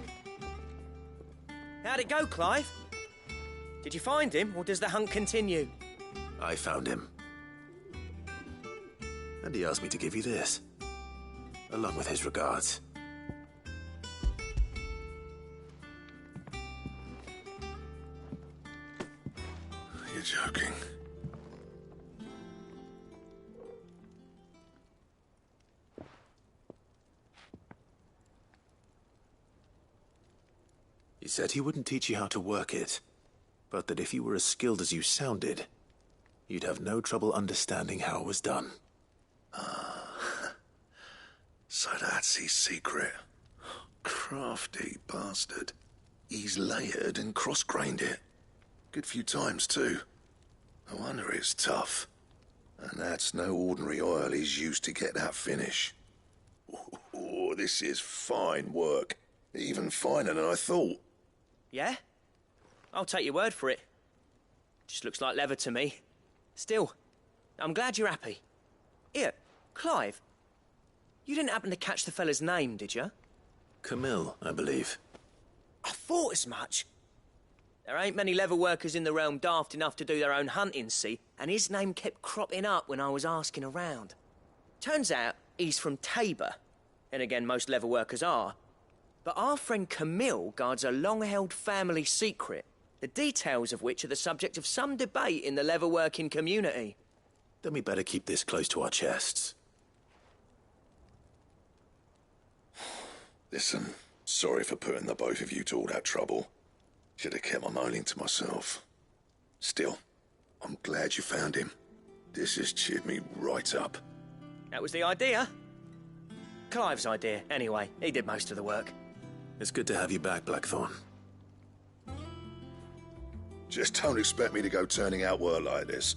How'd it go, Clive? Did you find him, or does the hunt continue? I found him. And he asked me to give you this, along with his regards. You're joking. He said he wouldn't teach you how to work it, but that if you were as skilled as you sounded, you'd have no trouble understanding how it was done. So that's his secret. Crafty bastard. He's layered and cross-grained it. Good few times, too. No wonder it's tough. And that's no ordinary oil he's used to get that finish. Oh, this is fine work. Even finer than I thought. Yeah? I'll take your word for it. Just looks like leather to me. Still, I'm glad you're happy. Here, Clive. You didn't happen to catch the fella's name, did you? Camille, I believe. I thought as much. There ain't many leather workers in the realm daft enough to do their own hunting, see? And his name kept cropping up when I was asking around. Turns out he's from Tabor. And again, most leather workers are. But our friend Camille guards a long-held family secret, the details of which are the subject of some debate in the leather-working community. Then we better keep this close to our chests. Listen, sorry for putting the both of you to all that trouble. Should have kept my moaning to myself. Still, I'm glad you found him. This has cheered me right up. That was the idea. Clive's idea, anyway. He did most of the work. It's good to have you back, Blackthorn. Just don't expect me to go turning out work like this.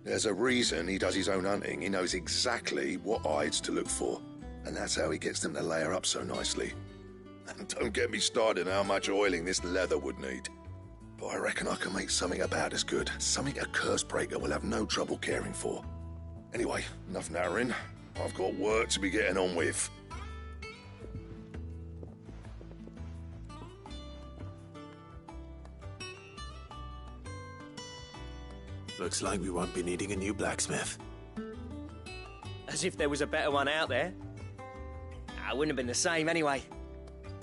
There's a reason he does his own hunting. He knows exactly what hides to look for. And that's how he gets them to layer up so nicely. And don't get me started on how much oiling this leather would need. But I reckon I can make something about as good. Something a Cursebreaker will have no trouble caring for. Anyway, enough nattering. I've got work to be getting on with. Looks like we won't be needing a new blacksmith. As if there was a better one out there. I wouldn't have been the same anyway.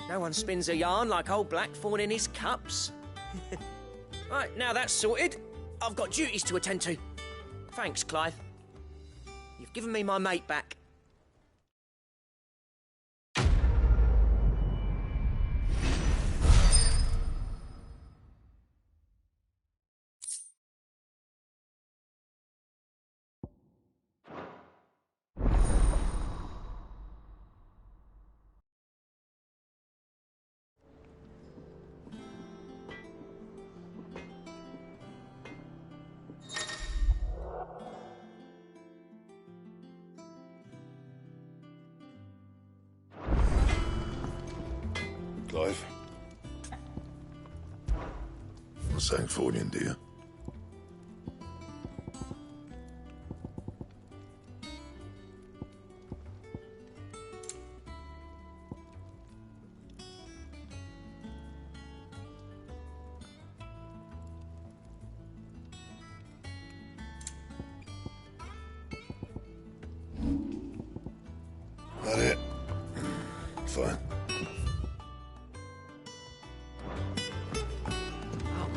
No one spins a yarn like old Blackthorn in his cups. Right, now that's sorted, I've got duties to attend to. Thanks, Clive. You've given me my mate back. Clive? What's saying for you, dear? That it? Fine.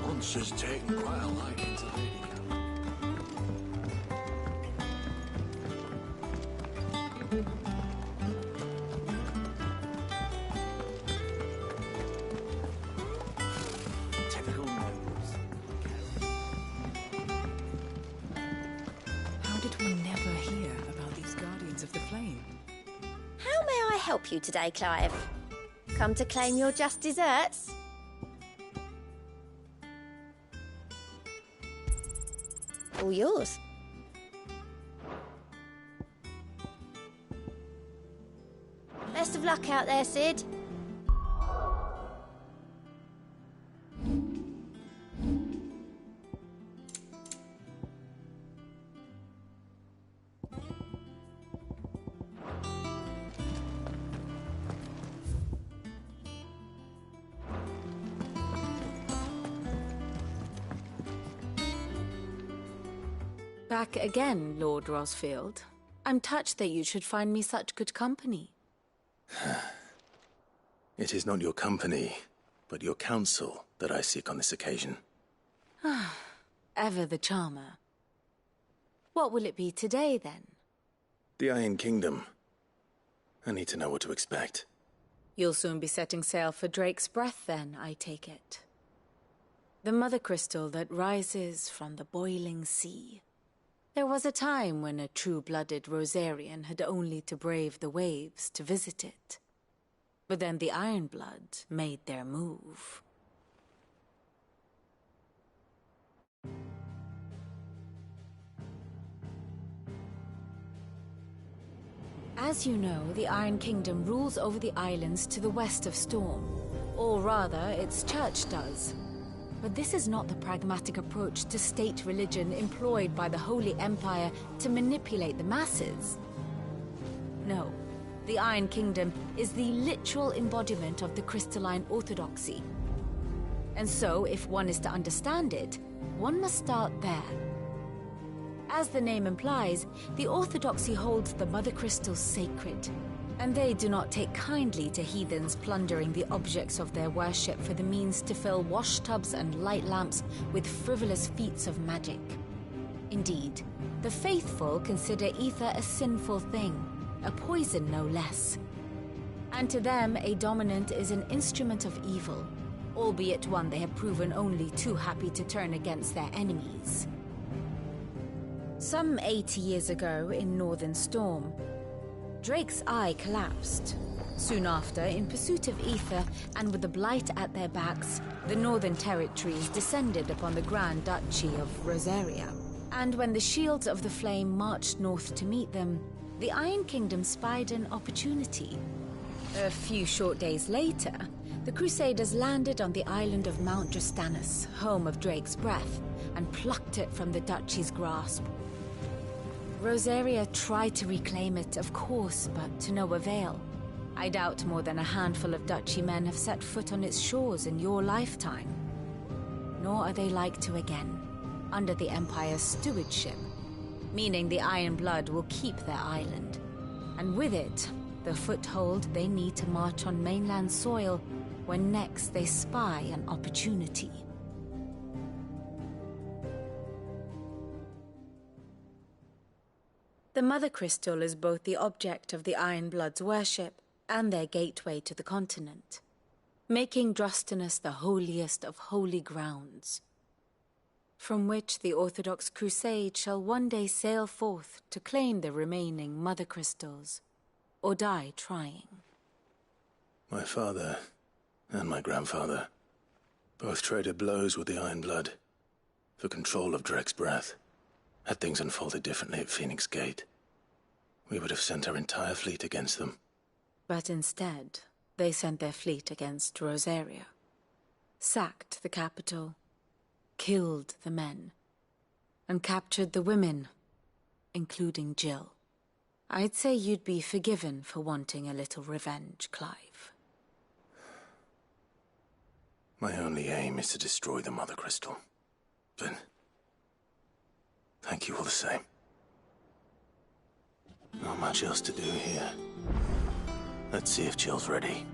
Monster's taken quite a liking to Lady Camp. Typical nose. How did we never hear about these Guardians of the Flame? How may I help you today, Clive? Come to claim your just desserts? All yours. Best of luck out there, Sid. Back again, Lord Rosfield. I'm touched that you should find me such good company. It is not your company, but your counsel that I seek on this occasion. Ever the charmer. What will it be today, then? The Iron Kingdom. I need to know what to expect. You'll soon be setting sail for Drake's Breath, then, I take it. The mother crystal that rises from the boiling sea. There was a time when a true-blooded Rosarian had only to brave the waves to visit it. But then the Ironblood made their move. As you know, the Iron Kingdom rules over the islands to the west of Storm. Or rather, its church does. But this is not the pragmatic approach to state religion employed by the Holy Empire to manipulate the masses. No, the Iron Kingdom is the literal embodiment of the crystalline orthodoxy. And so, if one is to understand it, one must start there. As the name implies, the orthodoxy holds the Mother Crystals sacred, and they do not take kindly to heathens plundering the objects of their worship for the means to fill washtubs and light lamps with frivolous feats of magic. Indeed, the faithful consider ether a sinful thing, a poison no less. And to them, a dominant is an instrument of evil, albeit one they have proven only too happy to turn against their enemies. Some 80 years ago in Northern Storm, Drake's eye collapsed. Soon after, in pursuit of ether and with the blight at their backs, the Northern Territories descended upon the Grand Duchy of Rosaria. And when the Shields of the Flame marched north to meet them, the Iron Kingdom spied an opportunity. A few short days later, the Crusaders landed on the island of Mount Drastanus, home of Drake's breath, and plucked it from the duchy's grasp. Rosaria tried to reclaim it, of course, but to no avail. I doubt more than a handful of duchy men have set foot on its shores in your lifetime. Nor are they like to again, under the Empire's stewardship, meaning the Iron Blood will keep their island, and with it, the foothold they need to march on mainland soil when next they spy an opportunity. The Mother Crystal is both the object of the Iron Blood's worship and their gateway to the continent, making Drastanus the holiest of holy grounds, from which the Orthodox Crusade shall one day sail forth to claim the remaining Mother Crystals, or die trying. My father and my grandfather both traded blows with the Iron Blood for control of Drake's breath. Had things unfolded differently at Phoenix Gate, we would have sent our entire fleet against them. But instead, they sent their fleet against Rosaria, sacked the capital, killed the men, and captured the women, including Jill. I'd say you'd be forgiven for wanting a little revenge, Clive. My only aim is to destroy the Mother Crystal. But thank you all the same. Not much else to do here. Let's see if Jill's ready.